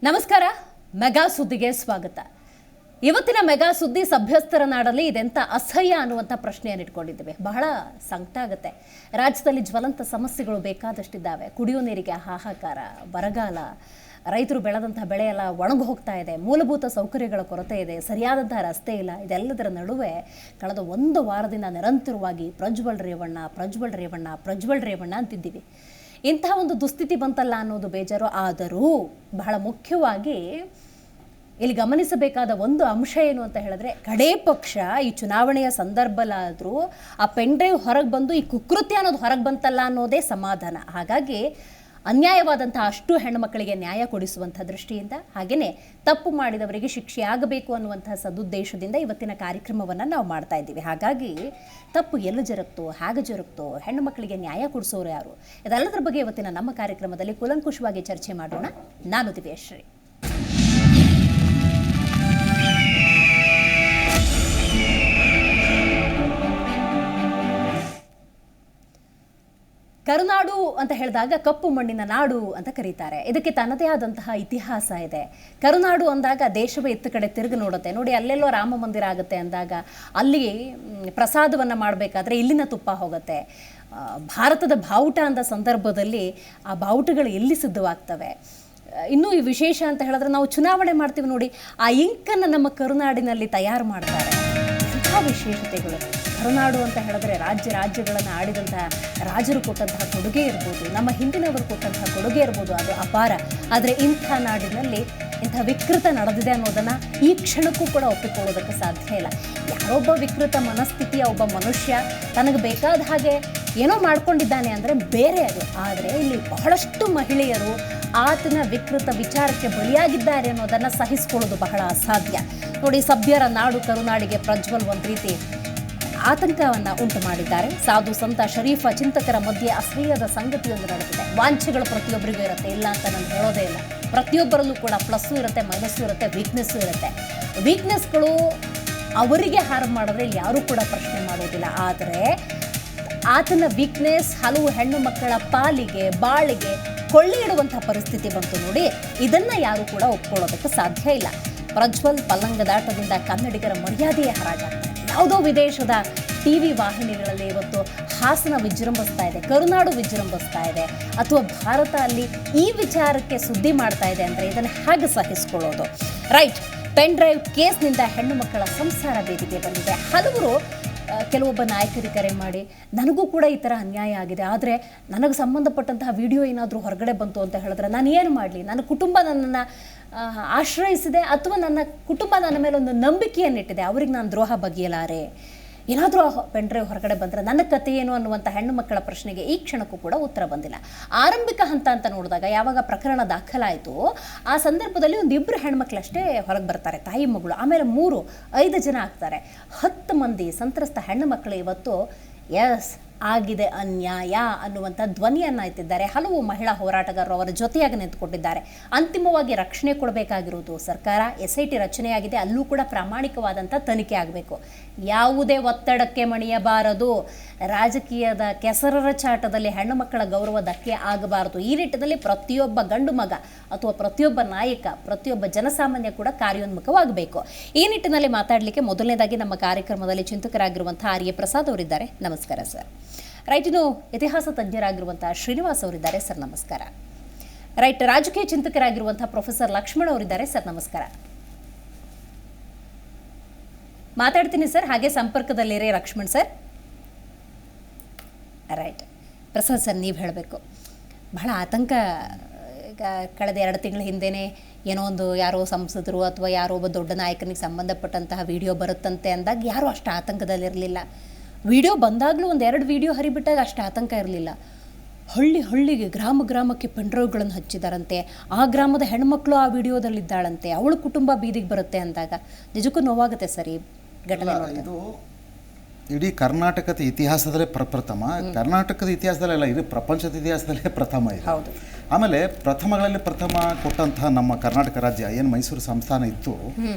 ನಮಸ್ಕಾರ. ಮೆಗಾ ಸುದ್ದಿಗೆ ಸ್ವಾಗತ. ಇವತ್ತಿನ ಮೆಗಾ ಸುದ್ದಿ ಸಭ್ಯಸ್ಥರ ನಾಡಲ್ಲಿ ಇದೆಂತ ಅಸಹ್ಯ ಅನ್ನುವಂಥ ಪ್ರಶ್ನೆಯನ್ನು ಇಟ್ಕೊಂಡಿದ್ದೇವೆ. ಬಹಳ ಸಂಕಟ ಆಗುತ್ತೆ. ರಾಜ್ಯದಲ್ಲಿ ಜ್ವಲಂತ ಸಮಸ್ಯೆಗಳು ಬೇಕಾದಷ್ಟಿದ್ದಾವೆ. ಕುಡಿಯೋ ನೀರಿಗೆ ಹಾಹಾಕಾರ, ಬರಗಾಲ, ರೈತರು ಬೆಳೆದಂತಹ ಬೆಳೆ ಎಲ್ಲ ಒಣಗಿ ಹೋಗ್ತಾ ಇದೆ, ಮೂಲಭೂತ ಸೌಕರ್ಯಗಳ ಕೊರತೆ ಇದೆ, ಸರಿಯಾದಂತಹ ರಸ್ತೆ ಇಲ್ಲ. ಇದೆಲ್ಲದರ ನಡುವೆ ಕಳೆದ ಒಂದು ವಾರದಿಂದ ನಿರಂತರವಾಗಿ ಪ್ರಜ್ವಲ್ ರೇವಣ್ಣ ಅಂತಿದ್ದೀವಿ. ಇಂತಹ ಒಂದು ದುಸ್ಥಿತಿ ಬಂತಲ್ಲ ಅನ್ನೋದು ಬೇಜಾರು. ಆದರೂ ಬಹಳ ಮುಖ್ಯವಾಗಿ ಇಲ್ಲಿ ಗಮನಿಸಬೇಕಾದ ಒಂದು ಅಂಶ ಏನು ಅಂತ ಹೇಳಿದ್ರೆ, ಕಡೇ ಪಕ್ಷ ಈ ಚುನಾವಣೆಯ ಸಂದರ್ಭದಲ್ಲಾದರೂ ಆ ಪೆನ್ಡ್ರೈವ್ ಹೊರಗೆ ಬಂದು ಈ ಕುಕೃತ್ಯ ಅನ್ನೋದು ಹೊರಗೆ ಬಂತಲ್ಲ ಅನ್ನೋದೇ ಸಮಾಧಾನ. ಹಾಗಾಗಿ ಅನ್ಯಾಯವಾದಂತಹ ಅಷ್ಟು ಹೆಣ್ಣುಮಕ್ಕಳಿಗೆ ನ್ಯಾಯ ಕೊಡಿಸುವಂಥ ದೃಷ್ಟಿಯಿಂದ, ಹಾಗೆಯೇ ತಪ್ಪು ಮಾಡಿದವರಿಗೆ ಶಿಕ್ಷೆ ಆಗಬೇಕು ಅನ್ನುವಂತಹ ಸದುದ್ದೇಶದಿಂದ ಇವತ್ತಿನ ಕಾರ್ಯಕ್ರಮವನ್ನು ನಾವು ಮಾಡ್ತಾ ಇದ್ದೀವಿ. ಹಾಗಾಗಿ ತಪ್ಪು ಎಲ್ಲಿ ಜರುಗ್ತೋ, ಹೇಗೆ ಜರುಗ್ತೋ, ಹೆಣ್ಣು ಮಕ್ಕಳಿಗೆ ನ್ಯಾಯ ಕೊಡಿಸೋರು ಯಾರು, ಇದೆಲ್ಲದರ ಬಗ್ಗೆ ಇವತ್ತಿನ ನಮ್ಮ ಕಾರ್ಯಕ್ರಮದಲ್ಲಿ ಕೂಲಂಕುಷವಾಗಿ ಚರ್ಚೆ ಮಾಡೋಣ. ನಾನು ದಿವ್ಯಶ್ರೀ. ಕರುನಾಡು ಅಂತ ಹೇಳಿದಾಗ ಕಪ್ಪು ಮಣ್ಣಿನ ನಾಡು ಅಂತ ಕರೀತಾರೆ. ಇದಕ್ಕೆ ತನ್ನದೇ ಆದಂತಹ ಇತಿಹಾಸ ಇದೆ. ಕರುನಾಡು ಅಂದಾಗ ದೇಶವೇ ಇತ್ತ ಕಡೆ ತಿರುಗಿ ನೋಡುತ್ತೆ. ನೋಡಿ, ಅಲ್ಲೆಲ್ಲೋ ರಾಮ ಮಂದಿರ ಆಗುತ್ತೆ ಅಂದಾಗ ಅಲ್ಲಿ ಪ್ರಸಾದವನ್ನು ಮಾಡಬೇಕಾದ್ರೆ ಇಲ್ಲಿನ ತುಪ್ಪ ಹೋಗುತ್ತೆ. ಭಾರತದ ಬಾವುಟ ಅಂದ ಸಂದರ್ಭದಲ್ಲಿ ಆ ಬಾವುಟಗಳು ಎಲ್ಲಿ ಸಿದ್ಧವಾಗ್ತವೆ. ಇನ್ನೂ ಈ ವಿಶೇಷ ಅಂತ ಹೇಳಿದ್ರೆ, ನಾವು ಚುನಾವಣೆ ಮಾಡ್ತೀವಿ ನೋಡಿ, ಆ ಇಂಕನ್ನು ನಮ್ಮ ಕರುನಾಡಿನಲ್ಲಿ ತಯಾರು ಮಾಡ್ತಾರೆ. ಎಂಥ ವಿಶೇಷತೆಗಳು. ಕರುನಾಡು ಅಂತ ಹೇಳಿದ್ರೆ ರಾಜ್ಯಗಳನ್ನು ಆಡಿದಂತಹ ರಾಜರು ಕೊಟ್ಟಂತಹ ಕೊಡುಗೆ ಇರ್ಬೋದು, ನಮ್ಮ ಹಿಂದಿನವರು ಕೊಟ್ಟಂತಹ ಕೊಡುಗೆ ಇರ್ಬೋದು, ಅದು ಅಪಾರ. ಆದರೆ ಇಂಥ ನಾಡಿನಲ್ಲಿ ಇಂಥ ವಿಕೃತ ನಡೆದಿದೆ ಅನ್ನೋದನ್ನು ಈ ಕ್ಷಣಕ್ಕೂ ಕೂಡ ಒಪ್ಪಿಕೊಳ್ಳೋದಕ್ಕೆ ಸಾಧ್ಯ ಇಲ್ಲ. ಯಾರೊಬ್ಬ ವಿಕೃತ ಮನಸ್ಥಿತಿಯ ಒಬ್ಬ ಮನುಷ್ಯ ತನಗೆ ಬೇಕಾದ ಹಾಗೆ ಏನೋ ಮಾಡ್ಕೊಂಡಿದ್ದಾನೆ ಅಂದರೆ ಬೇರೆ ಅದು. ಆದರೆ ಇಲ್ಲಿ ಬಹಳಷ್ಟು ಮಹಿಳೆಯರು ಆತನ ವಿಕೃತ ವಿಚಾರಕ್ಕೆ ಬಲಿಯಾಗಿದ್ದಾರೆ ಅನ್ನೋದನ್ನು ಸಹಿಸಿಕೊಳ್ಳೋದು ಬಹಳ ಅಸಾಧ್ಯ. ನೋಡಿ, ಸಭ್ಯರ ನಾಡು ಕರುನಾಡಿಗೆ ಪ್ರಜ್ವಲ್ ಒಂದು ರೀತಿ ಆತಂಕವನ್ನು ಉಂಟು ಮಾಡಿದ್ದಾರೆ. ಸಾಧು ಸಂತ ಶರೀಫ ಚಿಂತಕರ ಮಧ್ಯೆ ಅಸಹ್ಯದ ಸಂಗತಿಯೊಂದು ನಡೆದಿದೆ. ವಾಂಛೆಗಳು ಪ್ರತಿಯೊಬ್ಬರಿಗೂ ಇರುತ್ತೆ, ಇಲ್ಲ ಅಂತ ನಾನು ಹೇಳೋದೇ ಇಲ್ಲ. ಪ್ರತಿಯೊಬ್ಬರಲ್ಲೂ ಕೂಡ ಪ್ಲಸ್ಸು ಇರುತ್ತೆ, ಮೈನಸ್ಸು ಇರುತ್ತೆ, ವೀಕ್ನೆಸ್ಸು ಇರುತ್ತೆ. ವೀಕ್ನೆಸ್ಗಳು ಅವರಿಗೆ ಹಾರ್ಮ್ ಮಾಡಿದ್ರೆ ಯಾರೂ ಕೂಡ ಪ್ರಶ್ನೆ ಮಾಡೋದಿಲ್ಲ. ಆದರೆ ಆತನ ವೀಕ್ನೆಸ್ ಹಲವು ಹೆಣ್ಣು ಮಕ್ಕಳ ಪಾಲಿಗೆ, ಬಾಳಿಗೆ ಕೊಳ್ಳೆ ಇಡುವಂಥ ಪರಿಸ್ಥಿತಿ ಬಂತು ನೋಡಿ. ಇದನ್ನು ಯಾರೂ ಕೂಡ ಒಪ್ಕೊಳ್ಳೋದಕ್ಕೆ ಸಾಧ್ಯ ಇಲ್ಲ. ಪ್ರಜ್ವಲ್ ಪಲ್ಲಂಗದಾಟದಿಂದ ಕನ್ನಡಿಗರ ಮರ್ಯಾದೆಯೇ ಹರಾಜಾಗ್ತದೆ. ಯಾವುದೋ ವಿದೇಶದ ಟಿವಿ ವಾಹಿನಿಗಳಲ್ಲಿ ಇವತ್ತು ಹಾಸನ ವಿಜೃಂಭಿಸ್ತಾ ಇದೆ, ಕರುನಾಡು ವಿಜೃಂಭಿಸ್ತಾ ಇದೆ, ಅಥವಾ ಭಾರತ ಅಲ್ಲಿ ಈ ವಿಚಾರಕ್ಕೆ ಸುದ್ದಿ ಮಾಡ್ತಾ ಇದೆ ಅಂದರೆ ಇದನ್ನು ಹೇಗೆ ಸಹಿಸಿಕೊಳ್ಳೋದು? ರೈಟ್, ಪೆನ್ ಡ್ರೈವ್ ಕೇಸ್ನಿಂದ ಹೆಣ್ಣು ಮಕ್ಕಳ ಸಂಸಾರ ಬೇದಿಗೆ ಬಂದಿದೆ. ಹಲವರು ಕೆಲವೊಬ್ಬ ನಾಯಕರಿಗೆ ಕರೆ ಮಾಡಿ, ನನಗೂ ಕೂಡ ಈ ಥರ ಅನ್ಯಾಯ ಆಗಿದೆ, ಆದರೆ ನನಗೆ ಸಂಬಂಧಪಟ್ಟಂತಹ ವಿಡಿಯೋ ಏನಾದರೂ ಹೊರಗಡೆ ಬಂತು ಅಂತ ಹೇಳಿದ್ರೆ ನಾನು ಏನು ಮಾಡಲಿ? ನನ್ನ ಕುಟುಂಬ ನನ್ನನ್ನು ಆಶ್ರಯಿಸಿದೆ, ಅಥವಾ ನನ್ನ ಕುಟುಂಬ ನನ್ನ ಮೇಲೆ ಒಂದು ನಂಬಿಕೆಯನ್ನಿಟ್ಟಿದೆ, ಅವ್ರಿಗೆ ನಾನು ದ್ರೋಹ ಬಗೆಯಲಾರೆ. ಏನಾದರೂ ಪೆನ್ ಡ್ರೈವ್ ಹೊರಗಡೆ ಬಂದರೆ ನನ್ನ ಕಥೆ ಏನು ಅನ್ನುವಂಥ ಹೆಣ್ಣು ಮಕ್ಕಳ ಪ್ರಶ್ನೆಗೆ ಈ ಕ್ಷಣಕ್ಕೂ ಕೂಡ ಉತ್ತರ ಬಂದಿಲ್ಲ. ಆರಂಭಿಕ ಹಂತ ಅಂತ ನೋಡಿದಾಗ, ಯಾವಾಗ ಪ್ರಕರಣ ದಾಖಲಾಯಿತು ಆ ಸಂದರ್ಭದಲ್ಲಿ ಒಂದಿಬ್ಬರು ಹೆಣ್ಮಕ್ಳಷ್ಟೇ ಹೊರಗೆ ಬರ್ತಾರೆ, ತಾಯಿ ಮಗಳು. ಆಮೇಲೆ 3-5 ಜನ ಆಗ್ತಾರೆ. 10 ಮಂದಿ ಸಂತ್ರಸ್ತ ಹೆಣ್ಣು ಮಕ್ಕಳು ಇವತ್ತು ಎಸ್ ಆಗಿದೆ ಅನ್ಯಾಯ ಅನ್ನುವಂಥ ಧ್ವನಿಯನ್ನು ಎತ್ತಿದ್ದಾರೆ. ಹಲವು ಮಹಿಳಾ ಹೋರಾಟಗಾರರು ಅವರ ಜೊತೆಯಾಗಿ ನಿಂತುಕೊಂಡಿದ್ದಾರೆ. ಅಂತಿಮವಾಗಿ ರಕ್ಷಣೆ ಕೊಡಬೇಕಾಗಿರುವುದು ಸರ್ಕಾರ. SIT ರಚನೆಯಾಗಿದೆ, ಅಲ್ಲೂ ಕೂಡ ಪ್ರಾಮಾಣಿಕವಾದಂಥ ತನಿಖೆ ಆಗಬೇಕು. ಯಾವುದೇ ಒತ್ತಡಕ್ಕೆ ಮಣಿಯಬಾರದು. ರಾಜಕೀಯದ ಕೆಸರರ ಚಾಟದಲ್ಲಿ ಹೆಣ್ಣು ಮಕ್ಕಳ ಗೌರವ ಧಕ್ಕೆ ಆಗಬಾರದು. ಈ ನಿಟ್ಟಿನಲ್ಲಿ ಪ್ರತಿಯೊಬ್ಬ ಗಂಡು ಮಗ ಅಥವಾ ಪ್ರತಿಯೊಬ್ಬ ನಾಯಕ, ಪ್ರತಿಯೊಬ್ಬ ಜನಸಾಮಾನ್ಯ ಕೂಡ ಕಾರ್ಯೋನ್ಮುಖವಾಗಬೇಕು. ಈ ನಿಟ್ಟಿನಲ್ಲಿ ಮಾತಾಡಲಿಕ್ಕೆ ಮೊದಲನೇದಾಗಿ ನಮ್ಮ ಕಾರ್ಯಕ್ರಮದಲ್ಲಿ ಚಿಂತಕರಾಗಿರುವಂಥ ಆರ್ಯ ಪ್ರಸಾದ್ ಅವರಿದ್ದಾರೆ. ನಮಸ್ಕಾರ ಸರ್. ರೈಟ್, ಇನ್ನು ಇತಿಹಾಸ ತಜ್ಞರಾಗಿರುವಂಥ ಶ್ರೀನಿವಾಸ್ ಅವರಿದ್ದಾರೆ. ಸರ್ ನಮಸ್ಕಾರ. ರೈಟ್, ರಾಜಕೀಯ ಚಿಂತಕರಾಗಿರುವಂಥ ಪ್ರೊಫೆಸರ್ ಲಕ್ಷ್ಮಣ್ ಅವರಿದ್ದಾರೆ. ಸರ್ ನಮಸ್ಕಾರ. ಮಾತಾಡ್ತೀನಿ ಸರ್, ಹಾಗೆ ಸಂಪರ್ಕದಲ್ಲಿರೇ Lakshman sir. Right, Prasad sir, ನೀವು ಹೇಳಬೇಕು. ಬಹಳ ಆತಂಕ. ಈಗ ಕಳೆದ 2 ತಿಂಗಳ ಹಿಂದೆಯೇ ಏನೋ ಒಂದು ಯಾರೋ ಸಂಸದರು ಅಥವಾ ಯಾರೋ ಒಬ್ಬ ದೊಡ್ಡ ನಾಯಕನಿಗೆ ಸಂಬಂಧಪಟ್ಟಂತಹ ವಿಡಿಯೋ ಬರುತ್ತಂತೆ ಅಂದಾಗ ಯಾರೂ ಅಷ್ಟು ಆತಂಕದಲ್ಲಿರಲಿಲ್ಲ. ವಿಡಿಯೋ ಬಂದಾಗಲೂ 1-2 ವಿಡಿಯೋ ಹರಿಬಿಟ್ಟಾಗ ಅಷ್ಟು ಆತಂಕ ಇರಲಿಲ್ಲ. ಹಳ್ಳಿಗೆ, ಗ್ರಾಮಕ್ಕೆ ಪೆನ್ಡ್ರೈವ್ಗಳನ್ನು ಹಚ್ಚಿದಾರಂತೆ. ಆ ಗ್ರಾಮದ ಹೆಣ್ಮಕ್ಳು ಆ ವಿಡಿಯೋದಲ್ಲಿದ್ದಾಳಂತೆ, ಅವಳ ಕುಟುಂಬ ಬೀದಿಗೆ ಬರುತ್ತೆ ಅಂದಾಗ ನಿಜಕ್ಕೂ ನೋವಾಗುತ್ತೆ ಸರ್ ಈ ಘಟನೆ. ಇದು ಇಡೀ ಕರ್ನಾಟಕದ ಇತಿಹಾಸದಲ್ಲೇ ಪ್ರಪ್ರಥಮ. ಕರ್ನಾಟಕದ ಇತಿಹಾಸದಲ್ಲೇ ಅಲ್ಲ, ಇಡೀ ಪ್ರಪಂಚದ ಇತಿಹಾಸದಲ್ಲೇ ಪ್ರಥಮ ಇದು. ಆಮೇಲೆ ಪ್ರಥಮಗಳಲ್ಲಿ ಪ್ರಥಮ ಕೊಟ್ಟಂತಹ ನಮ್ಮ ಕರ್ನಾಟಕ ರಾಜ್ಯ ಏನು ಮೈಸೂರು ಸಂಸ್ಥಾನ ಇತ್ತು,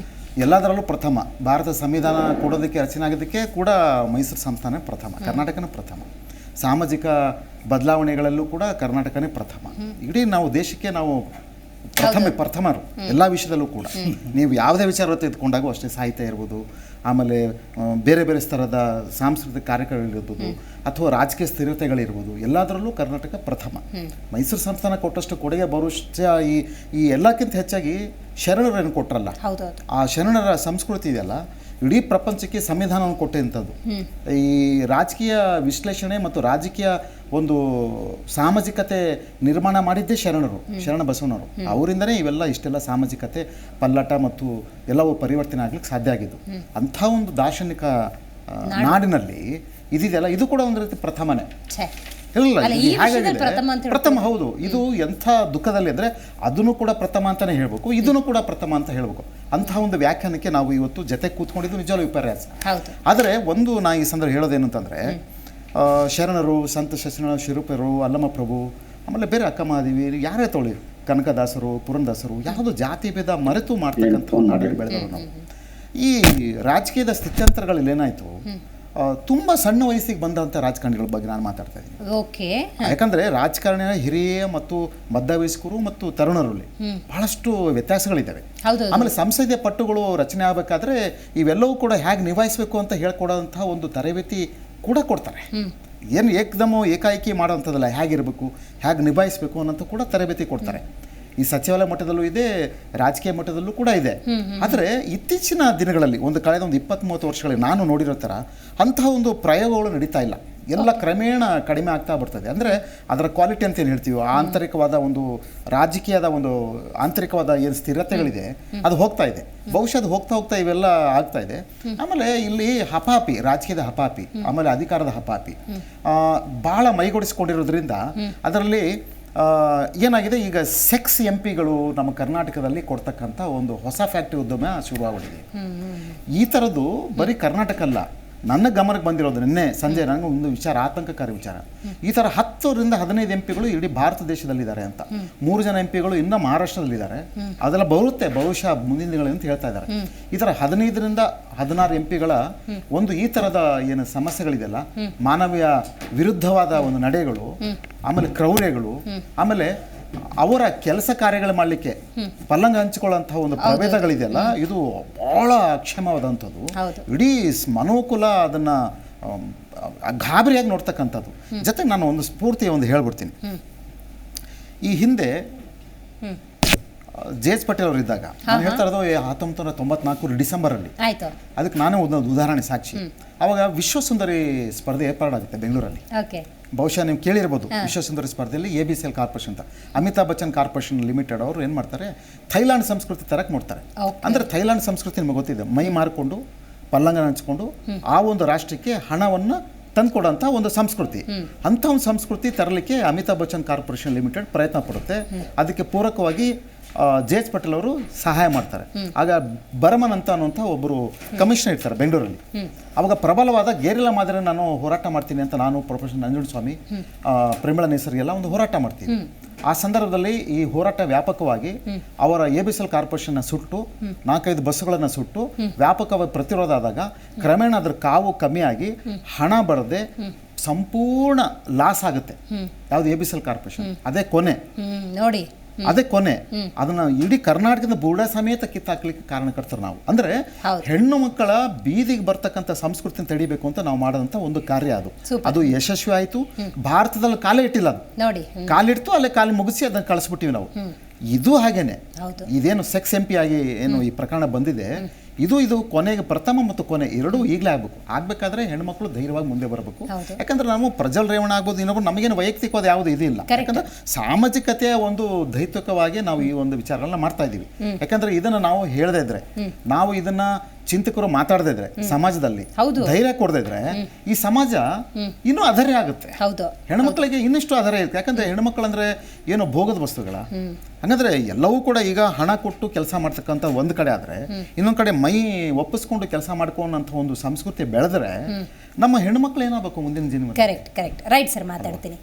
ಎಲ್ಲದರಲ್ಲೂ ಪ್ರಥಮ. ಭಾರತ ಸಂವಿಧಾನ ಕೊಡೋದಕ್ಕೆ ರಚನೆ ಆಗೋದಕ್ಕೆ ಕೂಡ ಮೈಸೂರು ಸಂಸ್ಥಾನ ಪ್ರಥಮ, ಕರ್ನಾಟಕನೇ ಪ್ರಥಮ. ಸಾಮಾಜಿಕ ಬದಲಾವಣೆಗಳಲ್ಲೂ ಕೂಡ ಕರ್ನಾಟಕನೇ ಪ್ರಥಮ. ಇಡೀ ನಾವು ದೇಶಕ್ಕೆ ನಾವು ಪ್ರಥಮರು ಎಲ್ಲ ವಿಷಯದಲ್ಲೂ ಕೂಡ. ನೀವು ಯಾವುದೇ ವಿಚಾರ ತೆಗೆದುಕೊಂಡಾಗೂ ಅಷ್ಟೇ, ಸಾಹಿತ್ಯ ಇರ್ಬೋದು, ಆಮೇಲೆ ಬೇರೆ ಬೇರೆ ಸ್ಥರದ ಸಾಂಸ್ಕೃತಿಕ ಕಾರ್ಯಕ್ರಮಗಳಿರ್ಬೋದು, ಅಥವಾ ರಾಜಕೀಯ ಸ್ಥಿರತೆಗಳಿರ್ಬೋದು, ಎಲ್ಲದರಲ್ಲೂ ಕರ್ನಾಟಕ ಪ್ರಥಮ. ಮೈಸೂರು ಸಂಸ್ಥಾನ ಕೊಟ್ಟಷ್ಟು ಕೊಡುಗೆ ಬಹುಶಃ ಈ ಎಲ್ಲಕ್ಕಿಂತ ಹೆಚ್ಚಾಗಿ ಶರಣರನ್ನು ಕೊಟ್ಟರಲ್ಲ, ಆ ಶರಣರ ಸಂಸ್ಕೃತಿ ಇದೆಯಲ್ಲ, ಇಡೀ ಪ್ರಪಂಚಕ್ಕೆ ಸಂವಿಧಾನವನ್ನು ಕೊಟ್ಟಂಥದ್ದು. ಈ ರಾಜಕೀಯ ವಿಶ್ಲೇಷಣೆ ಮತ್ತು ರಾಜಕೀಯ ಒಂದು ಸಾಮಾಜಿಕತೆ ನಿರ್ಮಾಣ ಮಾಡಿದ್ದೇ ಶರಣರು, ಶರಣ ಬಸವಣ್ಣವರು. ಅವರಿಂದನೇ ಇವೆಲ್ಲ ಇಷ್ಟೆಲ್ಲ ಸಾಮಾಜಿಕತೆ ಪಲ್ಲಟ ಮತ್ತು ಎಲ್ಲವೂ ಪರಿವರ್ತನೆ ಆಗ್ಲಿಕ್ಕೆ ಸಾಧ್ಯ ಆಗಿದ್ದು. ಅಂಥ ಒಂದು ದಾರ್ಶನಿಕ ನಾಡಿನಲ್ಲಿ ಇದಿದೆಯಲ್ಲ, ಇದು ಕೂಡ ಒಂದು ರೀತಿ ಪ್ರಥಮನೇ. ಇಲ್ಲ, ಪ್ರಥಮ ಹೌದು. ಇದು ಎಂಥ ದುಃಖದಲ್ಲಿ ಅಂದರೆ ಅದನ್ನು ಕೂಡ ಪ್ರಥಮ ಅಂತಲೇ ಹೇಳ್ಬೇಕು, ಇದನ್ನು ಕೂಡ ಪ್ರಥಮ ಅಂತ ಹೇಳ್ಬೇಕು. ಅಂತಹ ಒಂದು ವ್ಯಾಖ್ಯಾನಕ್ಕೆ ನಾವು ಇವತ್ತು ಜೊತೆ ಕೂತ್ಕೊಂಡಿದ್ದು ನಿಜವಾಗ್ಲೂ ವಿಪರ್ಯಾಸ. ಆದರೆ ಒಂದು ನಾ ಈ ಸಂದರ್ಭ ಹೇಳೋದೇನು ಅಂತಂದರೆ, ಶರಣರು, ಸಂತ ಶರಣ ಶಿರೂಪರು, ಅಲ್ಲಮ ಪ್ರಭು, ಆಮೇಲೆ ಬೇರೆ ಅಕ್ಕಮಹಾದೇವಿ, ಯಾರೇ ತೊಳಿ, ಕನಕದಾಸರು, ಪುರಂದಾಸರು, ಯಾವುದೋ ಜಾತಿ ಭೇದ ಮರೆತು ಮಾಡ್ತಕ್ಕಂಥ ನಾಡಲ್ಲಿ ಬೆಳೆದವರು ನಾವು. ಈ ರಾಜಕೀಯದ ಸ್ಥಿತ್ಯಂತರಗಳಲ್ಲಿ ಏನಾಯಿತು, ತುಂಬ ಸಣ್ಣ ವಯಸ್ಸಿಗೆ ಬಂದಂಥ ರಾಜಕಾರಣಿಗಳ ಬಗ್ಗೆ ನಾನು ಮಾತಾಡ್ತಾ ಇದ್ದೀನಿ. ಯಾಕಂದರೆ ರಾಜಕಾರಣಿಯ ಹಿರಿಯ ಮತ್ತು ಮಧ್ಯ ವಯಸ್ಕರು ಮತ್ತು ತರುಣರಲ್ಲಿ ಬಹಳಷ್ಟು ವ್ಯತ್ಯಾಸಗಳಿದ್ದಾವೆ. ಆಮೇಲೆ ಸಂಸದೀಯ ಪಟ್ಟುಗಳು ರಚನೆ ಆಗಬೇಕಾದ್ರೆ ಇವೆಲ್ಲವೂ ಕೂಡ ಹೇಗೆ ನಿಭಾಯಿಸಬೇಕು ಅಂತ ಹೇಳ್ಕೊಡೋಂಥ ಒಂದು ತರಬೇತಿ ಕೂಡ ಕೊಡ್ತಾರೆ. ಏನು ಏಕಾಏಕಿ ಮಾಡೋವಂಥದ್ದಲ್ಲ, ಹೇಗಿರಬೇಕು, ಹೇಗೆ ನಿಭಾಯಿಸಬೇಕು ಅನ್ನೋಂಥ ಕೂಡ ತರಬೇತಿ ಕೊಡ್ತಾರೆ. ಈ ಸಚಿವಾಲಯ ಮಟ್ಟದಲ್ಲೂ ಇದೆ, ರಾಜಕೀಯ ಮಟ್ಟದಲ್ಲೂ ಕೂಡ ಇದೆ. ಆದರೆ ಇತ್ತೀಚಿನ ದಿನಗಳಲ್ಲಿ ಕಳೆದ 20-30 ವರ್ಷಗಳಲ್ಲಿ ನಾನು ನೋಡಿರೋ ಥರ ಅಂತಹ ಒಂದು ಪ್ರಯೋಗಗಳು ನಡೀತಾ ಇಲ್ಲ. ಎಲ್ಲ ಕ್ರಮೇಣ ಕಡಿಮೆ ಆಗ್ತಾ ಬರ್ತದೆ. ಅಂದರೆ ಅದರ ಕ್ವಾಲಿಟಿ ಅಂತ ಏನು ಹೇಳ್ತೀವಿ, ಆಂತರಿಕವಾದ ಒಂದು ರಾಜಕೀಯದ ಒಂದು ಆಂತರಿಕವಾದ ಏನು ಸ್ಥಿರತೆಗಳಿದೆ ಅದು ಹೋಗ್ತಾ ಇದೆ. ಬಹುಶಃ ಅದು ಹೋಗ್ತಾ ಇವೆಲ್ಲ ಆಗ್ತಾ ಇದೆ. ಆಮೇಲೆ ಇಲ್ಲಿ ಹಪಾಪಿ, ರಾಜಕೀಯದ ಹಪಾಪಿ, ಆಮೇಲೆ ಅಧಿಕಾರದ ಹಪಾಪಿ ಭಾಳ ಮೈಗೂಡಿಸ್ಕೊಂಡಿರೋದ್ರಿಂದ ಅದರಲ್ಲಿ ಏನಾಗಿದೆ, ಈಗ ಸೆಕ್ಸ್ MP ಗಳು ನಮ್ಮ ಕರ್ನಾಟಕದಲ್ಲಿ ಕೊಡ್ತಕ್ಕಂಥ ಒಂದು ಹೊಸ ಫ್ಯಾಕ್ಟ್ರಿ ಉದ್ಯಮ ಶುರುವಾಗಿದೆ. ಈ ಥರದ್ದು ಬರೀ ಕರ್ನಾಟಕ ಅಲ್ಲ, ನನ್ನ ಗಮನಕ್ಕೆ ಬಂದಿರೋದು ನಿನ್ನೆ ಸಂಜೆ ನನಗೆ ಒಂದು ವಿಚಾರ, ಆತಂಕಕಾರಿ ವಿಚಾರ. ಈ ಥರ 10ರಿಂದ 15 MP ಇಡೀ ಭಾರತ ದೇಶದಲ್ಲಿದ್ದಾರೆ ಅಂತ. 3 ಜನ MP ಇನ್ನೂ ಮಹಾರಾಷ್ಟ್ರದಲ್ಲಿದ್ದಾರೆ. ಅದೆಲ್ಲ ಬರುತ್ತೆ ಬಹುಶಃ ಮುಂದಿನ ದಿನಗಳಲ್ಲಿ ಅಂತ ಹೇಳ್ತಾ ಇದ್ದಾರೆ. ಈ ಥರ 15ರಿಂದ 16 MP ಒಂದು ಈ ಥರದ ಏನು ಸಮಸ್ಯೆಗಳಿದೆಯಲ್ಲ, ಮಾನವೀಯ ವಿರುದ್ಧವಾದ ಒಂದು ನಡೆಗಳು, ಆಮೇಲೆ ಕ್ರೌರ್ಯಗಳು, ಆಮೇಲೆ ಅವರ ಕೆಲಸ ಕಾರ್ಯಗಳು ಮಾಡಲಿಕ್ಕೆ ಪಲ್ಲಂಗ ಹಂಚಿಕೊಳ್ಳುವಂತಹ ಒಂದು ಪ್ರಭೇದಗಳಿದೆಯಲ್ಲ, ಇದು ಬಹಳ ಅಕ್ಷಮವಾದಂಥದ್ದು. ಇಡೀ ಮನೋಕುಲ ಅದನ್ನು ಗಾಬರಿಯಾಗಿ ನೋಡ್ತಕ್ಕಂಥದ್ದು. ಜೊತೆಗೆ ನಾನು ಒಂದು ಸ್ಫೂರ್ತಿ ಹೇಳ್ಬಿಡ್ತೀನಿ. ಈ ಹಿಂದೆ ಜೆ.ಎಚ್. ಪಟೇಲ್ ಅವರು ಇದ್ದಾಗ ನಾನು ಹೇಳ್ತಾ ಇರೋದು 1994 ಡಿಸೆಂಬರಲ್ಲಿ, ಅದಕ್ಕೆ ನಾನೇ ಒಂದು ಉದಾಹರಣೆ ಸಾಕ್ಷಿ. ಅವಾಗ ವಿಶ್ವಸುಂದರಿ ಸ್ಪರ್ಧೆ ಏರ್ಪಾಡಾಗುತ್ತೆ ಬೆಂಗಳೂರಲ್ಲಿ. ಬಹುಶಃ ನೀವು ಕೇಳಿರ್ಬೋದು, ವಿಶ್ವಸುಂದರಿ ಸ್ಪರ್ಧೆಯಲ್ಲಿ ABCL ಕಾರ್ಪೊರೇಷನ್ ಅಂತ, ಅಮಿತಾಬ್ ಬಚ್ಚನ್ ಕಾರ್ಪೊರೇಷನ್ ಲಿಮಿಟೆಡ್ ಅವರು ಏನು ಮಾಡ್ತಾರೆ, ಥೈಲ್ಯಾಂಡ್ ಸಂಸ್ಕೃತಿ ತರಕ್ಕೆ ನೋಡ್ತಾರೆ. ಅಂದರೆ ಥೈಲ್ಯಾಂಡ್ ಸಂಸ್ಕೃತಿ ನಿಮಗೆ ಗೊತ್ತಿದೆ, ಮೈ ಮಾರಿಕೊಂಡು ಪಲ್ಲಂಗ ಹಂಚ್ಕೊಂಡು ಆ ಒಂದು ರಾಷ್ಟ್ರಕ್ಕೆ ಹಣವನ್ನು ತಂದುಕೊಡೋಂಥ ಒಂದು ಸಂಸ್ಕೃತಿ. ಅಂಥ ಒಂದು ಸಂಸ್ಕೃತಿ ತರಲಿಕ್ಕೆ ಅಮಿತಾಬ್ ಬಚ್ಚನ್ ಕಾರ್ಪೊರೇಷನ್ ಲಿಮಿಟೆಡ್ ಪ್ರಯತ್ನ ಪಡುತ್ತೆ. ಅದಕ್ಕೆ ಪೂರಕವಾಗಿ ಜೆ.ಎಚ್. ಪಟೇಲ್ ಅವರು ಸಹಾಯ ಮಾಡ್ತಾರೆ. ಆಗ ಬರಮನ್ ಅನ್ನುವಂಥ ಒಬ್ಬರು ಕಮಿಷನರ್ ಇರ್ತಾರೆ ಬೆಂಗಳೂರಲ್ಲಿ. ಅವಾಗ ಪ್ರಬಲವಾದ ಗೇರಿಲ್ಲಾ ಮಾದರಿ ನಾನು ಹೋರಾಟ ಮಾಡ್ತೀನಿ ಅಂತ ನಾನು ಪ್ರೊಫೆಸರ್ ನಂಜುಂಡಸ್ವಾಮಿ, ಪ್ರೇಮಳ ನೇಸರಿಗೆಲ್ಲ ಒಂದು ಹೋರಾಟ ಮಾಡ್ತೀನಿ. ಆ ಸಂದರ್ಭದಲ್ಲಿ ಈ ಹೋರಾಟ ವ್ಯಾಪಕವಾಗಿ ಅವರ ABCL ಕಾರ್ಪೊರೇಷನ್ನ ಸುಟ್ಟು 4-5 ಬಸ್ಸುಗಳನ್ನು ಸುಟ್ಟು ವ್ಯಾಪಕವಾಗಿ ಪ್ರತಿರೋಧ ಆದಾಗ ಕ್ರಮೇಣ ಅದ್ರ ಕಾವು ಕಮ್ಮಿಯಾಗಿ ಹಣ ಬರದೆ ಸಂಪೂರ್ಣ ಲಾಸ್ ಆಗುತ್ತೆ. ಯಾವುದು ABCL ಕಾರ್ಪೊರೇಷನ್, ಅದೇ ಕೊನೆ ನೋಡಿ, ಅದೇ ಕೊನೆ. ಅದನ್ನ ಇಡೀ ಕರ್ನಾಟಕದ ಬುಡ ಸಮೇತ ಕಿತ್ತಾಕ್ಲಿಕ್ಕೆ ಕಾರಣಕರ್ತರು ನಾವು. ಅಂದ್ರೆ ಹೆಣ್ಣು ಮಕ್ಕಳ ಬೀದಿಗೆ ಬರ್ತಕ್ಕಂಥ ಸಂಸ್ಕೃತಿನ ತಡಿಬೇಕು ಅಂತ ನಾವು ಮಾಡೋದಂತ ಒಂದು ಕಾರ್ಯ. ಅದು ಯಶಸ್ವಿ ಆಯ್ತು. ಭಾರತದಲ್ಲಿ ಕಾಲೇ ಇಟ್ಟಿಲ್ಲ, ಅದು ಕಾಲಿಡ್ತು, ಅಲ್ಲೇ ಕಾಲು ಮುಗಿಸಿ ಅದನ್ನ ಕಳಿಸ್ಬಿಟ್ಟಿವಿ ನಾವು. ಇದು ಹಾಗೇನೆ, ಇದೇನು ಸೆಕ್ಸ್ MP ಆಗಿ ಏನು ಈ ಪ್ರಕರಣ ಬಂದಿದೆ, ಇದು ಕೊನೆಗೆ ಪ್ರಥಮ ಮತ್ತು ಕೊನೆ ಎರಡೂ ಈಗಲೇ ಆಗಬೇಕು. ಆಗಬೇಕಾದ್ರೆ ಹೆಣ್ಮಕ್ಳು ಧೈರ್ಯವಾಗಿ ಮುಂದೆ ಬರಬೇಕು. ಯಾಕಂದ್ರೆ ನಾವು ಪ್ರಜ್ವಲ್ ರೇವಣ್ಣ ಆಗ್ಬೋದು, ಇನ್ನೊಬ್ರು ನಮಗೇನು ವೈಯಕ್ತಿಕವಾದ ಯಾವುದು ಇದಿಲ್ಲ. ಯಾಕಂದ್ರೆ ಸಾಮಾಜಿಕತೆಯ ಒಂದು ದೈತ್ಯಕವಾಗಿ ನಾವು ಈ ಒಂದು ವಿಚಾರಗಳನ್ನ ಮಾಡ್ತಾ ಇದ್ದೀವಿ. ಯಾಕಂದ್ರೆ ಇದನ್ನ ನಾವು ಹೇಳದೇ ಇದ್ರೆ, ನಾವು ಇದನ್ನ ಚಿಂತಕರು ಮಾತಾಡದೇ ಇದ್ರೆ, ಸಮಾಜದಲ್ಲಿ ಧೈರ್ಯ ಕೊಡದೇ ಇದ್ರೆ ಈ ಸಮಾಜ ಇನ್ನೂ ಅಧರ್ಯ ಆಗುತ್ತೆ. ಹೆಣ್ಮಕ್ಳಿಗೆ ಇನ್ನಿಷ್ಟು ಅಧರ್ಯ ಇರುತ್ತೆ. ಯಾಕಂದ್ರೆ ಹೆಣ್ಮಕ್ಳಂದ್ರೆ ಏನೋ ಭೋಗದ ವಸ್ತುಗಳ, ಹಂಗಂದ್ರೆ ಎಲ್ಲವೂ ಕೂಡ ಈಗ ಹಣ ಕೊಟ್ಟು ಕೆಲಸ ಮಾಡ್ತಕ್ಕಂಥ ಒಂದು ಕಡೆ ಆದ್ರೆ, ಇನ್ನೊಂದು ಕಡೆ ಮೈ ಒಪ್ಪಿಸ್ಕೊಂಡು ಕೆಲಸ ಮಾಡ್ಕೊಂಡಂತ ಒಂದು ಸಂಸ್ಕೃತಿ ಬೆಳೆದ್ರೆ ನಮ್ಮ ಹೆಣ್ಮಕ್ಳು ಏನಾಗಬೇಕು ಮುಂದಿನ ಜೀವನ. ಕರೆಕ್ಟ್ ರೈಟ್ ಸರ್, ಮಾತಾಡ್ತೀನಿ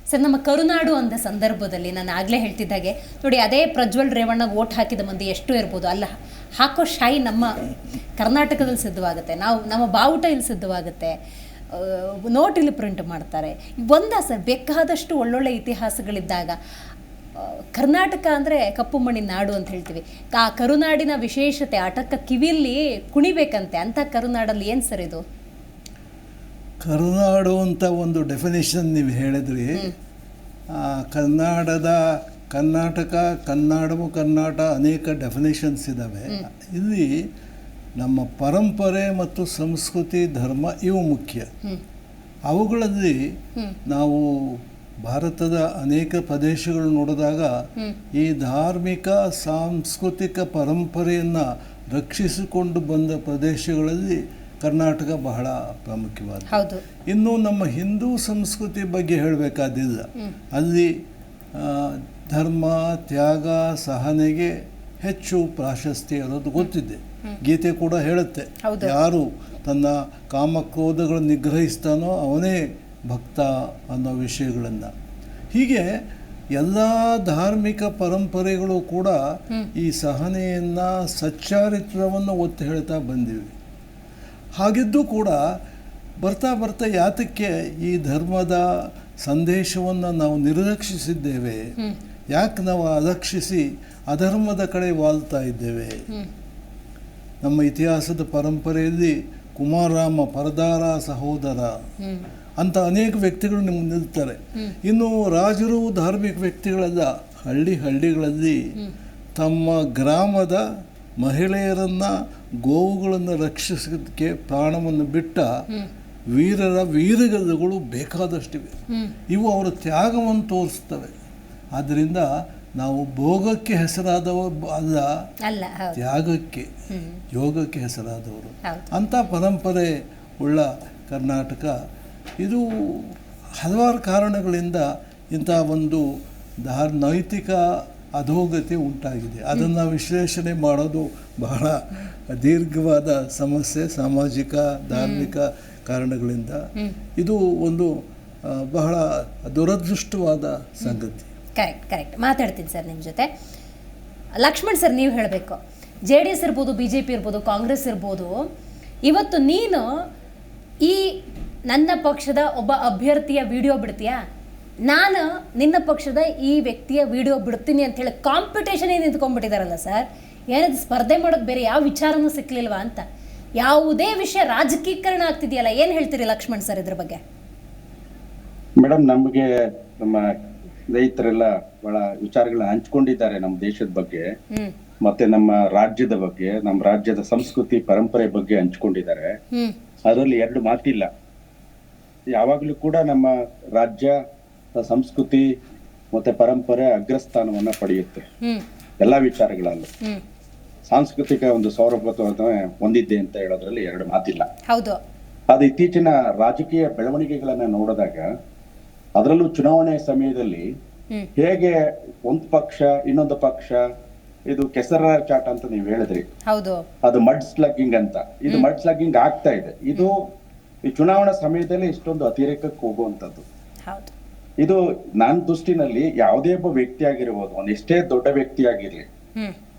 ಸರ್. ನಮ್ಮ ಕರುನಾಡು ಅಂದ ಸಂದರ್ಭದಲ್ಲಿ ನಾನು ಆಗಲೇ ಹೇಳ್ತಿದ್ದಾಗೆ ನೋಡಿ, ಅದೇ ಪ್ರಜ್ವಲ್ ರೇವಣ್ಣಗೆ ಓಟ್ ಹಾಕಿದ ಮಂದಿ ಎಷ್ಟು ಇರ್ಬೋದು, ಅಲ್ಲ ಹಾಕೋ ಶಾಯಿ ನಮ್ಮ ಕರ್ನಾಟಕದಲ್ಲಿ ಸಿದ್ಧವಾಗುತ್ತೆ, ನಮ್ಮ ಬಾವುಟ ಇಲ್ಲಿ ಸಿದ್ಧವಾಗುತ್ತೆ, ನೋಟ್ ಇಲ್ಲಿ ಪ್ರಿಂಟ್ ಮಾಡ್ತಾರೆ. ಒಂದ ಸರ್ ಬೇಕಾದಷ್ಟು ಒಳ್ಳೊಳ್ಳೆ ಇತಿಹಾಸಗಳಿದ್ದಾಗ ಕರ್ನಾಟಕ ಅಂದರೆ ಕಪ್ಪು ಮಣ್ಣಿನ ನಾಡು ಅಂತ ಹೇಳ್ತೀವಿ. ಆ ಕರುನಾಡಿನ ವಿಶೇಷತೆ ಆಟಕ್ಕ ಕಿವಿಯಲ್ಲಿ ಕುಣಿಬೇಕಂತೆ, ಅಂತ ಕರುನಾಡಲ್ಲಿ ಏನು ಸರ್ ಇದು? ಕರುನಾಡು ಅಂತ ಒಂದು ಡೆಫಿನೇಷನ್ ನೀವು ಹೇಳಿದ್ರಿ. ಕರ್ನಾಟಕ, ಕನ್ನಡಮು ಕರ್ನಾಟ ಅನೇಕ ಡೆಫಿನೇಷನ್ಸ್ ಇದ್ದಾವೆ. ಇಲ್ಲಿ ನಮ್ಮ ಪರಂಪರೆ ಮತ್ತು ಸಂಸ್ಕೃತಿ, ಧರ್ಮ ಇವು ಮುಖ್ಯ. ಅವುಗಳಲ್ಲಿ ನಾವು ಭಾರತದ ಅನೇಕ ಪ್ರದೇಶಗಳು ನೋಡಿದಾಗ ಈ ಧಾರ್ಮಿಕ ಸಾಂಸ್ಕೃತಿಕ ಪರಂಪರೆಯನ್ನು ರಕ್ಷಿಸಿಕೊಂಡು ಬಂದ ಪ್ರದೇಶಗಳಲ್ಲಿ ಕರ್ನಾಟಕ ಬಹಳ ಪ್ರಾಮುಖ್ಯವಾದ. ಇನ್ನು ನಮ್ಮ ಹಿಂದೂ ಸಂಸ್ಕೃತಿ ಬಗ್ಗೆ ಹೇಳಬೇಕಾದಿಲ್ಲ. ಅಲ್ಲಿ ಧರ್ಮ, ತ್ಯಾಗ, ಸಹನೆಗೆ ಹೆಚ್ಚು ಪ್ರಾಶಸ್ತ್ಯ ಇರೋದು ಗೊತ್ತಿದೆ. ಗೀತೆ ಕೂಡ ಹೇಳುತ್ತೆ, ಯಾರು ತನ್ನ ಕಾಮಕ್ರೋಧಗಳನ್ನು ನಿಗ್ರಹಿಸ್ತಾನೋ ಅವನೇ ಭಕ್ತ ಅನ್ನೋ ವಿಷಯಗಳನ್ನು. ಹೀಗೆ ಎಲ್ಲ ಧಾರ್ಮಿಕ ಪರಂಪರೆಗಳು ಕೂಡ ಈ ಸಹನೆಯನ್ನು, ಸಚ್ಚಾರಿತ್ರವನ್ನು ಒತ್ತಿ ಹೇಳ್ತಾ ಬಂದಿವೆ. ಹಾಗಿದ್ದು ಕೂಡ ಬರ್ತಾ ಬರ್ತಾ ಯಾತಕ್ಕೆ ಈ ಧರ್ಮದ ಸಂದೇಶವನ್ನು ನಾವು ನಿರ್ಲಕ್ಷಿಸಿದ್ದೇವೆ? ಯಾಕೆ ನಾವು ಅಲಕ್ಷಿಸಿ ಅಧರ್ಮದ ಕಡೆ ವಾಲ್ತಾ ಇದ್ದೇವೆ? ನಮ್ಮ ಇತಿಹಾಸದ ಪರಂಪರೆಯಲ್ಲಿ ಕುಮಾರರಾಮ, ಪರದಾರ ಸಹೋದರ ಅಂತ ಅನೇಕ ವ್ಯಕ್ತಿಗಳು ನಿಮ್ಗೆ ನಿಲ್ತಾರೆ. ಇನ್ನು ರಾಜರು ಧಾರ್ಮಿಕ ವ್ಯಕ್ತಿಗಳೆಲ್ಲ ಹಳ್ಳಿಗಳಲ್ಲಿ ತಮ್ಮ ಗ್ರಾಮದ ಮಹಿಳೆಯರನ್ನು, ಗೋವುಗಳನ್ನು ರಕ್ಷಿಸೋದಕ್ಕೆ ಪ್ರಾಣವನ್ನು ಬಿಟ್ಟ ವೀರಗಲ್ಲುಗಳು ಬೇಕಾದಷ್ಟಿವೆ. ಇವು ಅವರ ತ್ಯಾಗವನ್ನು ತೋರಿಸ್ತವೆ. ಆದ್ದರಿಂದ ನಾವು ಭೋಗಕ್ಕೆ ಹೆಸರಾದವರು ಅಲ್ಲ, ತ್ಯಾಗಕ್ಕೆ, ಯೋಗಕ್ಕೆ ಹೆಸರಾದವರು. ಅಂಥ ಪರಂಪರೆ ಉಳ್ಳ ಕರ್ನಾಟಕ ಇದು ಹಲವಾರು ಕಾರಣಗಳಿಂದ ಇಂಥ ಒಂದು ನೈತಿಕ ಅಧೋಗತಿ ಉಂಟಾಗಿದೆ. ಅದನ್ನು ವಿಶ್ಲೇಷಣೆ ಮಾಡೋದು ಬಹಳ ದೀರ್ಘವಾದ ಸಮಸ್ಯೆ. ಸಾಮಾಜಿಕ, ಧಾರ್ಮಿಕ ಕಾರಣಗಳಿಂದ ಇದು ಒಂದು ಬಹಳ ದುರದೃಷ್ಟವಾದ ಸಂಗತಿ. ಕರೆಕ್ಟ್ ಮಾತಾಡ್ತೀನಿ ಸರ್ ನಿಮ್ಮ ಜೊತೆ. ಲಕ್ಷ್ಮಣ್ ಸರ್, ನೀವು ಹೇಳಬೇಕು, JDS ಇರ್ಬೋದು, BJP ಇರ್ಬೋದು, ಕಾಂಗ್ರೆಸ್ ಇರ್ಬೋದು, ಇವತ್ತು ನೀನು ಈ ನನ್ನ ಪಕ್ಷದ ಒಬ್ಬ ಅಭ್ಯರ್ಥಿಯ ವಿಡಿಯೋ ಬಿಡ್ತೀಯಾ, ನಾನು ನಿನ್ನ ಪಕ್ಷದ ಈ ವ್ಯಕ್ತಿಯ ವಿಡಿಯೋ ಬಿಡ್ತೀನಿ ಅಂತ ಹೇಳಿ ಕಾಂಪಿಟೇಷನ್ ಏನು ನಿಂತ್ಕೊಂಡ್ಬಿಟ್ಟಿದಾರಲ್ಲ ಸರ್. ಏನಾದ್ರು ಸ್ಪರ್ಧೆ ಮಾಡೋದು ಬೇರೆ ಯಾವ ವಿಚಾರನೂ ಸಿಕ್ಲಿಲ್ವಾ ಅಂತ? ಯಾವುದೇ ವಿಷಯ ರಾಜಕೀಕರಣ ಆಗ್ತಿದೆಯಲ್ಲ, ಏನು ಹೇಳ್ತೀರಿ ಲಕ್ಷ್ಮಣ್ ಸರ್ ಇದ್ರ ಬಗ್ಗೆ? ಮೇಡಮ್, ನಮಗೆ ನಮ್ಮ ರೈತರೆಲ್ಲ ಬಹಳ ವಿಚಾರಗಳನ್ನ ಹಂಚ್ಕೊಂಡಿದ್ದಾರೆ ನಮ್ಮ ದೇಶದ ಬಗ್ಗೆ, ಮತ್ತೆ ನಮ್ಮ ರಾಜ್ಯದ ಬಗ್ಗೆ, ನಮ್ಮ ರಾಜ್ಯದ ಸಂಸ್ಕೃತಿ ಪರಂಪರೆ ಬಗ್ಗೆ ಹಂಚ್ಕೊಂಡಿದ್ದಾರೆ. ಅದರಲ್ಲಿ ಎರಡು ಮಾತಿಲ್ಲ. ಯಾವಾಗ್ಲೂ ಕೂಡ ನಮ್ಮ ರಾಜ್ಯ ಸಂಸ್ಕೃತಿ ಮತ್ತೆ ಪರಂಪರೆ ಅಗ್ರಸ್ಥಾನವನ್ನ ಪಡೆಯುತ್ತೆ ಎಲ್ಲಾ ವಿಚಾರಗಳಲ್ಲೂ. ಸಾಂಸ್ಕೃತಿಕ ಒಂದು ಸೌರಭ್ಯತೆ ಹೊಂದಿದ್ದೆ ಅಂತ ಹೇಳೋದ್ರಲ್ಲಿ ಎರಡು ಮಾತಿಲ್ಲ. ಅದು ಇತ್ತೀಚಿನ ರಾಜಕೀಯ ಬೆಳವಣಿಗೆಗಳನ್ನ ನೋಡಿದಾಗ, ಅದರಲ್ಲೂ ಚುನಾವಣೆ ಸಮಯದಲ್ಲಿ ಹೇಗೆ ಒಂದು ಪಕ್ಷ ಇನ್ನೊಂದು ಪಕ್ಷ ಇದು ಕೆಸರ ಚಾಟ ಅಂತ ನೀವು ಹೇಳಿದ್ರಿ, ಅದು ಮಡ್ ಸ್ಲಗ್ಗಿಂಗ್ ಅಂತ. ಇದು ಮಡ್ ಸ್ಲಗ್ಗಿಂಗ್ ಆಗ್ತಾ ಇದೆ. ಇದು ಈ ಚುನಾವಣಾ ಸಮಯದಲ್ಲಿ ಇಷ್ಟೊಂದು ಅತಿರೇಕಕ್ಕೆ ಹೋಗುವಂತದ್ದು. ಇದು ನನ್ನ ದೃಷ್ಟಿನಲ್ಲಿ ಯಾವುದೇ ಒಬ್ಬ ವ್ಯಕ್ತಿ ಆಗಿರ್ಬೋದು, ಒಂದ್ ಎಷ್ಟೇ ದೊಡ್ಡ ವ್ಯಕ್ತಿ ಆಗಿರ್ಲಿ,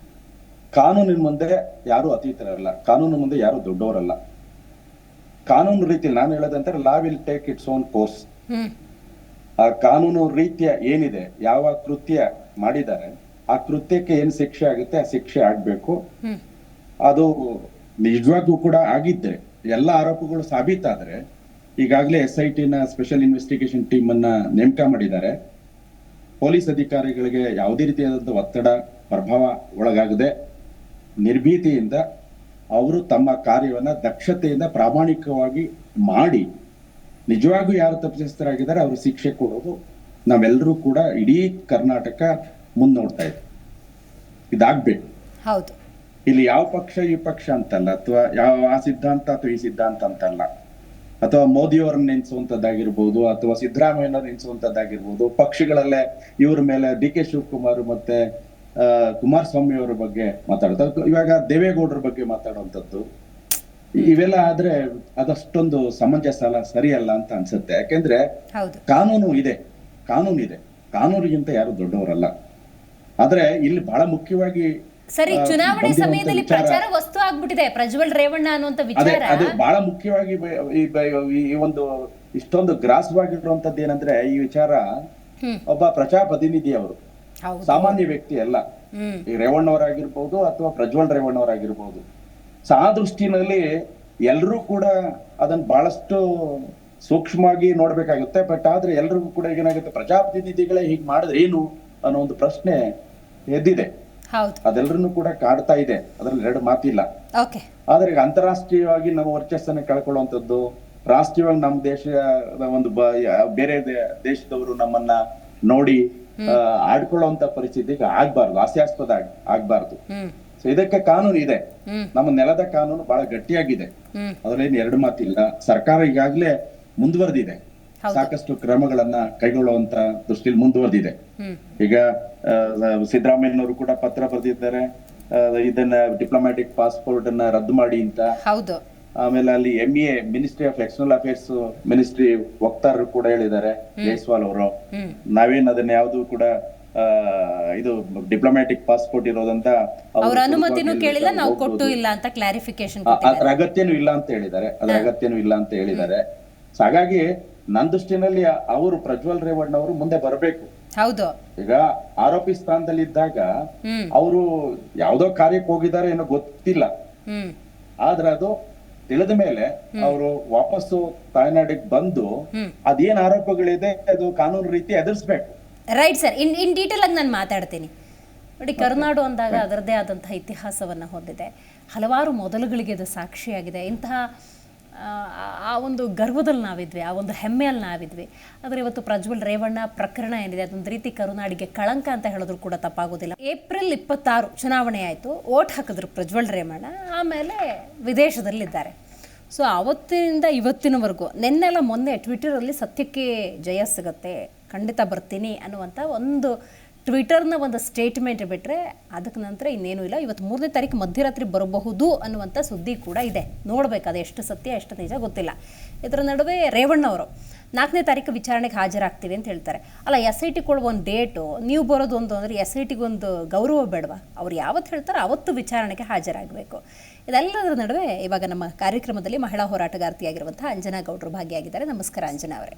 ಕಾನೂನಿನ ಮುಂದೆ ಯಾರು ಅತೀತರಲ್ಲ, ಕಾನೂನು ಮುಂದೆ ಯಾರು ದೊಡ್ಡವರಲ್ಲ. ಕಾನೂನು ರೀತಿಯಲ್ಲಿ ನಾನು ಹೇಳೋದಂದ್ರೆ law will take its own course. ಆ ಕಾನೂನು ರೀತಿಯ ಏನಿದೆ, ಯಾವ ಕೃತ್ಯ ಮಾಡಿದ್ದಾರೆ ಆ ಕೃತ್ಯಕ್ಕೆ ಏನ್ ಶಿಕ್ಷೆ ಆಗುತ್ತೆ ಆ ಶಿಕ್ಷೆ ಆಗ್ಬೇಕು. ಅದು ನಿಜವಾಗ್ಲೂ ಕೂಡ ಆಗಿದ್ರೆ, ಎಲ್ಲ ಆರೋಪಗಳು ಸಾಬೀತಾದ್ರೆ, ಈಗಾಗಲೇ SIT ನ ಸ್ಪೆಷಲ್ ಇನ್ವೆಸ್ಟಿಗೇಷನ್ ಟೀಮ್ ಅನ್ನ ನೇಮಕ ಮಾಡಿದ್ದಾರೆ. ಪೊಲೀಸ್ ಅಧಿಕಾರಿಗಳಿಗೆ ಯಾವುದೇ ರೀತಿಯಾದಂತಹ ಒತ್ತಡ ಪ್ರಭಾವ ಒಳಗಾಗದೆ ನಿರ್ಭೀತಿಯಿಂದ ಅವರು ತಮ್ಮ ಕಾರ್ಯವನ್ನ ದಕ್ಷತೆಯಿಂದ ಪ್ರಾಮಾಣಿಕವಾಗಿ ಮಾಡಿ ನಿಜವಾಗೂ ಯಾರು ತಪ್ಪಿತಸ್ಥರಾಗಿದ್ದಾರೆ ಅವರು ಶಿಕ್ಷೆ ಕೊಡೋದು ನಾವೆಲ್ಲರೂ ಕೂಡ ಇಡೀ ಕರ್ನಾಟಕ ಮುನ್ನೋಡ್ತಾ ಇದೆ. ಇದಾಗ್ಬೇಕು. ಇಲ್ಲಿ ಯಾವ ಪಕ್ಷ ಈ ಪಕ್ಷ ಅಂತಲ್ಲ, ಅಥವಾ ಯಾವ ಆ ಸಿದ್ಧಾಂತ ಅಥವಾ ಈ ಸಿದ್ಧಾಂತ ಅಂತಲ್ಲ, ಅಥವಾ ಮೋದಿಯವರನ್ನ ನೆನೆಸುವಂತದ್ದಾಗಿರ್ಬೋದು, ಅಥವಾ ಸಿದ್ದರಾಮಯ್ಯನ ನೆನೆಸುವಂತದ್ದಾಗಿರ್ಬೋದು, ಪಕ್ಷಗಳಲ್ಲೇ ಇವ್ರ ಮೇಲೆ DK ಶಿವಕುಮಾರ್ ಮತ್ತೆ ಕುಮಾರಸ್ವಾಮಿ ಅವರ ಬಗ್ಗೆ ಮಾತಾಡೋದು, ಇವಾಗ ದೇವೇಗೌಡರ ಬಗ್ಗೆ ಮಾತಾಡುವಂಥದ್ದು, ಇವೆಲ್ಲ ಆದ್ರೆ ಅದಷ್ಟೊಂದು ಸಮಂಜಸ ಅಲ್ಲ, ಸರಿಯಲ್ಲ ಅಂತ ಅನ್ಸುತ್ತೆ. ಯಾಕೆಂದ್ರೆ ಕಾನೂನು ಇದೆ, ಕಾನೂನಿಗಿಂತ ಯಾರು ದೊಡ್ಡವರಲ್ಲ. ಆದ್ರೆ ಇಲ್ಲಿ ಬಹಳ ಮುಖ್ಯವಾಗಿ ಸರಿ, ಚುನಾವಣೆ ಸಮಯದಲ್ಲಿ ಪ್ರಚಾರ ವಸ್ತು ಆಗ್ಬಿಟ್ಟಿದೆ ಪ್ರಜ್ವಲ್ ರೇವಣ್ಣ ಅನ್ನುವಂತ ವಿಚಾರ. ಅದು ಬಹಳ ಮುಖ್ಯವಾಗಿ ಈ ಒಂದು ಇಷ್ಟೊಂದು ಗ್ರಾಸವಾಗಿರುವಂತದ್ದು ಏನಂದ್ರೆ, ಈ ವಿಚಾರ ಒಬ್ಬ ಪ್ರಜಾಪ್ರತಿನಿಧಿ ಅವರು ಸಾಮಾನ್ಯ ವ್ಯಕ್ತಿ ಅಲ್ಲ. ಈ ರೇವಣ್ಣವರಾಗಿರ್ಬೋದು ಅಥವಾ ಪ್ರಜ್ವಲ್ ರೇವಣ್ಣವರಾಗಿರ್ಬೋದು. ಸೊ ಆ ದೃಷ್ಟಿನಲ್ಲಿ ಎಲ್ರೂ ಕೂಡ ಅದನ್ನ ಬಹಳಷ್ಟು ಸೂಕ್ಷ್ಮವಾಗಿ ನೋಡ್ಬೇಕಾಗುತ್ತೆ. ಬಟ್ ಆದ್ರೆ ಎಲ್ರಿಗೂ ಕೂಡ ಏನಾಗುತ್ತೆ, ಪ್ರಜಾಪ್ರತಿನಿಧಿಗಳೇ ಹೀಗ್ ಮಾಡಿದ್ರೆ ಏನು ಅನ್ನೋ ಒಂದು ಪ್ರಶ್ನೆ ಎದ್ದಿದೆ. ಅದೆಲ್ಲರನ್ನು ಕೂಡ ಕಾಡ್ತಾ ಇದೆ, ಅದ್ರಲ್ಲಿ ಎರಡು ಮಾತಿಲ್ಲ. ಆದ್ರೆ ಈಗ ಅಂತಾರಾಷ್ಟ್ರೀಯವಾಗಿ ನಮ್ಮ ವರ್ಚಸ್ಸನ್ನ ಕಳ್ಕೊಳ್ಳುವಂಥದ್ದು, ರಾಷ್ಟ್ರೀಯವಾಗಿ ನಮ್ಮ ದೇಶದ ಒಂದು ಬೇರೆ ದೇಶದವರು ನಮ್ಮನ್ನ ನೋಡಿ ಆಡ್ಕೊಳ್ಳುವಂತ ಪರಿಸ್ಥಿತಿಗೆ ಆಗ್ಬಾರ್ದು, ಹಾಸ್ಯಾಸ್ಪದ ಆಗ್ಬಾರ್ದು. ಸೊ ಇದಕ್ಕೆ ಕಾನೂನು ಇದೆ, ನಮ್ಮ ನೆಲದ ಕಾನೂನು ಬಹಳ ಗಟ್ಟಿಯಾಗಿದೆ, ಅದ್ರಲ್ಲಿ ಎರಡು ಮಾತಿಲ್ಲ. ಸರ್ಕಾರ ಈಗಾಗಲೇ ಮುಂದುವರೆದಿದೆ, ಸಾಕಷ್ಟು ಕ್ರಮಗಳನ್ನ ಕೈಗೊಳ್ಳುವಂತ ದೃಷ್ಟಿಯಲ್ಲಿ ಮುಂದುವರೆದಿದೆ. ಈಗ ಸಿದ್ದರಾಮಯ್ಯನವರು ಕೂಡ ಪತ್ರ ಬರೆದಿದ್ದಾರೆ, ಇದನ್ನ ಡಿಪ್ಲೊಮ್ಯಾಟಿಕ್ ಪಾಸ್ಪೋರ್ಟ್ ಅನ್ನ ರದ್ದು ಮಾಡಿ ಅಂತ. ಆಮೇಲೆ ಅಲ್ಲಿ MEA ministry of external affairs ministry ವಕ್ತಾರರು ಕೂಡ ಹೇಳಿದ್ದಾರೆ, ಜೈಸ್ವಾಲ್ ಅವರು. ನಾವೇನ್ ಅದನ್ನ ಯಾವ್ದು ಕೂಡ ಇದು ಡಿಪ್ಲೊಮ್ಯಾಟಿಕ್ ಪಾಸ್ಪೋರ್ಟ್ ಇರೋದಂತ ಅವರ ಅನುಮತಿನೂ ಕೇಳಿಲ್ಲ, ನಾವು ಕೊಟ್ಟು ಇಲ್ಲ ಅಂತ ಕ್ಲಾರಿಫಿಕೇಶನ್, ಅದ್ರ ಅಗತ್ಯನೂ ಇಲ್ಲ ಅಂತ ಹೇಳಿದ್ದಾರೆ, ಅದ್ರ ಅಗತ್ಯನೂ ಇಲ್ಲ ಅಂತ ಹೇಳಿದ್ದಾರೆ. ಸೊ ಹಾಗಾಗಿ ನನ್ನ ದೃಷ್ಟಿನಲ್ಲಿ ಅವರು ಪ್ರಜ್ವಲ್ ರೇವಣ್ಣ ಅವರು ಮುಂದೆ ಬರಬೇಕು. ಈಗ ಆರೋಪಿ ಸ್ಥಾನದಲ್ಲಿ ಇದ್ದಾಗ ಅವರು ಯಾವ್ದೋ ಕಾರ್ಯಕ್ಕೆ ಹೋಗಿದ್ದಾರೆ ಏನೋ ಗೊತ್ತಿಲ್ಲ, ಆದ್ರೆ ಅದು ತಿಳಿದ ಮೇಲೆ ಅವರು ವಾಪಸ್ಸು ತಾಯ್ನಾಡಿಗೆ ಬಂದು ಅದೇನ್ ಆರೋಪಗಳಿದೆ ಅದು ಕಾನೂನು ರೀತಿ ಎದುರಿಸ್ಬೇಕು. ರೈಟ್ ಸರ್, ಇನ್ ಡೀಟೇಲ್ ಆಗಿ ನಾನು ಮಾತಾಡ್ತೀನಿ. ನೋಡಿ, ಕರುನಾಡು ಅಂದಾಗ ಅದರದೇ ಆದಂತಹ ಇತಿಹಾಸವನ್ನು ಹೊಂದಿದೆ, ಹಲವಾರು ಮೊದಲುಗಳಿಗೆ ಅದು ಸಾಕ್ಷಿಯಾಗಿದೆ. ಇಂತಹ ಆ ಒಂದು ಗರ್ವದಲ್ಲಿ ನಾವಿದ್ವಿ, ಆ ಒಂದು ಹೆಮ್ಮೆಯಲ್ಲಿ ನಾವಿದ್ವಿ. ಆದರೆ ಇವತ್ತು ಪ್ರಜ್ವಲ್ ರೇವಣ್ಣ ಪ್ರಕರಣ ಏನಿದೆ ಅದೊಂದು ರೀತಿ ಕರುನಾಡಿಗೆ ಕಳಂಕ ಅಂತ ಹೇಳಿದ್ರು ಕೂಡ ತಪ್ಪಾಗೋದಿಲ್ಲ. ಏಪ್ರಿಲ್ 26 ಚುನಾವಣೆ ಆಯಿತು, ಓಟ್ ಹಾಕಿದ್ರು ಪ್ರಜ್ವಲ್ ರೇವಣ್ಣ, ಆಮೇಲೆ ವಿದೇಶದಲ್ಲಿದ್ದಾರೆ. ಸೊ ಅವತ್ತಿನಿಂದ ಇವತ್ತಿನವರೆಗೂ, ನಿನ್ನೆಲ್ಲ ಮೊನ್ನೆ ಟ್ವಿಟರಲ್ಲಿ ಸತ್ಯಕ್ಕೆ ಜಯ ಸಿಗುತ್ತೆ, ಖಂಡಿತ ಬರ್ತೀನಿ ಅನ್ನುವಂಥ ಒಂದು ಟ್ವಿಟರ್ನ ಒಂದು ಸ್ಟೇಟ್ಮೆಂಟ್ ಬಿಟ್ಟರೆ ಅದಕ್ಕೆ ನಂತರ ಇನ್ನೇನೂ ಇಲ್ಲ. ಇವತ್ತು 3ನೇ ತಾರೀಕು ಮಧ್ಯರಾತ್ರಿ ಬರಬಹುದು ಅನ್ನುವಂಥ ಸುದ್ದಿ ಕೂಡ ಇದೆ. ನೋಡ್ಬೇಕು ಅದು ಎಷ್ಟು ಸತ್ಯ ಎಷ್ಟು ನಿಜ ಗೊತ್ತಿಲ್ಲ. ಇದರ ನಡುವೆ ರೇವಣ್ಣ ಅವರು 4ನೇ ತಾರೀಕು ವಿಚಾರಣೆಗೆ ಹಾಜರಾಗ್ತೀವಿ ಅಂತ ಹೇಳ್ತಾರೆ. ಅಲ್ಲ, SIT ಕೊಡುವ ಒಂದು ಡೇಟು, ನೀವು ಬರೋದು ಒಂದು ಅಂದರೆ SITಗೊಂದು ಗೌರವ ಬೇಡವಾ? ಅವ್ರು ಯಾವತ್ತು ಹೇಳ್ತಾರೆ ಅವತ್ತು ವಿಚಾರಣೆಗೆ ಹಾಜರಾಗಬೇಕು. ಇದೆಲ್ಲದರ ನಡುವೆ ಇವಾಗ ನಮ್ಮ ಕಾರ್ಯಕ್ರಮದಲ್ಲಿ ಮಹಿಳಾ ಹೋರಾಟಗಾರ್ತಿಯಾಗಿರುವಂಥ ಅಂಜನಾ ಗೌಡ್ರು ಭಾಗಿಯಾಗಿದ್ದಾರೆ. ನಮಸ್ಕಾರ ಅಂಜನಾ ಅವರೇ.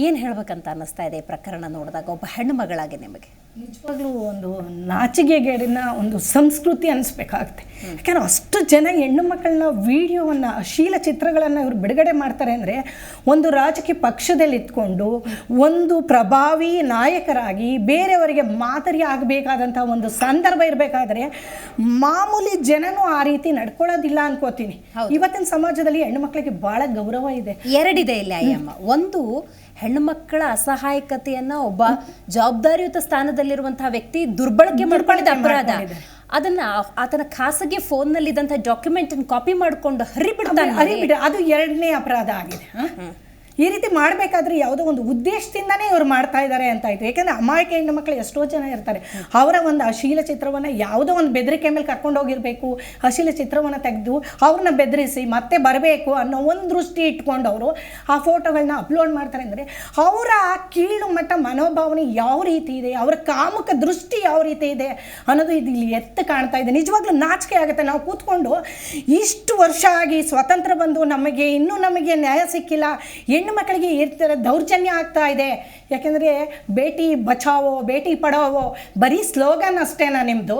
ಏನು ಹೇಳ್ಬೇಕಂತ ಅನ್ನಿಸ್ತಾ ಇದೆ ಈ ಪ್ರಕರಣ ನೋಡಿದಾಗ ಒಬ್ಬ ಹೆಣ್ಣು ಮಗಳಾಗಿ ನಿಮಗೆ? ನಿಜವಾಗ್ಲೂ ಒಂದು ನಾಚಿಕೆಗೇಡಿನ ಒಂದು ಸಂಸ್ಕೃತಿ ಅನಿಸ್ಬೇಕಾಗುತ್ತೆ. ಯಾಕಂದರೆ ಅಷ್ಟು ಜನ ಹೆಣ್ಣು ಮಕ್ಕಳನ್ನ ವಿಡಿಯೋವನ್ನು, ಅಶ್ಲೀಲ ಚಿತ್ರಗಳನ್ನು ಇವರು ಬಿಡುಗಡೆ ಮಾಡ್ತಾರೆ ಅಂದರೆ, ಒಂದು ರಾಜಕೀಯ ಪಕ್ಷದಲ್ಲಿ ಇದ್ಕೊಂಡು ಒಂದು ಪ್ರಭಾವಿ ನಾಯಕರಾಗಿ ಬೇರೆಯವರಿಗೆ ಮಾದರಿ ಆಗಬೇಕಾದಂಥ ಒಂದು ಸಂದರ್ಭ ಇರಬೇಕಾದ್ರೆ ಮಾಮೂಲಿ ಜನನೂ ಆ ರೀತಿ ನಡ್ಕೊಳ್ಳೋದಿಲ್ಲ ಅನ್ಕೋತೀನಿ. ಇವತ್ತಿನ ಸಮಾಜದಲ್ಲಿ ಹೆಣ್ಣು ಮಕ್ಕಳಿಗೆ ಭಾಳ ಗೌರವ ಇದೆ. ಎರಡಿದೆ ಇಲ್ಲಿ ಅಯ್ಯಮ್ಮ. ಒಂದು, ಹೆಣ್ಣು ಮಕ್ಕಳ ಅಸಹಾಯಕತೆಯನ್ನ ಒಬ್ಬ ಜವಾಬ್ದಾರಿಯುತ ಸ್ಥಾನದಲ್ಲಿರುವಂತಹ ವ್ಯಕ್ತಿ ದುರ್ಬಳಕೆ ಮಾಡ್ಕೊಂಡಿದ್ದ ಅಪರಾಧ. ಅದನ್ನ ಆತನ ಖಾಸಗಿ ಫೋನ್ನಲ್ಲಿ ಇದ್ದಂಥ ಡಾಕ್ಯುಮೆಂಟ್ ಕಾಪಿ ಮಾಡಿಕೊಂಡು ಹರಿಬಿಡ್ತಾನೆ, ಅದು ಎರಡನೇ ಅಪರಾಧ ಆಗಿದೆ. ಈ ರೀತಿ ಮಾಡಬೇಕಾದ್ರೆ ಯಾವುದೋ ಒಂದು ಉದ್ದೇಶದಿಂದನೇ ಇವರು ಮಾಡ್ತಾ ಇದ್ದಾರೆ ಅಂತ ಆಯಿತು. ಯಾಕಂದರೆ ಅಮಾಯಕ ಹೆಣ್ಣು ಮಕ್ಕಳು ಎಷ್ಟೋ ಜನ ಇರ್ತಾರೆ, ಅವರ ಒಂದು ಅಶ್ಲೀಲ ಚಿತ್ರವನ್ನು ಯಾವುದೋ ಒಂದು ಬೆದರಿಕೆ ಮೇಲೆ ಕರ್ಕೊಂಡು ಹೋಗಿರಬೇಕು, ಅಶ್ಲೀಲ ಚಿತ್ರವನ್ನು ತೆಗೆದು ಅವ್ರನ್ನ ಬೆದರಿಸಿ ಮತ್ತೆ ಬರಬೇಕು ಅನ್ನೋ ಒಂದು ದೃಷ್ಟಿ ಇಟ್ಕೊಂಡು ಅವರು ಆ ಫೋಟೋಗಳನ್ನ ಅಪ್ಲೋಡ್ ಮಾಡ್ತಾರೆ. ಅಂದರೆ ಅವರ ಕೀಳು ಮಟ್ಟ ಮನೋಭಾವನೆ ಯಾವ ರೀತಿ ಇದೆ, ಅವರ ಕಾಮುಕ ದೃಷ್ಟಿ ಯಾವ ರೀತಿ ಇದೆ ಅನ್ನೋದು ಇದು ಇಲ್ಲಿ ಎತ್ತು ಕಾಣ್ತಾ ಇದೆ. ನಿಜವಾಗ್ಲೂ ನಾಚಿಕೆ ಆಗುತ್ತೆ. ನಾವು ಕೂತ್ಕೊಂಡು ಇಷ್ಟು ವರ್ಷ ಆಗಿ ಸ್ವತಂತ್ರ ಬಂದು ನಮಗೆ ನ್ಯಾಯ ಸಿಕ್ಕಿಲ್ಲ, ಹೆಣ್ಣು ಮಕ್ಕಳಿಗೆ ಈ ಥರ ದೌರ್ಜನ್ಯ ಆಗ್ತಾ ಇದೆ. ಯಾಕೆಂದರೆ ಬೇಟಿ ಬಚಾವೋ ಬೇಟಿ ಪಡಾವೋ ಬರೀ ಸ್ಲೋಗನ್ ಅಷ್ಟೇನಾ ನಿಮ್ಮದು?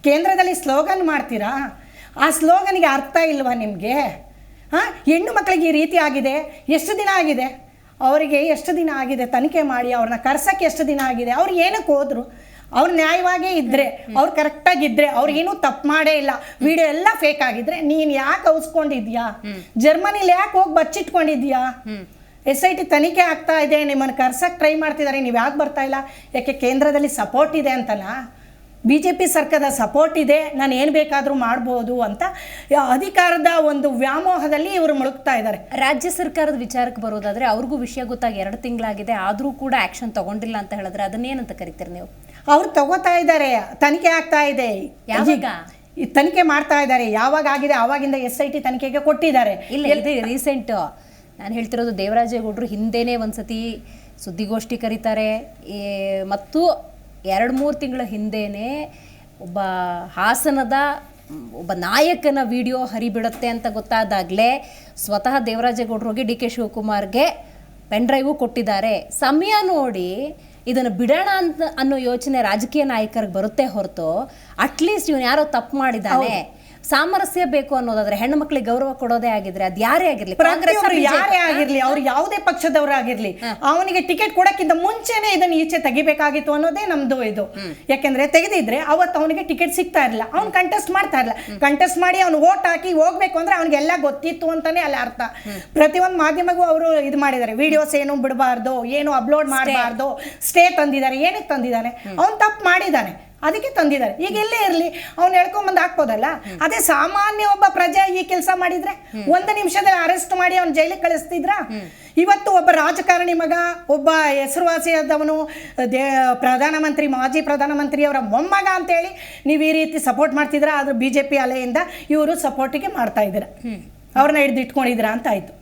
ಕೇಂದ್ರದಲ್ಲಿ ಸ್ಲೋಗನ್ ಮಾಡ್ತೀರಾ? ಆ ಸ್ಲೋಗನ್ಗೆ ಅರ್ಥ ಇಲ್ವಾ ನಿಮಗೆ? ಹೆಣ್ಣು ಮಕ್ಕಳಿಗೆ ಈ ರೀತಿ ಆಗಿದೆ, ಎಷ್ಟು ದಿನ ಆಗಿದೆ ಅವರಿಗೆ? ಎಷ್ಟು ದಿನ ಆಗಿದೆ ತನಿಖೆ ಮಾಡಿ? ಅವ್ರನ್ನ ಕರ್ಸೋಕ್ಕೆ ಎಷ್ಟು ದಿನ ಆಗಿದೆ? ಅವ್ರು ಏನಕ್ಕೆ ಹೋದ್ರು? ಅವ್ರು ನ್ಯಾಯವಾಗೇ ಇದ್ದರೆ, ಅವ್ರು ಕರೆಕ್ಟಾಗಿದ್ದರೆ, ಅವ್ರಿಗೇನೂ ತಪ್ಪು ಮಾಡೇ ಇಲ್ಲ, ವಿಡಿಯೋ ಎಲ್ಲ ಫೇಕ್ ಆಗಿದ್ರೆ ನೀನು ಯಾಕೆ ಔಸ್ಕೊಂಡಿದ್ಯಾ? ಜರ್ಮನಿಲಿ ಯಾಕೆ ಹೋಗಿ ಬಚ್ಚಿಟ್ಕೊಂಡಿದ್ಯಾ? SIT ತನಿಖೆ ಆಗ್ತಾ ಇದೆ, ನಿಮ್ಮನ್ನು ಕರ್ಸಕ್ಕೆ ಟ್ರೈ ಮಾಡ್ತಿದ್ದಾರೆ, ನೀವು ಯಾಕೆ ಬರ್ತಾ ಇಲ್ಲ? ಯಾಕೆ ಕೇಂದ್ರದಲ್ಲಿ ಸಪೋರ್ಟ್ ಇದೆ ಅಂತಲ್ಲ, BJP ಸರ್ಕಾರದ ಸಪೋರ್ಟ್ ಇದೆ, ನಾನು ಏನು ಬೇಕಾದರೂ ಮಾಡ್ಬೋದು ಅಂತ ಅಧಿಕಾರದ ಒಂದು ವ್ಯಾಮೋಹದಲ್ಲಿ ಇವರು ಮುಳುಗ್ತಾ ಇದ್ದಾರೆ. ರಾಜ್ಯ ಸರ್ಕಾರದ ವಿಚಾರಕ್ಕೆ ಬರೋದಾದರೆ ಅವ್ರಿಗೂ ವಿಷಯ ಗೊತ್ತಾಗಿ 2 ತಿಂಗಳಾಗಿದೆ, ಆದರೂ ಕೂಡ ಆ್ಯಕ್ಷನ್ ತಗೊಂಡಿಲ್ಲ ಅಂತ ಹೇಳಿದ್ರೆ ಅದನ್ನೇನಂತ ಕರಿತೀರಿ ನೀವು? ಅವ್ರು ತಗೋತಾ ಇದ್ದಾರೆ, ತನಿಖೆ ಆಗ್ತಾ ಇದೆ. ಯಾವಾಗ ತನಿಖೆ ಮಾಡ್ತಾ ಇದ್ದಾರೆ? ಯಾವಾಗ ಆಗಿದೆ ಆವಾಗಿಂದ SIT ತನಿಖೆಗೆ ಕೊಟ್ಟಿದ್ದಾರೆ. ಇಲ್ಲ, ಇದು ರೀಸೆಂಟ್. ನಾನು ಹೇಳ್ತಿರೋದು ದೇವರಾಜೇಗೌಡರು ಹಿಂದೆನೇ ಒಂದ್ಸತಿ ಸುದ್ದಿಗೋಷ್ಠಿ ಕರೀತಾರೆ, ಮತ್ತು 2-3 ತಿಂಗಳ ಹಿಂದೆಯೇ ಒಬ್ಬ ಹಾಸನದ ಒಬ್ಬ ನಾಯಕನ ವಿಡಿಯೋ ಹರಿಬಿಡುತ್ತೆ ಅಂತ ಗೊತ್ತಾದಾಗಲೇ ಸ್ವತಃ ದೇವರಾಜೇಗೌಡರು ಹೋಗಿ DK ಶಿವಕುಮಾರ್ಗೆ ಪೆನ್ ಡ್ರೈವು ಕೊಟ್ಟಿದ್ದಾರೆ. ಸಮಯ ನೋಡಿ ಇದನ್ನು ಬಿಡೋಣ ಅಂತ ಅನ್ನೋ ಯೋಚನೆ ರಾಜಕೀಯ ನಾಯಕರಿಗೆ ಬರುತ್ತೆ ಹೊರತು ಅಟ್ಲೀಸ್ಟ್ ಇವನು ಯಾರೋ ತಪ್ಪು ಮಾಡಿದ್ದಾನೆ, ಸಾಮರಸ್ಯ ಬೇಕು ಅನ್ನೋದಾದ್ರೆ, ಹೆಣ್ಣು ಮಕ್ಕಳಿಗೆ ಗೌರವ ಕೊಡೋದೇ ಆಗಿದ್ರೆ ಅದು ಯಾರೇ ಆಗಿರ್ಲಿ, ಪ್ರತಿಯೊಬ್ಬರು ಯಾರೇ ಆಗಿರ್ಲಿ, ಅವ್ರು ಯಾವುದೇ ಪಕ್ಷದವರಾಗಿರ್ಲಿ, ಅವನಿಗೆ ಟಿಕೆಟ್ ಕೊಡಕ್ಕಿಂತ ಮುಂಚೆನೆ ಇದನ್ನ ಈಚೆ ತೆಗಿಬೇಕಾಗಿತ್ತು ಅನ್ನೋದೇ ನಮ್ದು ಇದು. ಯಾಕೆಂದ್ರೆ ತೆಗೆದಿದ್ರೆ ಅವತ್ತು ಅವನಿಗೆ ಟಿಕೆಟ್ ಸಿಗ್ತಾ ಇರಲಿಲ್ಲ, ಅವ್ನು ಕಂಟೆಸ್ಟ್ ಮಾಡ್ತಾ ಇರಲಿಲ್ಲ. ಕಂಟೆಸ್ಟ್ ಮಾಡಿ ಅವ್ನು ವೋಟ್ ಹಾಕಿ ಹೋಗ್ಬೇಕು ಅಂದ್ರೆ ಅವ್ನಿಗೆಲ್ಲ ಗೊತ್ತಿತ್ತು ಅಂತಾನೆ ಅಲ್ಲಿ ಅರ್ಥ. ಪ್ರತಿಯೊಂದು ಮಾಧ್ಯಮಗೂ ಅವರು ಇದು ಮಾಡಿದ್ದಾರೆ, ವಿಡಿಯೋಸ್ ಏನು ಬಿಡಬಾರ್ದು, ಏನು ಅಪ್ಲೋಡ್ ಮಾಡಬಾರ್ದು, ಸ್ಟೇ ತಂದಿದ್ದಾರೆ. ಏನಕ್ಕೆ ತಂದಿದ್ದಾನೆ? ಅವ್ನು ತಪ್ಪು ಮಾಡಿದ್ದಾನೆ, ಅದಕ್ಕೆ ತಂದಿದ್ದಾರೆ. ಈಗ ಎಲ್ಲೇ ಇರಲಿ ಅವ್ನು ಹೇಳ್ಕೊಂಬಂದು ಹಾಕ್ಬೋದಲ್ಲ. ಅದೇ ಸಾಮಾನ್ಯ ಒಬ್ಬ ಪ್ರಜೆ ಈ ಕೆಲಸ ಮಾಡಿದ್ರೆ 1 ನಿಮಿಷದಲ್ಲಿ ಅರೆಸ್ಟ್ ಮಾಡಿ ಅವ್ನು ಜೈಲಿಗೆ ಕಳಿಸ್ತಿದ್ರ? ಇವತ್ತು ಒಬ್ಬ ರಾಜಕಾರಣಿ ಮಗ, ಒಬ್ಬ ಹೆಸರುವಾಸಿಯಾದವನು, ಪ್ರಧಾನಮಂತ್ರಿ, ಮಾಜಿ ಪ್ರಧಾನಮಂತ್ರಿಯವರ ಮೊಮ್ಮಗ ಅಂತೇಳಿ ನೀವು ಈ ರೀತಿ ಸಪೋರ್ಟ್ ಮಾಡ್ತಿದ್ರ. ಆದ್ರೆ BJP ಅಲೆಯಿಂದ ಇವರು ಸಪೋರ್ಟಿಗೆ ಮಾಡ್ತಾ ಇದ್ದೀರ, ಅವ್ರನ್ನ ಹಿಡ್ದು ಇಟ್ಕೊಂಡಿದ್ದೀರಾ ಅಂತ ಆಯ್ತು.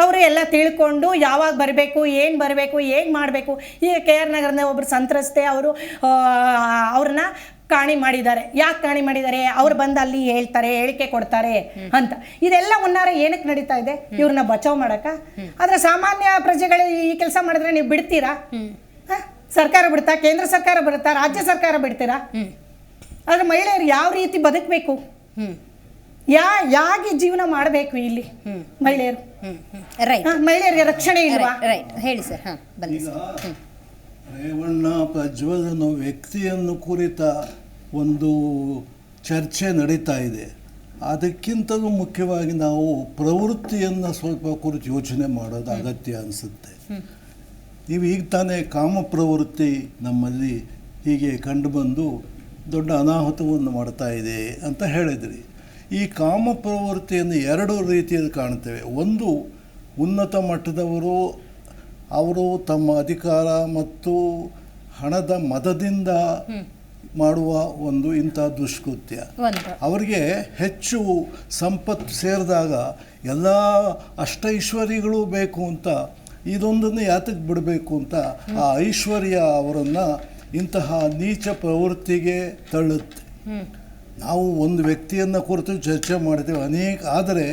ಅವರು ಎಲ್ಲ ತಿಳ್ಕೊಂಡು ಯಾವಾಗ ಬರಬೇಕು, ಏನು ಬರಬೇಕು, ಹೇಗೆ ಮಾಡಬೇಕು. ಈಗ KR ನಗರದ ಒಬ್ಬರು ಸಂತ್ರಸ್ತೆ, ಅವರು ಅವ್ರನ್ನ ಕಾಣಿ ಮಾಡಿದ್ದಾರೆ. ಯಾಕೆ ಕಾಣಿ ಮಾಡಿದ್ದಾರೆ? ಅವ್ರು ಬಂದು ಅಲ್ಲಿ ಹೇಳ್ತಾರೆ, ಹೇಳಿಕೆ ಕೊಡ್ತಾರೆ ಅಂತ. ಇದೆಲ್ಲ ಮುನ್ನಾರ ಏನಕ್ಕೆ ನಡೀತಾ ಇದೆ? ಇವ್ರನ್ನ ಬಚಾವ್ ಮಾಡಕ. ಆದ್ರೆ ಸಾಮಾನ್ಯ ಪ್ರಜೆಗಳು ಈ ಕೆಲಸ ಮಾಡಿದ್ರೆ ನೀವು ಬಿಡ್ತೀರಾ? ಸರ್ಕಾರ ಬಿಡ್ತಾ, ಕೇಂದ್ರ ಸರ್ಕಾರ ಬಿಡುತ್ತಾ, ರಾಜ್ಯ ಸರ್ಕಾರ ಬಿಡ್ತೀರಾ? ಆದ್ರೆ ಮಹಿಳೆಯರು ಯಾವ ರೀತಿ ಬದುಕಬೇಕು, ಯಾಕೆ ಜೀವನ ಮಾಡಬೇಕು ಇಲ್ಲಿ ಮಹಿಳೆಯರು? ಮಹಿಳೆಯರಿಗೆ ರಕ್ಷಣೆ ಇಲ್ವಾ? ಹೇಳಿ ಸರ್. ರೇವಣ್ಣ ಪ್ರಜ್ವಲ್ ಅನ್ನೋ ವ್ಯಕ್ತಿಯನ್ನು ಕುರಿತ ಒಂದು ಚರ್ಚೆ ನಡೀತಾ ಇದೆ. ಅದಕ್ಕಿಂತಲೂ ಮುಖ್ಯವಾಗಿ ನಾವು ಪ್ರವೃತ್ತಿಯನ್ನು ಸ್ವಲ್ಪ ಕುರಿತು ಯೋಚನೆ ಮಾಡೋದು ಅಗತ್ಯ ಅನಿಸುತ್ತೆ. ನೀವು ಈಗ ತಾನೇ ಕಾಮ ಪ್ರವೃತ್ತಿ ನಮ್ಮಲ್ಲಿ ಹೀಗೆ ಕಂಡುಬಂದು ದೊಡ್ಡ ಅನಾಹುತವನ್ನು ಮಾಡ್ತಾ ಇದೆ ಅಂತ ಹೇಳಿದ್ರಿ. ಈ ಕಾಮ ಪ್ರವೃತ್ತಿಯನ್ನು 2 ರೀತಿಯಲ್ಲಿ ಕಾಣ್ತೇವೆ. ಒಂದು, ಉನ್ನತ ಮಟ್ಟದವರು, ಅವರು ತಮ್ಮ ಅಧಿಕಾರ ಮತ್ತು ಹಣದ ಮದದಿಂದ ಮಾಡುವ ಒಂದು ಇಂಥ ದುಷ್ಕೃತ್ಯ. ಅವರಿಗೆ ಹೆಚ್ಚು ಸಂಪತ್ತು ಸೇರಿದಾಗ ಎಲ್ಲ ಅಷ್ಟೈಶ್ವರ್ಯಗಳು ಬೇಕು ಅಂತ ಇದೊಂದನ್ನು ಯಾತಕ್ಕೆ ಬಿಡಬೇಕು ಅಂತ ಆ ಐಶ್ವರ್ಯ ಅವರನ್ನು ಇಂತಹ ನೀಚ ಪ್ರವೃತ್ತಿಗೆ ತಳ್ಳುತ್ತೆ. ನಾವು ಒಂದು ವ್ಯಕ್ತಿಯನ್ನು ಕುರಿತು ಚರ್ಚೆ ಮಾಡ್ತೇವೆ ಆದರೆ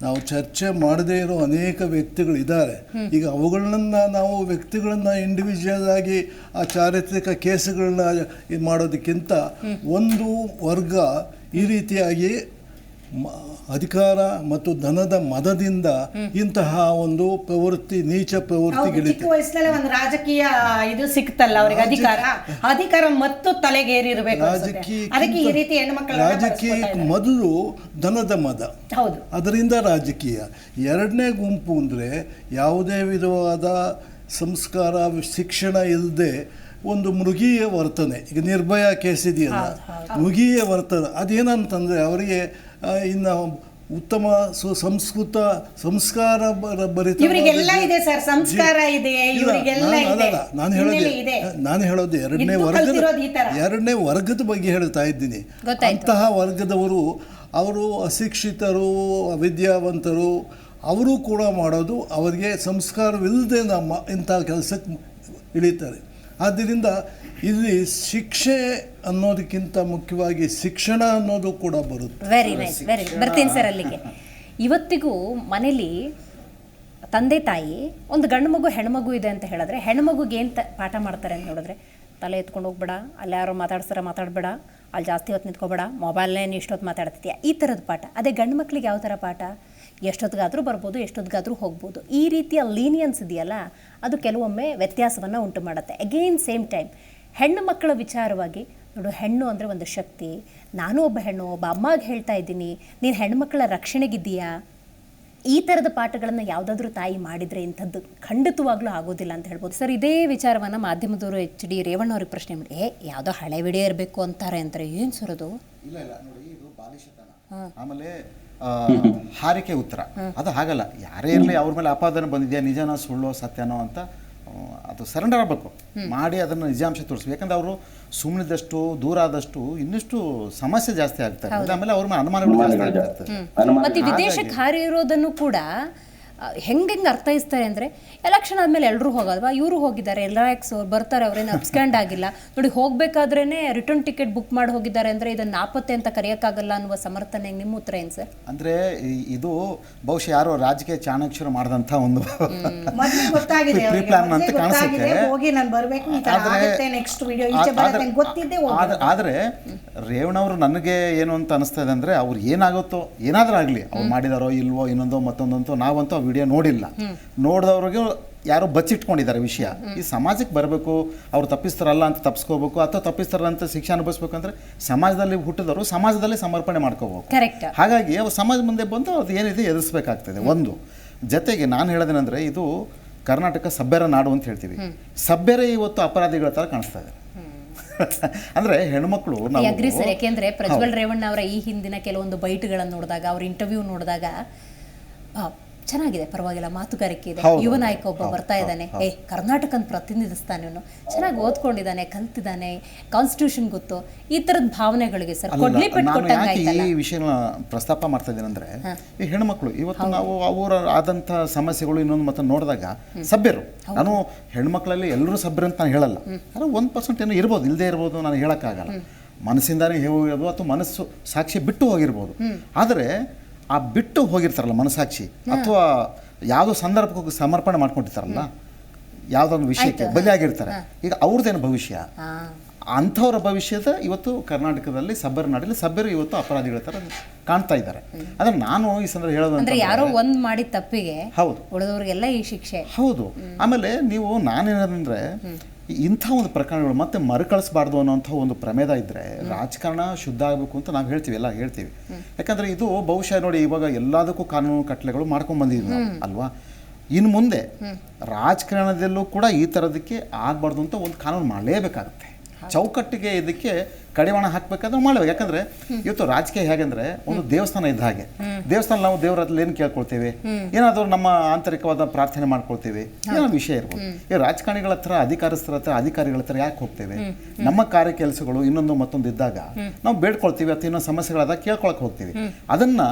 ನಾವು ಚರ್ಚೆ ಮಾಡದೇ ಇರೋ ಅನೇಕ ವ್ಯಕ್ತಿಗಳಿದ್ದಾರೆ. ಈಗ ಅವುಗಳನ್ನ ನಾವು ವ್ಯಕ್ತಿಗಳನ್ನ ಇಂಡಿವಿಜುವಲ್ ಆಗಿ ಆ ಚಾರಿತ್ರಿಕ ಕೇಸುಗಳನ್ನ ಇದು ಮಾಡೋದಕ್ಕಿಂತ ಒಂದು ವರ್ಗ ಈ ರೀತಿಯಾಗಿ ಅಧಿಕಾರ ಮತ್ತು ಧನದ ಮದದಿಂದ ಇಂತಹ ಒಂದು ಪ್ರವೃತ್ತಿ, ನೀಚ ಪ್ರವೃತ್ತಿಗಳಿದೆ. ವಯಸ್ಸಿನಲ್ಲಿ ಒಂದು ರಾಜಕೀಯ ಇದು ಸಿಕ್ತಲ್ಲ ಅವರಿಗೆ, ಅಧಿಕಾರ ಮತ್ತು ತಲೆಗೇರಿರಬೇಕು. ಅದಕ್ಕೆ ಈ ರೀತಿ ರಾಜಕೀಯಕ್ಕೆ ಮೊದಲು ಧನದ ಮದ, ಅದರಿಂದ ರಾಜಕೀಯ. 2ನೇ ಗುಂಪು ಅಂದರೆ ಯಾವುದೇ ವಿಧವಾದ ಸಂಸ್ಕಾರ, ಶಿಕ್ಷಣ ಇಲ್ಲದೆ ಒಂದು ಮೃಗೀಯ ವರ್ತನೆ. ಈಗ ನಿರ್ಭಯ ಕೇಸ್ ಇದೆಯಲ್ಲ, ಮೃಗೀಯ ವರ್ತನೆ. ಅದೇನಂತಂದರೆ ಅವರಿಗೆ ಇನ್ನು ಉತ್ತಮ ಸುಸಂಸ್ಕೃತ ಸಂಸ್ಕಾರ ಭರಿತ ನಾನು ಹೇಳೋದು ಎರಡನೇ ವರ್ಗದ ಬಗ್ಗೆ ಹೇಳ್ತಾ ಇದ್ದೀನಿ. ಅಂತಹ ವರ್ಗದವರು, ಅವರು ಅಶಿಕ್ಷಿತರು, ಅವಿದ್ಯಾವಂತರು, ಅವರು ಕೂಡ ಮಾಡೋದು ಅವರಿಗೆ ಸಂಸ್ಕಾರವಿಲ್ಲದೆ ನಮ್ಮ ಇಂಥ ಕೆಲಸಕ್ಕೆ ಇಳಿತಾರೆ. ಆದ್ದರಿಂದ ಇಲ್ಲಿ ಶಿಕ್ಷೆ ಅನ್ನೋದಕ್ಕಿಂತ ಮುಖ್ಯವಾಗಿ ಶಿಕ್ಷಣ ಅನ್ನೋದು ಕೂಡ ಬರುತ್ತೆ. ವೆರಿ ನೈಸ್, ಬರ್ತೀನಿ ಸರ್ ಅಲ್ಲಿಗೆ. ಇವತ್ತಿಗೂ ಮನೇಲಿ ತಂದೆ ತಾಯಿ ಒಂದು ಗಂಡು ಮಗು ಹೆಣ್ಮಗು ಇದೆ ಅಂತ ಹೇಳಿದ್ರೆ ಹೆಣ್ಮಗುಗೆ ಏನು ಪಾಠ ಮಾಡ್ತಾರೆ ಅಂತ ನೋಡಿದ್ರೆ, ತಲೆ ಎತ್ಕೊಂಡು ಹೋಗ್ಬೇಡ, ಅಲ್ಲಿ ಯಾರೋ ಮಾತಾಡಬೇಡ, ಅಲ್ಲಿ ಜಾಸ್ತಿ ಹೊತ್ತು ನಿಂತ್ಕೋಬೇಡ, ಮೊಬೈಲ್ನೇ ಇಷ್ಟೊತ್ತು ಮಾತಾಡ್ತಿದ್ಯಾ, ಈ ಥರದ ಪಾಠ. ಅದೇ ಗಂಡು ಮಕ್ಕಳಿಗೆ ಯಾವ ಥರ ಪಾಠ? ಎಷ್ಟೊತ್ತಿಗಾದರೂ ಬರ್ಬೋದು, ಎಷ್ಟೊತ್ತಿಗಾದರೂ ಹೋಗ್ಬೋದು. ಈ ರೀತಿಯ ಲೀನಿಯನ್ಸ್ ಇದೆಯಲ್ಲ, ಅದು ಕೆಲವೊಮ್ಮೆ ವ್ಯತ್ಯಾಸವನ್ನು ಉಂಟು ಮಾಡುತ್ತೆ. ಅಗೇನ್ ಸೇಮ್ ಟೈಮ್ ಹೆಣ್ಣು ಮಕ್ಕಳ ವಿಚಾರವಾಗಿ ನೋಡು, ಹೆಣ್ಣು ಅಂದರೆ ಒಂದು ಶಕ್ತಿ. ನಾನು ಒಬ್ಬ ಹೆಣ್ಣು, ಒಬ್ಬ ಅಮ್ಮಗೆ ಹೇಳ್ತಾ ಇದ್ದೀನಿ, ನೀನು ಹೆಣ್ಣುಮಕ್ಕಳ ರಕ್ಷಣೆಗಿದ್ದೀಯಾ? ಈ ಥರದ ಪಾಠಗಳನ್ನು ಯಾವುದಾದ್ರೂ ತಾಯಿ ಮಾಡಿದರೆ ಇಂಥದ್ದು ಖಂಡಿತವಾಗ್ಲೂ ಆಗೋದಿಲ್ಲ ಅಂತ ಹೇಳ್ಬೋದು. ಸರ್, ಇದೇ ವಿಚಾರವನ್ನು ಮಾಧ್ಯಮದವರು HD ರೇವಣ್ಣ ಅವ್ರಿಗೆ ಪ್ರಶ್ನೆ ಮಾಡಿ, ಯಾವುದೋ ಹಳೆ ವಿಡಿಯೋ ಇರಬೇಕು ಅಂತಾರೆ ಏನು ಸರ್ ಅದು? ಇಲ್ಲ ನೋಡಿ, ಇದು ಬಾಲಿಶತನ. ಆಮೇಲೆ ಹಾರಿಕೆ ಉತ್ತರ ಅದು ಹಾಗಲ್ಲ. ಯಾರೇ ಇರಲಿ, ಅವ್ರ ಮೇಲೆ ಆಪಾದನೆ ಬಂದಿದೆಯಾ, ನಿಜನೋ ಸುಳ್ಳೋ ಸತ್ಯನೋ ಅಂತ ಅದು ಸರೆಂಡರ್ ಆಗಬೇಕು ಮಾಡಿ ಅದನ್ನು ನಿಜಾಂಶ ತೋರಿಸ್ಬೇಕು. ಯಾಕಂದ್ರೆ ಅವರು ಸುಮ್ಮನಿದ್ದಷ್ಟು, ದೂರ ಆದಷ್ಟು ಇನ್ನಷ್ಟು ಸಮಸ್ಯೆ ಜಾಸ್ತಿ ಆಗ್ತದೆ. ಆಮೇಲೆ ಅವ್ರ ಮೇಲೆ ಅನುಮಾನಗಳು ಜಾಸ್ತಿ ಆಗ್ತದೆ. ಮತ್ತೆ ವಿದೇಶಕ್ಕೆ ಹಾರಿರೋದನ್ನು ಕೂಡ ಹೆಂಗೆ ಅರ್ಥೈಸ್ತಾರೆ ಅಂದರೆ ಎಲೆಕ್ಷನ್ ಆದಮೇಲೆ ಎಲ್ಲರೂ ಹೋಗೋಲ್ವಾ, ಇವರು ಹೋಗಿದ್ದಾರೆ, ಎಲ್ರಾಕ್ಸ್ ಅವ್ರು ಬರ್ತಾರೆ, ಅವ್ರೇನು ಅಬ್ಸ್ಕ್ಯಾಂಡ್ ಆಗಿಲ್ಲ ನೋಡಿ, ಹೋಗ್ಬೇಕಾದ್ರೇ ರಿಟರ್ನ್ ಟಿಕೆಟ್ ಬುಕ್ ಮಾಡಿ ಹೋಗಿದ್ದಾರೆ ಅಂದರೆ ಇದನ್ನು ನಾಪತ್ತೆ ಅಂತ ಕರೆಯೋಕ್ಕಾಗಲ್ಲ ಅನ್ನುವ ಸಮರ್ಥನೆ. ನಿಮ್ಮ ಉತ್ತರ ಏನು ಸರ್? ಅಂದರೆ ಇದು ಬಹುಶಃ ಯಾರೋ ರಾಜಕೀಯ ಚಾಣಕ್ಯರು ಮಾಡಿದಂಥ ಒಂದು ಗೊತ್ತಾಗಿದೆ ಪ್ರೀ ಪ್ಲಾನ್ ಅಂತ ಕಾಣಿಸುತ್ತೆ. ಹೋಗಿ ನಾನು ಬರಬೇಕು, ಈ ಥರ ಆಗುತ್ತೆ, ನೆಕ್ಸ್ಟ್ ವಿಡಿಯೋ ಈಚೆ ಬರುತ್ತೆ ಅಂತ ಗೊತ್ತಿದ್ದೆ. ಆದರೆ ರೇವಣ್ಣವರು ನನಗೆ ಏನು ಅಂತ ಅನಿಸ್ತಾ ಇದೆ ಅಂದರೆ, ಅವ್ರು ಏನಾಗುತ್ತೋ ಏನಾದರೂ ಆಗಲಿ, ಅವ್ರು ಮಾಡಿದಾರೋ ಇಲ್ವೋ ಇನ್ನೊಂದೋ ಮತ್ತೊಂದಂತೋ ನಾವಂತೂ ಆ ವಿಡಿಯೋ ನೋಡಿಲ್ಲ. ನೋಡಿದವ್ರಿಗೆ ಯಾರೋ ಬಚ್ಚಿಟ್ಕೊಂಡಿದ್ದಾರೆ ವಿಷಯ. ಈ ಸಮಾಜಕ್ಕೆ ಬರಬೇಕು, ಅವ್ರು ತಪ್ಪಿಸ್ತಾರಲ್ಲ ಅಂತ ತಪ್ಪಿಸ್ಕೋಬೇಕು, ಅಥವಾ ತಪ್ಪಿಸ್ತಾರಂತ ಶಿಕ್ಷೆ ಅನುಭವಿಸ್ಬೇಕಂದ್ರೆ ಸಮಾಜದಲ್ಲಿ ಹುಟ್ಟಿದವರು ಸಮಾಜದಲ್ಲಿ ಸಮರ್ಪಣೆ ಮಾಡ್ಕೋಬೇಕು. ಕರೆಕ್ಟ್. ಹಾಗಾಗಿ ಅವ್ರು ಸಮಾಜ ಮುಂದೆ ಬಂದು ಅದು ಏನಿದೆ ಎದುರಿಸ್ಬೇಕಾಗ್ತದೆ. ಒಂದು ಜೊತೆಗೆ ನಾನು ಹೇಳೋದೇನೆಂದರೆ, ಇದು ಕರ್ನಾಟಕ ಸಭ್ಯರ ನಾಡು ಅಂತ ಹೇಳ್ತೀವಿ. ಸಭ್ಯರೇ ಇವತ್ತು ಅಪರಾಧಿಗಳ ಥರ ಕಾಣಿಸ್ತಾ ಇದೆ. ಅಂದರೆ ಹೆಣ್ಮಕ್ಳು ಅಗ್ರಿ ಸರ್. ಯಾಕೆಂದರೆ ಪ್ರಜ್ವಲ್ ರೇವಣ್ಣ ಅವರ ಈ ಹಿಂದಿನ ಕೆಲವೊಂದು ಬೈಟ್ಗಳನ್ನು ನೋಡಿದಾಗ, ಅವ್ರ ಇಂಟರ್ವ್ಯೂ ನೋಡಿದಾಗ ಚೆನ್ನಾಗಿದೆ, ಪರವಾಗಿಲ್ಲ, ಮಾತುಗಾರಿಕೆ ಇದೆ. ಯುವ ನಾಯಕ ಒಬ್ಬ ಬರ್ತಾ ಇದ್ದಾನೆ, ಕರ್ನಾಟಕನ ಪ್ರತಿನಿಧಿಸ್ತಾನೆ, ಅವನು ಚೆನ್ನಾಗಿ ಓದ್ಕೊಂಡಿದ್ದಾನೆ, ಕಲ್ತಿದ್ದಾನೆ, ಕಾನ್ಸ್ಟಿಟ್ಯೂಷನ್ ಗೊತ್ತು, ಈ ಥರದ ಭಾವನೆಗಳಿಗೆ ಸರ್ ಕೊಡ್ಲಿ ಪೆಟ್ಟು ಕೊಟ್ಟಂಗೆ. ಈ ವಿಷಯನ ಪ್ರಸ್ತಾಪ ಮಾಡ್ತಾ ಇದ್ದೀನಿ ಅಂದರೆ, ಈ ಹೆಣ್ಮಕ್ಳು ಇವತ್ತು ನಾವು ಅವರ ಆದಂಥ ಸಮಸ್ಯೆಗಳು ಇನ್ನೊಂದು ಮತ್ತೆ ನೋಡಿದಾಗ ಸಭ್ಯರು, ನಾನು ಹೆಣ್ಮಕ್ಳಲ್ಲಿ ಎಲ್ಲರೂ ಸಭ್ಯರು ಅಂತ ನಾನು ಹೇಳಲ್ಲ, ಆದರೆ 1% ಏನೋ ಇರ್ಬೋದು, ಇಲ್ಲದೆ ಇರ್ಬೋದು, ನಾನು ಹೇಳೋಕ್ಕಾಗಲ್ಲ. ಮನಸ್ಸಿಂದಾನೇ ಹೋಗಿರ್ಬೋದು ಅಥವಾ ಮನಸ್ಸು ಸಾಕ್ಷಿ ಬಿಟ್ಟು ಹೋಗಿರ್ಬೋದು. ಆದರೆ ಆ ಬಿಟ್ಟು ಹೋಗಿರ್ತಾರಲ್ಲ ಮನಸ್ಸಾಕ್ಷಿ, ಅಥವಾ ಯಾವುದೋ ಸಂದರ್ಭಕ್ಕೆ ಸಮರ್ಪಣೆ ಮಾಡ್ಕೊಂಡಿರ್ತಾರಲ್ಲ, ಯಾವುದೊಂದು ವಿಷಯಕ್ಕೆ ಬಲಿಯಾಗಿರ್ತಾರೆ, ಈಗ ಅವ್ರದ್ದೇನು ಭವಿಷ್ಯ, ಅಂಥವ್ರ ಭವಿಷ್ಯದ ಇವತ್ತು ಕರ್ನಾಟಕದಲ್ಲಿ ಸಭ್ಯರ ನಾಡಲ್ಲಿ ಸಭ್ಯರು ಇವತ್ತು ಅಪರಾಧಿಗಳ ಥರ ಕಾಣ್ತಾ ಇದ್ದಾರೆ. ಅಂದರೆ ನಾನು ಈ ಸಂದರ್ಭ ಹೇಳೋದಂದ್ರೆ, ಯಾರೋ ಒಂದು ಮಾಡಿದ ತಪ್ಪಿಗೆ ಹೌದು ಉಳಿದವ್ರಿಗೆಲ್ಲ ಈ ಶಿಕ್ಷೆ. ಹೌದು. ಆಮೇಲೆ ನೀವು ನಾನೇನಂದ್ರೆ, ಇಂಥ ಒಂದು ಪ್ರಕರಣಗಳು ಮತ್ತೆ ಮರುಕಳಿಸಬಾರ್ದು ಅನ್ನೋಂಥ ಒಂದು ಪ್ರಮೇದ ಇದ್ದರೆ ರಾಜಕಾರಣ ಶುದ್ಧ ಆಗಬೇಕು ಅಂತ ನಾವು ಹೇಳ್ತೀವಿ, ಎಲ್ಲ ಹೇಳ್ತೀವಿ. ಯಾಕಂದರೆ ಇದು ಬಹುಶಃ ನೋಡಿ, ಇವಾಗ ಎಲ್ಲದಕ್ಕೂ ಕಾನೂನು ಕಟ್ಟಲೆಗಳು ಮಾಡ್ಕೊಂಡು ಬಂದಿದ್ದೀವಿ ನಾವು ಅಲ್ವಾ. ಇನ್ನು ಮುಂದೆ ರಾಜಕಾರಣದಲ್ಲೂ ಕೂಡ ಈ ಥರದಕ್ಕೆ ಆಗಬಾರ್ದು ಅಂತ ಒಂದು ಕಾನೂನು ಮಾಡಲೇಬೇಕಾಗುತ್ತೆ. ಚೌಕಟ್ಟಿಗೆ ಇದಕ್ಕೆ ಕಡಿವಾಣ ಹಾಕಬೇಕಾದ್ರೆ ಮಾಡಬೇಕು. ಯಾಕಂದರೆ ಇವತ್ತು ರಾಜಕೀಯ ಹೇಗೆಂದರೆ ಒಂದು ದೇವಸ್ಥಾನ ಇದ್ದ ಹಾಗೆ. ದೇವಸ್ಥಾನ ನಾವು ದೇವರ ಹತ್ರ ಏನು ಕೇಳ್ಕೊಳ್ತೇವೆ, ಏನಾದರೂ ನಮ್ಮ ಆಂತರಿಕವಾದ ಪ್ರಾರ್ಥನೆ ಮಾಡ್ಕೊಳ್ತೇವೆ, ಏನೋ ವಿಷಯ ಇರ್ಬೋದು. ಈ ರಾಜಕಾರಣಿಗಳ ಹತ್ರ, ಅಧಿಕಾರಿಗಳ ಹತ್ರ ಯಾಕೆ ಹೋಗ್ತೇವೆ? ನಮ್ಮ ಕಾರ್ಯ ಕೆಲಸಗಳು ಇನ್ನೊಂದು ಮತ್ತೊಂದು ಇದ್ದಾಗ ನಾವು ಬೇಡ್ಕೊಳ್ತೀವಿ, ಅಥವಾ ಇನ್ನೊಂದು ಸಮಸ್ಯೆಗಳಾದಾಗ ಕೇಳ್ಕೊಳಕ್ಕೆ ಹೋಗ್ತೀವಿ. ಅದನ್ನು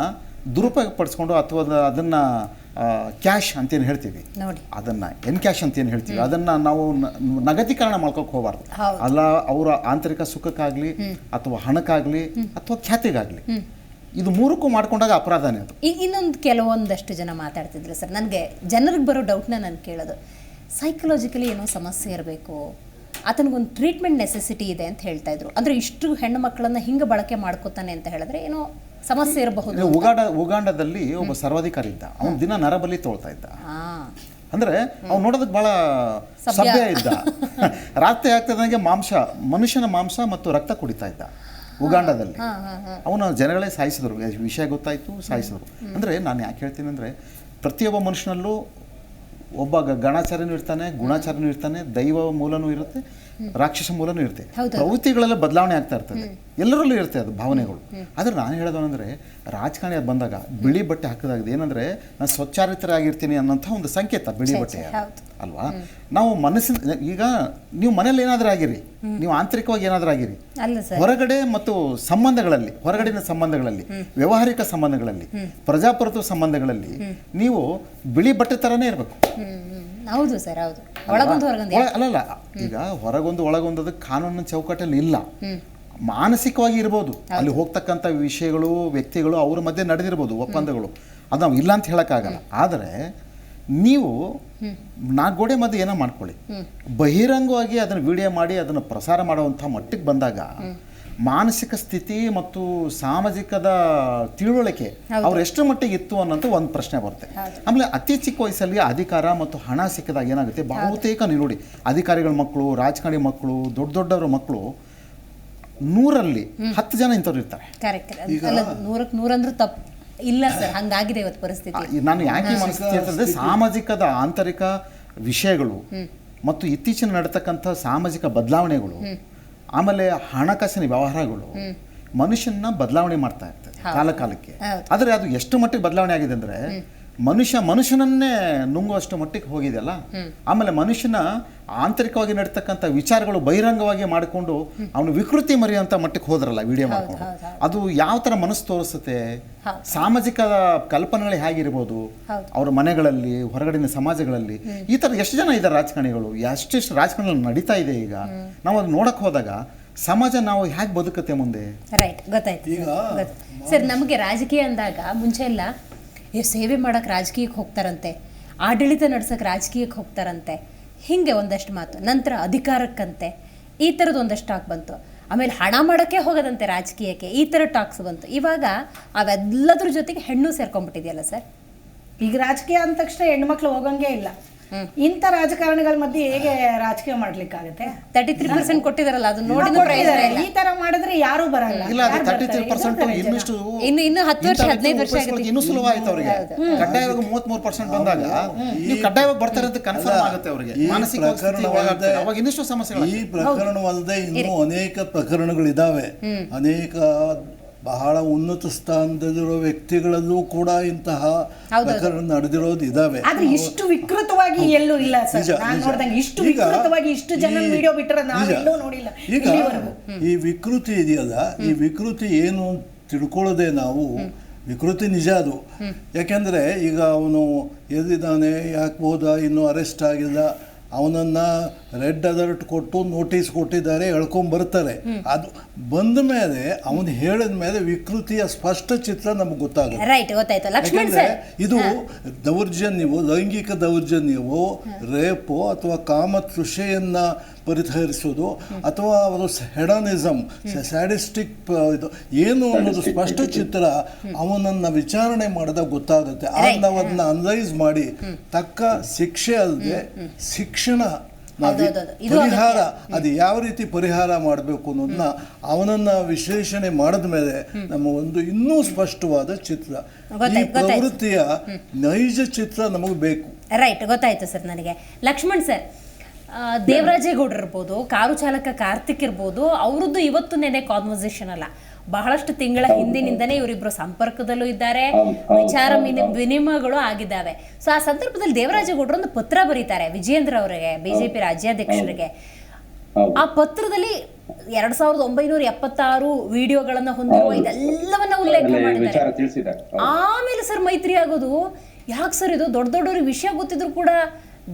ದುರುಪಯೋಗ ಪಡಿಸ್ಕೊಂಡು ಅಥವಾ ಅದನ್ನು ಕ್ಯಾಶ್ ಅಂತೇನು ಹೇಳ್ತೀವಿ, ಅದನ್ನು ಕ್ಯಾಶ್ ಅಂತೇನು ಹೇಳ್ತೀವಿ, ಅದನ್ನು ನಾವು ನಗದೀಕರಣ ಮಾಡ್ಕೋಕೆ ಹೋಗಬಾರ್ದು. ಅಲ್ಲ, ಅವರ ಆಂತರಿಕ ಸುಖಕ್ಕಾಗಲಿ ಅಥವಾ ಹಣಕ್ಕಾಗಲಿ ಅಥವಾ ಖ್ಯಾತಿಗಾಗಲಿ, ಇದು ಮೂರಕ್ಕೂ ಮಾಡ್ಕೊಂಡಾಗ ಅಪರಾಧನೇ ಅದು. ಇನ್ನೊಂದು ಕೆಲವೊಂದಷ್ಟು ಜನ ಮಾತಾಡ್ತಿದ್ರು ಸರ್, ನನಗೆ ಜನರಿಗೆ ಬರೋ ಡೌಟ್ನ ನಾನು ಕೇಳೋದು, ಸೈಕಲಾಜಿಕಲಿ ಏನೋ ಸಮಸ್ಯೆ ಇರಬೇಕು, ಆತನಿಗೊಂದು ಟ್ರೀಟ್ಮೆಂಟ್ ನೆಸೆಸಿಟಿ ಇದೆ ಅಂತ ಹೇಳ್ತಾ ಇದ್ರು. ಅಂದರೆ ಇಷ್ಟು ಹೆಣ್ಣು ಮಕ್ಕಳನ್ನು ಹಿಂಗೆ ಬಳಕೆ ಮಾಡ್ಕೋತಾನೆ ಅಂತ ಹೇಳಿದ್ರೆ ಏನೋ ಸಮಸ್ಯೆ ಇರಬಹುದು. ಉಗಾಂಡದಲ್ಲಿ ಒಬ್ಬ ಸರ್ವಾಧಿಕಾರಿ ಇದ್ದ, ಅವನು ದಿನ ನರಬಲಿ ತೊಳ್ತಾ ಇದ್ದ. ಅಂದರೆ ಅವ್ನು ನೋಡೋದಕ್ಕೆ ಭಾಳ ಸಭ್ಯ ಇದ್ದ. ರಾತ್ರಿ ಆಗ್ತದಂಗೆ ಮನುಷ್ಯನ ಮಾಂಸ ಮತ್ತು ರಕ್ತ ಕುಡಿತಾ ಇದ್ದ ಉಗಾಂಡದಲ್ಲಿ. ಅವನ ಜನಗಳೇ ಸಾಯಿಸಿದ್ರು, ವಿಷಯ ಗೊತ್ತಾಯಿತು, ಸಾಯಿಸಿದ್ರು. ಅಂದರೆ ನಾನು ಯಾಕೆ ಹೇಳ್ತೀನಿ ಅಂದರೆ, ಪ್ರತಿಯೊಬ್ಬ ಮನುಷ್ಯನಲ್ಲೂ ಒಬ್ಬ ಗಣಾಚಾರ್ಯನೂ ಇರ್ತಾನೆ, ಗುಣಾಚಾರ್ಯನೂ ಇರ್ತಾನೆ, ದೈವ ಮೂಲನೂ ಇರುತ್ತೆ, ರಾಕ್ಷಸ ಮೂಲನೂ ಇರುತ್ತೆ. ಪ್ರವೃತ್ತಿಗಳೆಲ್ಲ ಬದಲಾವಣೆ ಆಗ್ತಾ ಇರ್ತದೆ, ಎಲ್ಲರಲ್ಲೂ ಇರುತ್ತೆ ಅದು ಭಾವನೆಗಳು. ಆದರೆ ನಾನು ಹೇಳೋದು ಅಂದರೆ, ರಾಜಕಾರಣಿ ಅದು ಬಂದಾಗ ಬಿಳಿ ಬಟ್ಟೆ ಹಾಕಿದಾಗ ಏನಂದರೆ, ನಾನು ಸ್ವಚ್ಚಾರಿತರಾಗಿರ್ತೀನಿ ಅನ್ನೋಂಥ ಒಂದು ಸಂಕೇತ ಬಿಳಿ ಬಟ್ಟೆ ಅಲ್ವಾ. ನಾವು ಮನಸ್ಸಿನ, ಈಗ ನೀವು ಮನೇಲಿ ಏನಾದರೂ ಆಗಿರಿ, ನೀವು ಆಂತರಿಕವಾಗಿ ಏನಾದರೂ ಆಗಿರಿ, ಹೊರಗಡೆ ಮತ್ತು ಸಂಬಂಧಗಳಲ್ಲಿ, ಹೊರಗಡೆಯ ಸಂಬಂಧಗಳಲ್ಲಿ, ವ್ಯಾವಹಾರಿಕ ಸಂಬಂಧಗಳಲ್ಲಿ, ಪ್ರಜಾಪ್ರಭುತ್ವ ಸಂಬಂಧಗಳಲ್ಲಿ ನೀವು ಬಿಳಿ ಬಟ್ಟೆ ಥರನೇ ಇರಬೇಕು. ಹೌದು ಸರ್, ಹೌದು. ಅಲ್ಲಲ್ಲ, ಈಗ ಹೊರಗೊಂದು ಒಳಗೊಂದದಕ್ಕೆ ಕಾನೂನಿನ ಚೌಕಟ್ಟಲ್ಲಿ ಇಲ್ಲ. ಮಾನಸಿಕವಾಗಿ ಇರ್ಬೋದು, ಅಲ್ಲಿ ಹೋಗ್ತಕ್ಕಂಥ ವಿಷಯಗಳು, ವ್ಯಕ್ತಿಗಳು, ಅವ್ರ ಮಧ್ಯೆ ನಡೆದಿರ್ಬೋದು ಒಪ್ಪಂದಗಳು, ಅದು ನಾವು ಇಲ್ಲ ಅಂತ ಹೇಳೋಕ್ಕಾಗಲ್ಲ. ಆದರೆ ನೀವು 4 ಗೋಡೆ ಮಧ್ಯೆ ಏನೋ ಮಾಡ್ಕೊಳ್ಳಿ, ಬಹಿರಂಗವಾಗಿ ಅದನ್ನು ವಿಡಿಯೋ ಮಾಡಿ ಅದನ್ನು ಪ್ರಸಾರ ಮಾಡುವಂಥ ಮಟ್ಟಿಗೆ ಬಂದಾಗ ಮಾನಸಿಕ ಸ್ಥಿತಿ ಮತ್ತು ಸಾಮಾಜಿಕದ ತಿಳುವಳಿಕೆ ಅವ್ರು ಎಷ್ಟು ಮಟ್ಟಿಗೆ ಇತ್ತು ಅನ್ನೋಂಥ ಒಂದು ಪ್ರಶ್ನೆ ಬರುತ್ತೆ. ಆಮೇಲೆ ಅತಿ ಚಿಕ್ಕ ವಯಸ್ಸಲ್ಲಿ ಅಧಿಕಾರ ಮತ್ತು ಹಣ ಸಿಕ್ಕಿದಾಗ ಏನಾಗುತ್ತೆ, ಬಹುತೇಕ ನೀವು ನೋಡಿ, ಅಧಿಕಾರಿಗಳ ಮಕ್ಕಳು, ರಾಜಕಾರಣಿ ಮಕ್ಕಳು, ದೊಡ್ಡವರ ಮಕ್ಕಳು 100ರಲ್ಲಿ 10 ಜನ ಇಂಥವ್ರು ಇರ್ತಾರೆ. ಇಲ್ಲ ಸರ್, ಹಂಗಾಗಿದೆ ಇವತ್ತು ಪರಿಸ್ಥಿತಿ. ನಾನು ಯಾಕೆ ಮನಸ್ಥಿತಿ ಅಂತಂದರೆ, ಸಾಮಾಜಿಕದ ಆಂತರಿಕ ವಿಷಯಗಳು ಮತ್ತು ಇತ್ತೀಚಿನ ನಡತಕ್ಕಂಥ ಸಾಮಾಜಿಕ ಬದಲಾವಣೆಗಳು, ಆಮೇಲೆ ಹಣಕಾಸಿನ ವ್ಯವಹಾರಗಳು ಮನುಷ್ಯನ ಬದಲಾವಣೆ ಮಾಡ್ತಾ ಇರ್ತದೆ ಕಾಲಕ್ಕೆ. ಆದರೆ ಅದು ಎಷ್ಟು ಮಟ್ಟಿಗೆ ಬದಲಾವಣೆ ಆಗಿದೆ ಅಂದರೆ, ಮನುಷ್ಯನನ್ನೇ ನುಂಗುವಷ್ಟು ಮಟ್ಟಿಗೆ ಹೋಗಿದೆಯಲ್ಲ. ಆಮೇಲೆ ಮನುಷ್ಯನ ಆಂತರಿಕವಾಗಿ ನಡೀತಕ್ಕಂಥ ವಿಚಾರಗಳು ಬಹಿರಂಗವಾಗಿ ಮಾಡಿಕೊಂಡು ಅವನು ವಿಕೃತಿ ಮರೆಯುವಂಥ ಮಟ್ಟಕ್ಕೆ ಹೋದ್ರಲ್ಲ ವಿಡಿಯೋ ಮಾಡ್ಕೊಂಡು. ಅದು ಯಾವ ಥರ ಮನಸ್ಸು ತೋರಿಸುತ್ತೆ, ಸಾಮಾಜಿಕ ಕಲ್ಪನೆಗಳು ಹೇಗಿರ್ಬೋದು ಅವ್ರ ಮನೆಗಳಲ್ಲಿ, ಹೊರಗಡೆನ ಸಮಾಜಗಳಲ್ಲಿ. ಈ ಥರ ಎಷ್ಟು ಜನ ಇದ್ದಾರೆ ರಾಜಕಾರಣಿಗಳು, ಎಷ್ಟೆಷ್ಟು ರಾಜಕಾರಣಿಗಳು ನಡೀತಾ ಇದೆ ಈಗ. ನಾವು ಅದು ನೋಡಕ್ಕೆ ಹೋದಾಗ ಸಮಾಜ ನಾವು ಹೇಗೆ ಬದುಕುತ್ತೆ ಮುಂದೆ. ರೈಟ್, ಗೊತ್ತಾಯ್ತು ಸರ್. ನಮಗೆ ರಾಜಕೀಯ ಅಂದಾಗ ಮುಂಚೆ ಎಲ್ಲ ಸೇವೆ ಮಾಡೋಕ್ಕೆ ರಾಜಕೀಯಕ್ಕೆ ಹೋಗ್ತಾರಂತೆ, ಆಡಳಿತ ನಡ್ಸೋಕ್ಕೆ ರಾಜಕೀಯಕ್ಕೆ ಹೋಗ್ತಾರಂತೆ, ಹೀಗೆ ಒಂದಷ್ಟು ಮಾತು. ನಂತರ ಅಧಿಕಾರಕ್ಕಂತೆ ಈ ಥರದ್ದು ಒಂದಷ್ಟು ಟಾಕ್ ಬಂತು. ಆಮೇಲೆ ಹಣ ಮಾಡೋಕ್ಕೆ ಹೋಗೋದಂತೆ ರಾಜಕೀಯಕ್ಕೆ, ಈ ಥರ ಟಾಕ್ಸ್ ಬಂತು. ಇವಾಗ ಅವೆಲ್ಲದ್ರ ಜೊತೆಗೆ ಹೆಣ್ಣು ಸೇರ್ಕೊಂಡ್ಬಿಟ್ಟಿದೆಯಲ್ಲ ಸರ್. ಈಗ ರಾಜಕೀಯ ಅಂದ ತಕ್ಷಣ ಹೆಣ್ಮಕ್ಳು ಹೋಗಂಗೆ ಇಲ್ಲ. ಇಂಥ ರಾಜಕಾರಣಿಗಳ ಮಧ್ಯೆ ಹೇಗೆ ರಾಜಕೀಯ ಮಾಡ್ಲಿಕ್ಕಾಗತ್ತೆ? 33% ಕೊಟ್ಟಿದಾರಲ್ಲ, ಅದು ನೋಡಿ ಪ್ರಯೋಜನ ಇಲ್ಲ. ಈ ತರ ಮಾಡಿದ್ರೆ ಯಾರು ಬರಲ್ಲ. ಇಲ್ಲ, ಅದು 33% ಇನ್ನಿಷ್ಟು ಇನ್ನು 10 ವರ್ಷ 15 ವರ್ಷ ಇನ್ನೂ ಸುಲಭವಾಯ್ತು ಅವರಿಗೆ. ಕಡ್ಡಾಯವಾಗಿ 33% ಬಂದಾಗ ನೀವು ಕಡ್ಡಾಯವಾಗಿ ಬರ್ತಾರೆ ಅಂತ ಕನ್ಫರ್ಮ್ ಆಗುತ್ತೆ ಅವರಿಗೆ. ಮಾನಸಿಕ ಅವಾಗ ಇನ್ನಿಷ್ಟು ಸಮಸ್ಯೆಗಳು. ಈ ಪ್ರಕರಣವಲ್ಲದೆ ಇನ್ನೂ ಅನೇಕ ಪ್ರಕರಣಗಳಿದ್ದಾವೆ. ಅನೇಕ ಬಹಳ ಉನ್ನತ ಸ್ಥಾನದಲ್ಲಿರೋ ವ್ಯಕ್ತಿಗಳಲ್ಲೂ ಕೂಡ ಇಂತಹ ಪ್ರಕರಣ ನಡೆದಿರೋದು ಇದಾವೆ. ಆದ್ರೆ ಇಷ್ಟು ವಿಕೃತವಾಗಿ ಎಲ್ಲೂ ಇಲ್ಲ ಸರ್. ನಾನು ನೋಡಿದಂಗೆ ಇಷ್ಟು ವಿಕೃತವಾಗಿ ಇಷ್ಟು ಜನ ವಿಡಿಯೋ ಬಿಟ್ಟರೆ ನಾನು ಎಲ್ಲೂ ನೋಡಿಲ್ಲ. ಈಗ ಈ ವಿಕೃತಿ ಇದೆಯಲ್ಲ, ಈ ವಿಕೃತಿ ಏನು ತಿಳ್ಕೊಳ್ಳೋದೇ ನಾವು. ವಿಕೃತಿ ನಿಜ ಅದು. ಯಾಕೆಂದರೆ ಈಗ ಅವನು ಎಲ್ಲಿದ್ದಾನೆ, ಯಾಕೆ ಹೋದ, ಇನ್ನೂ ಅರೆಸ್ಟ್ ಆಗಿಲ್ಲ, ಅವನನ್ನು ರೆಡ್ ಅಲರ್ಟ್ ಕೊಟ್ಟು ನೋಟಿಸ್ ಕೊಟ್ಟಿದ್ದಾರೆ, ಎಳ್ಕೊಂಬರ್ತಾರೆ. ಅದು ಬಂದ ಮೇಲೆ ಅವನು ಹೇಳಿದ ಮೇಲೆ ವಿಕೃತಿಯ ಸ್ಪಷ್ಟ ಚಿತ್ರ ನಮ್ಗೆ ಗೊತ್ತಾಗುತ್ತೆ. ರೈಟ್, ಗೊತ್ತಾಯ್ತು ಲಕ್ಷ್ಮಣ್ ಸರ್. ಇದು ದೌರ್ಜನ್ಯವೋ, ಲೈಂಗಿಕ ದೌರ್ಜನ್ಯವೋ, ರೇಪೋ ಅಥವಾ ಕಾಮತೃಷೆಯನ್ನು ಪರಿಹರಿಸೋದು ಅಥವಾ ಅವರು ಹೆಡಾನಿಸಮ್, ಸ್ಯಾಡಿಸ್ಟಿಕ್ ಇದು ಏನು ಅನ್ನೋದು ಸ್ಪಷ್ಟ ಚಿತ್ರ ಅವನನ್ನು ವಿಚಾರಣೆ ಮಾಡಿದಾಗ ಗೊತ್ತಾಗುತ್ತೆ. ಆಗ ನಾವು ಅದನ್ನ ಅನಲೈಸ್ ಮಾಡಿ ತಕ್ಕ ಶಿಕ್ಷೆ ಅಲ್ಲದೆ ಶಿಕ್ಷಣ, ಪರಿಹಾರ, ಅದು ಯಾವ ರೀತಿ ಪರಿಹಾರ ಮಾಡಬೇಕು ಅನ್ನೋದನ್ನ ಅವನನ್ನ ವಿಶ್ಲೇಷಣೆ ಮಾಡಿದ ಮೇಲೆ ನಮ್ಮ ಒಂದು ಇನ್ನೂ ಸ್ಪಷ್ಟವಾದ ಚಿತ್ರ, ಈ ಪ್ರವೃತ್ತಿಯ ನೈಜ ಚಿತ್ರ ನಮಗೆ ಬೇಕು. ರೈಟ್, ಗೊತ್ತಾಯ್ತು ಸರ್ ನನಗೆ. ಲಕ್ಷ್ಮಣ್ ಸರ್, ದೇವರಾಜೇಗೌಡರು ಇರ್ಬೋದು, ಕಾರು ಚಾಲಕ ಕಾರ್ತಿಕ್ ಇರ್ಬೋದು, ಅವ್ರದ್ದು ಇವತ್ತು ನೆನೆ ಕಾನ್ವರ್ಸೇಷನ್ ಅಲ್ಲ, ಬಹಳಷ್ಟು ತಿಂಗಳ ಹಿಂದಿನಿಂದನೇ ಇವರಿಬ್ರು ಸಂಪರ್ಕದಲ್ಲೂ ಇದ್ದಾರೆ, ವಿಚಾರ ವಿನಿಮಯಗಳು ಆಗಿದ್ದಾವೆ. ಸೊ ಆ ಸಂದರ್ಭದಲ್ಲಿ ದೇವರಾಜೇಗೌಡರು ಒಂದು ಪತ್ರ ಬರೀತಾರೆ ವಿಜಯೇಂದ್ರ ಅವರಿಗೆ, ಬಿಜೆಪಿ ರಾಜ್ಯಾಧ್ಯಕ್ಷರಿಗೆ. ಆ ಪತ್ರದಲ್ಲಿ 2976 ವಿಡಿಯೋಗಳನ್ನ ಹೊಂದಿರುವ ಇದೆಲ್ಲವನ್ನ ಉಲ್ಲೇಖ ಮಾಡಿದ್ದಾರೆ. ಆಮೇಲೆ ಸರ್ ಮೈತ್ರಿ ಆಗೋದು ಯಾಕೆ ಸರ್? ಇದು ದೊಡ್ಡ ದೊಡ್ಡವ್ರಿಗೆ ವಿಷಯ ಗೊತ್ತಿದ್ರು ಕೂಡ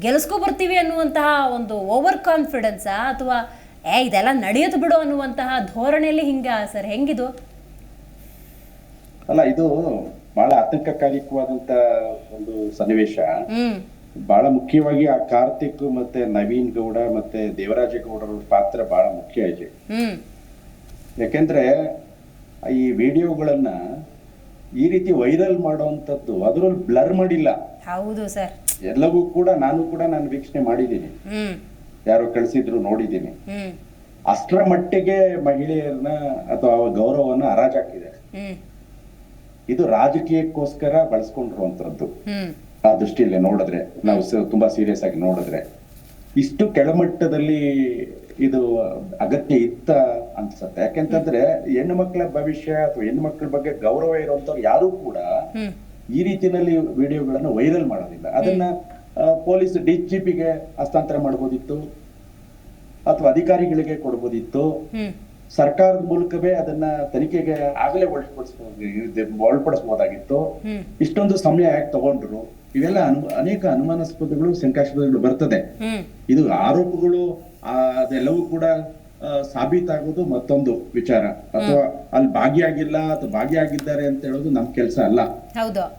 ಗೆಲ್ಸ್ಕೊ ಬರ್ತೀವಿ ಅನ್ನುವಂತಹ ಒಂದು ಓವರ್ ಕಾನ್ಫಿಡೆನ್ಸಾ ಅಥವಾ ಇದೆಲ್ಲ ನಡೆಯೋದು ಬಿಡು ಅನ್ನುವಂತಹ ಧೋರಣೆಯಲ್ಲಿ ಹಿಂಗ ಸರ್? ಹೆಂಗಿದು? ಅಲ್ಲ, ಇದು ಬಹಳ ಆತಂಕಕಾರಿಕವಾದಂತ ಒಂದು ಸನ್ನಿವೇಶ. ಬಹಳ ಮುಖ್ಯವಾಗಿ ಆ ಕಾರ್ತಿಕ್ ಮತ್ತೆ ನವೀನ್ ಗೌಡ ಮತ್ತೆ ದೇವರಾಜೇಗೌಡರ ಪಾತ್ರ ಬಹಳ ಮುಖ್ಯ ಇದೆ. ಯಾಕೆಂದ್ರೆ ಈ ವಿಡಿಯೋಗಳನ್ನ ಈ ರೀತಿ ವೈರಲ್ ಮಾಡುವಂತದ್ದು ಅದರಲ್ಲಿ ಬ್ಲರ್ ಮಾಡಿಲ್ಲ. ಹೌದು ಸರ್, ಎಲ್ಲವೂ ಕೂಡ ನಾನು ವೀಕ್ಷಣೆ ಮಾಡಿದ್ದೀನಿ, ಯಾರೋ ಕಳಿಸಿದ್ರು ನೋಡಿದ್ದೀನಿ. ಅಷ್ಟರ ಮಟ್ಟಿಗೆ ಮಹಿಳೆಯರನ್ನ ಅಥವಾ ಗೌರವವನ್ನ ಹರಾಜಾಕಿದೆ. ಇದು ರಾಜಕೀಯಕ್ಕೋಸ್ಕರ ಬಳಸ್ಕೊಂಡಿರುವಂತದ್ದು. ಆ ದೃಷ್ಟಿಯಲ್ಲಿ ನೋಡಿದ್ರೆ, ನಾವು ತುಂಬಾ ಸೀರಿಯಸ್ ಆಗಿ ನೋಡಿದ್ರೆ, ಇಷ್ಟು ಕೆಳಮಟ್ಟದಲ್ಲಿ ಇದು ಅಗತ್ಯ ಇತ್ತ ಅನ್ಸುತ್ತೆ. ಯಾಕೆಂತಂದ್ರೆ ಹೆಣ್ಣು ಮಕ್ಕಳ ಭವಿಷ್ಯ ಅಥವಾ ಹೆಣ್ಣು ಮಕ್ಕಳ ಬಗ್ಗೆ ಗೌರವ ಇರುವಂತವ್ರು ಯಾರು ಕೂಡ ಈ ರೀತಿಯಲ್ಲಿ ವಿಡಿಯೋಗಳನ್ನು ವೈರಲ್ ಮಾಡೋದಿಲ್ಲ. ಅದನ್ನ ಪೊಲೀಸ್ DGPಗೆ ಹಸ್ತಾಂತರ ಮಾಡಬಹುದಿತ್ತು ಅಥವಾ ಅಧಿಕಾರಿಗಳಿಗೆ ಕೊಡಬಹುದಿತ್ತು. ಸರ್ಕಾರದ ಮೂಲಕವೇ ಅದನ್ನ ತನಿಖೆಗೆ ಆಗಲೇ ಒಳಪಡಿಸಬಹುದಾಗಿತ್ತು. ಇಷ್ಟೊಂದು ಸಮಯ ಯಾಕೆ ತಗೊಂಡ್ರು? ಇವೆಲ್ಲ ಅನೇಕ ಅನುಮಾನಾಸ್ಪದಗಳು, ಶಂಕಾಸ್ಪದಗಳು ಬರ್ತದೆ. ಇದು ಆರೋಪಗಳು ಅದೆಲ್ಲವೂ ಕೂಡ ಸಾಬೀತಾಗೋದು ಮತ್ತೊಂದು ವಿಚಾರ. ಅಥವಾ ಅಲ್ಲಿ ಭಾಗಿಯಾಗಿಲ್ಲ ಅಥವಾ ಭಾಗಿಯಾಗಿದ್ದಾರೆ ಅಂತ ಹೇಳೋದು ನಮ್ ಕೆಲಸ ಅಲ್ಲ.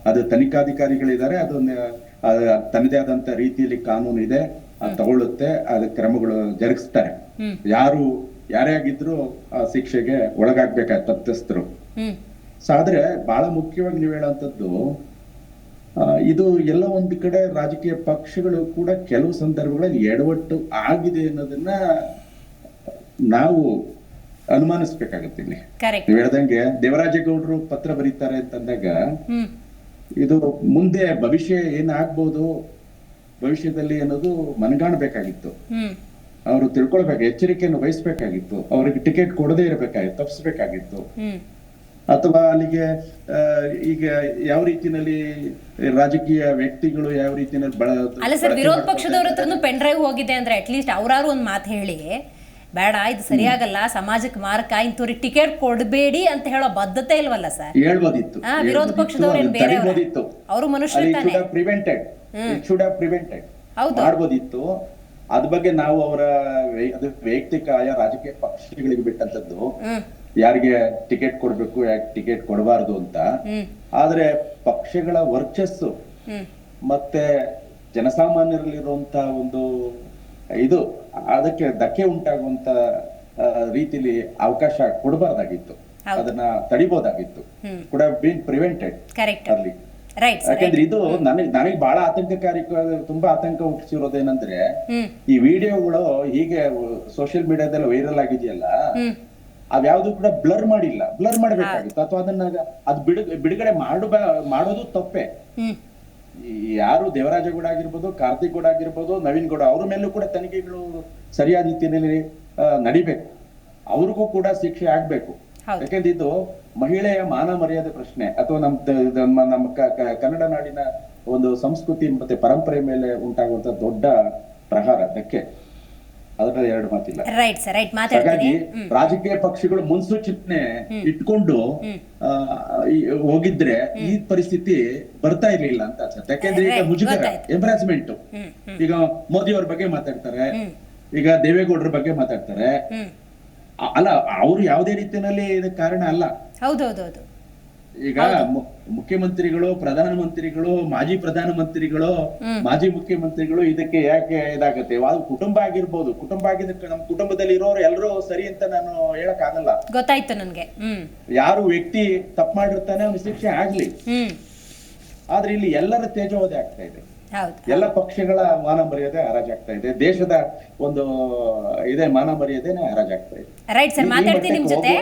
ಅದು ತನಿಖಾಧಿಕಾರಿಗಳಿದ್ದಾರೆ, ಅದನ್ನ ತನ್ನದೇ ಆದಂತ ರೀತಿಯಲ್ಲಿ ಕಾನೂನು ಇದೆ, ಅದು ತಗೊಳ್ಳುತ್ತೆ, ಅದ ಕ್ರಮಗಳು ಜರುಗಿಸ್ತಾರೆ. ಯಾರೇ ಆಗಿದ್ರು ಆ ಶಿಕ್ಷೆಗೆ ಒಳಗಾಗ್ಬೇಕಾದ ತಪ್ಪಿತಸ್ಥರು. ಆದ್ರೆ ಬಹಳ ಮುಖ್ಯವಾಗಿ ನೀವು ಹೇಳುವಂತದ್ದು, ಇದು ಎಲ್ಲ ಒಂದು ಕಡೆ ರಾಜಕೀಯ ಪಕ್ಷಗಳು ಕೂಡ ಕೆಲವು ಸಂದರ್ಭಗಳಲ್ಲಿ ಎಡವಟ್ಟು ಆಗಿದೆ ಅನ್ನೋದನ್ನ ನಾವು ಅನುಮಾನಿಸ್ಬೇಕಾಗತ್ತೆ. ಇಲ್ಲಿ ನೀವು ಹೇಳ್ದಂಗೆ ದೇವರಾಜೇಗೌಡರು ಪತ್ರ ಬರೀತಾರೆ ಅಂತಂದಾಗ ಇದು ಮುಂದೆ ಭವಿಷ್ಯ ಏನಾಗ್ಬೋದು ಭವಿಷ್ಯದಲ್ಲಿ ಅನ್ನೋದು ಮನಗಾಣಬೇಕಾಗಿತ್ತು. ಅವರು ತಿಳ್ಕೊಳ್ಬೇಕು, ಎಚ್ಚರಿಕೆಯನ್ನು ವಹಿಸ್ಬೇಕಾಗಿತ್ತು, ಅವ್ರಿಗೆ ಟಿಕೆಟ್ ಕೊಡದೇ ಇರಬೇಕಾಗಿತ್ತು, ತಪ್ಪಿಸ್ಬೇಕಾಗಿತ್ತು. ಅಥವಾ ಅಲ್ಲಿಗೆ ಈಗ ಯಾವ ರೀತಿನಲ್ಲಿ ರಾಜಕೀಯ ವ್ಯಕ್ತಿಗಳು ಯಾವ ರೀತಿಯಲ್ಲಿ ಅಲ್ಲ ಸರ್, ವಿರೋಧ ಪಕ್ಷದವ್ರ ಹತ್ರನು ಪೆನ್ ಡ್ರೈವ್ ಹೋಗಿದೆ ಅಂದ್ರೆ ಅಟ್ಲೀಸ್ಟ್ ಅವ್ರಾರು ಒಂದು ಮಾತು ಹೇಳಿ, ಬೇಡ ಇದು ಸರಿಯಾಗಲ್ಲ, ಸಮಾಜಕ್ಕೆ ಮಾರಕ, ಇಂಥವ್ರಿಗೆ ಟಿಕೆಟ್ ಕೊಡಬೇಡಿ ಅಂತ ಹೇಳೋ ಬದ್ಧತೆ ಇಲ್ವಲ್ಲ ಸರ್? ಹೇಳ್ಬೋದಿತ್ತು. ವಿರೋಧ ಪಕ್ಷದವ್ರೇನ್ ಬೇರೆ ಅವರು ಮನುಷ್ಯರು ತಾನೆ. ಮಾಡ್ಬೋದಿತ್ತು. ಅದ್ ಬಗ್ಗೆ ನಾವು ಅವರ ವೈಯಕ್ತಿಕ ಆಯಾ ರಾಜಕೀಯ ಪಕ್ಷಗಳಿಗೆ ಬಿಟ್ಟಂತದ್ದು, ಯಾರಿಗೆ ಟಿಕೆಟ್ ಕೊಡ್ಬೇಕು, ಯಾಕೆ ಟಿಕೆಟ್ ಕೊಡಬಾರ್ದು ಅಂತ. ಆದ್ರೆ ಪಕ್ಷಗಳ ವರ್ಚಸ್ಸು ಮತ್ತೆ ಜನಸಾಮಾನ್ಯರಲ್ಲಿರುವಂತ ಒಂದು ಇದು ಅದಕ್ಕೆ ಧಕ್ಕೆ ಉಂಟಾಗುವಂತ ರೀತಿಲಿ ಅವಕಾಶ ಕೊಡಬಾರ್ದಾಗಿತ್ತು, ಅದನ್ನ ತಡಿಬಹುದಾಗಿತ್ತು. ಕುಡ್ ಹ್ಯಾವ್ ಬೀನ್ ಪ್ರಿವೆಂಟೆಡ್ ಅಲ್ಲಿ. ಯಾಕಂದ್ರೆ ಇದು ನನಗೆ ಬಹಳ ಆತಂಕಕಾರಿ, ತುಂಬಾ ಆತಂಕ ಹುಟ್ಟಿಸಿರೋದೇನಂದ್ರೆ ಈ ವಿಡಿಯೋಗಳು ಹೀಗೆ ಸೋಷಿಯಲ್ ಮೀಡಿಯಾದಲ್ಲಿ ವೈರಲ್ ಆಗಿದೆಯಲ್ಲ, ಅದ್ಯಾವ್ದು ಕೂಡ ಬ್ಲರ್ ಮಾಡಿಲ್ಲ. ಬ್ಲರ್ ಮಾಡ್ಬೇಕಾಗಿತ್ತು, ಅಥವಾ ಅದನ್ನ ಅದು ಬಿಡುಗಡೆ ಮಾಡೋದು ತಪ್ಪೆ. ಯಾರು ದೇವರಾಜಗೌಡ ಆಗಿರ್ಬೋದು, ಕಾರ್ತಿಕ್ ಗೌಡ ಆಗಿರ್ಬೋದು, ನವೀನ್ ಗೌಡ ಅವ್ರ ಮೇಲೂ ಕೂಡ ತನಿಖೆಗಳು ಸರಿಯಾದ ರೀತಿಯಲ್ಲಿ ನಡಿಬೇಕು, ಅವ್ರಿಗೂ ಕೂಡ ಶಿಕ್ಷೆ ಆಗ್ಬೇಕು. ಯಾಕಂದ್ರೆ ಇದು ಮಹಿಳೆಯ ಮಾನ ಮರ್ಯಾದೆ ಪ್ರಶ್ನೆ, ಅಥವಾ ನಮ್ಮ ಕನ್ನಡ ನಾಡಿನ ಒಂದು ಸಂಸ್ಕೃತಿ ಮತ್ತೆ ಪರಂಪರೆ ಮೇಲೆ ಉಂಟಾಗುವಂತ ದೊಡ್ಡ ಪ್ರಹಾರ, ಧಕ್ಕೆ. ಅದರಲ್ಲಿ ಎರಡು ಮಾತಿಲ್ಲ. ಹಾಗಾಗಿ ರಾಜಕೀಯ ಪಕ್ಷಗಳು ಮುನ್ಸೂಚನೆ ಇಟ್ಕೊಂಡು ಹೋಗಿದ್ರೆ ಈ ಪರಿಸ್ಥಿತಿ ಬರ್ತಾ ಇರ್ಲಿಲ್ಲ ಅಂತ ಅನ್ಸುತ್ತೆ. ಯಾಕೆಂದ್ರೆ ಈಗ ಮುಜುಗರ, ಎಂಬ್ರಾಸ್ಮೆಂಟ್. ಈಗ ಮೋದಿ ಅವ್ರ ಬಗ್ಗೆ ಮಾತಾಡ್ತಾರೆ, ಈಗ ದೇವೇಗೌಡರ ಬಗ್ಗೆ ಮಾತಾಡ್ತಾರೆ. ಅಲ್ಲ, ಅವರು ಯಾವುದೇ ರೀತಿಯಲ್ಲಿ ಇದಕ್ಕೆ ಕಾರಣ ಅಲ್ಲ. ಹೌದೌದೌದು. ಈಗ ಮುಖ್ಯಮಂತ್ರಿಗಳು, ಪ್ರಧಾನಮಂತ್ರಿಗಳು, ಮಾಜಿ ಪ್ರಧಾನಮಂತ್ರಿಗಳು, ಮಾಜಿ ಮುಖ್ಯಮಂತ್ರಿಗಳು ಇದಕ್ಕೆ ಯಾಕೆ ಇದಾಗತ್ತೆ? ಕುಟುಂಬ ಆಗಿರ್ಬೋದು, ಕುಟುಂಬ ಆಗಿದ್ದಕ್ಕೆ ನಮ್ಮ ಕುಟುಂಬದಲ್ಲಿ ಇರೋರು ಎಲ್ಲರೂ ಸರಿ ಅಂತ ನಾನು ಹೇಳಕ್ ಆಗಲ್ಲ. ಗೊತ್ತಾಯ್ತು ನನ್ಗೆ. ಯಾರು ವ್ಯಕ್ತಿ ತಪ್ಪು ಮಾಡಿರ್ತಾನೆ ಅವ್ನ ಶಿಕ್ಷೆ ಆಗ್ಲಿ. ಆದ್ರೆ ಇಲ್ಲಿ ಎಲ್ಲರ ತೇಜೋವಧೆ ಆಗ್ತಾ ಇದೆ, ಎಲ್ಲ ಪಕ್ಷಗಳ ಮಾನ ಮರ್ಯಾದೆ ಹರಾಜಾಗ್ತಾ ಇದೆ, ದೇಶದ ಒಂದು ಇದೇ ಮಾನ ಮರ್ಯಾದೆನೆ ಹರಾಜಾಗ್ತಾ ಇದೆ. ರೈಟ್ ಸರ್, ಮಾತಾಡ್ತೀನಿ ನಿಮ್ ಜೊತೆ.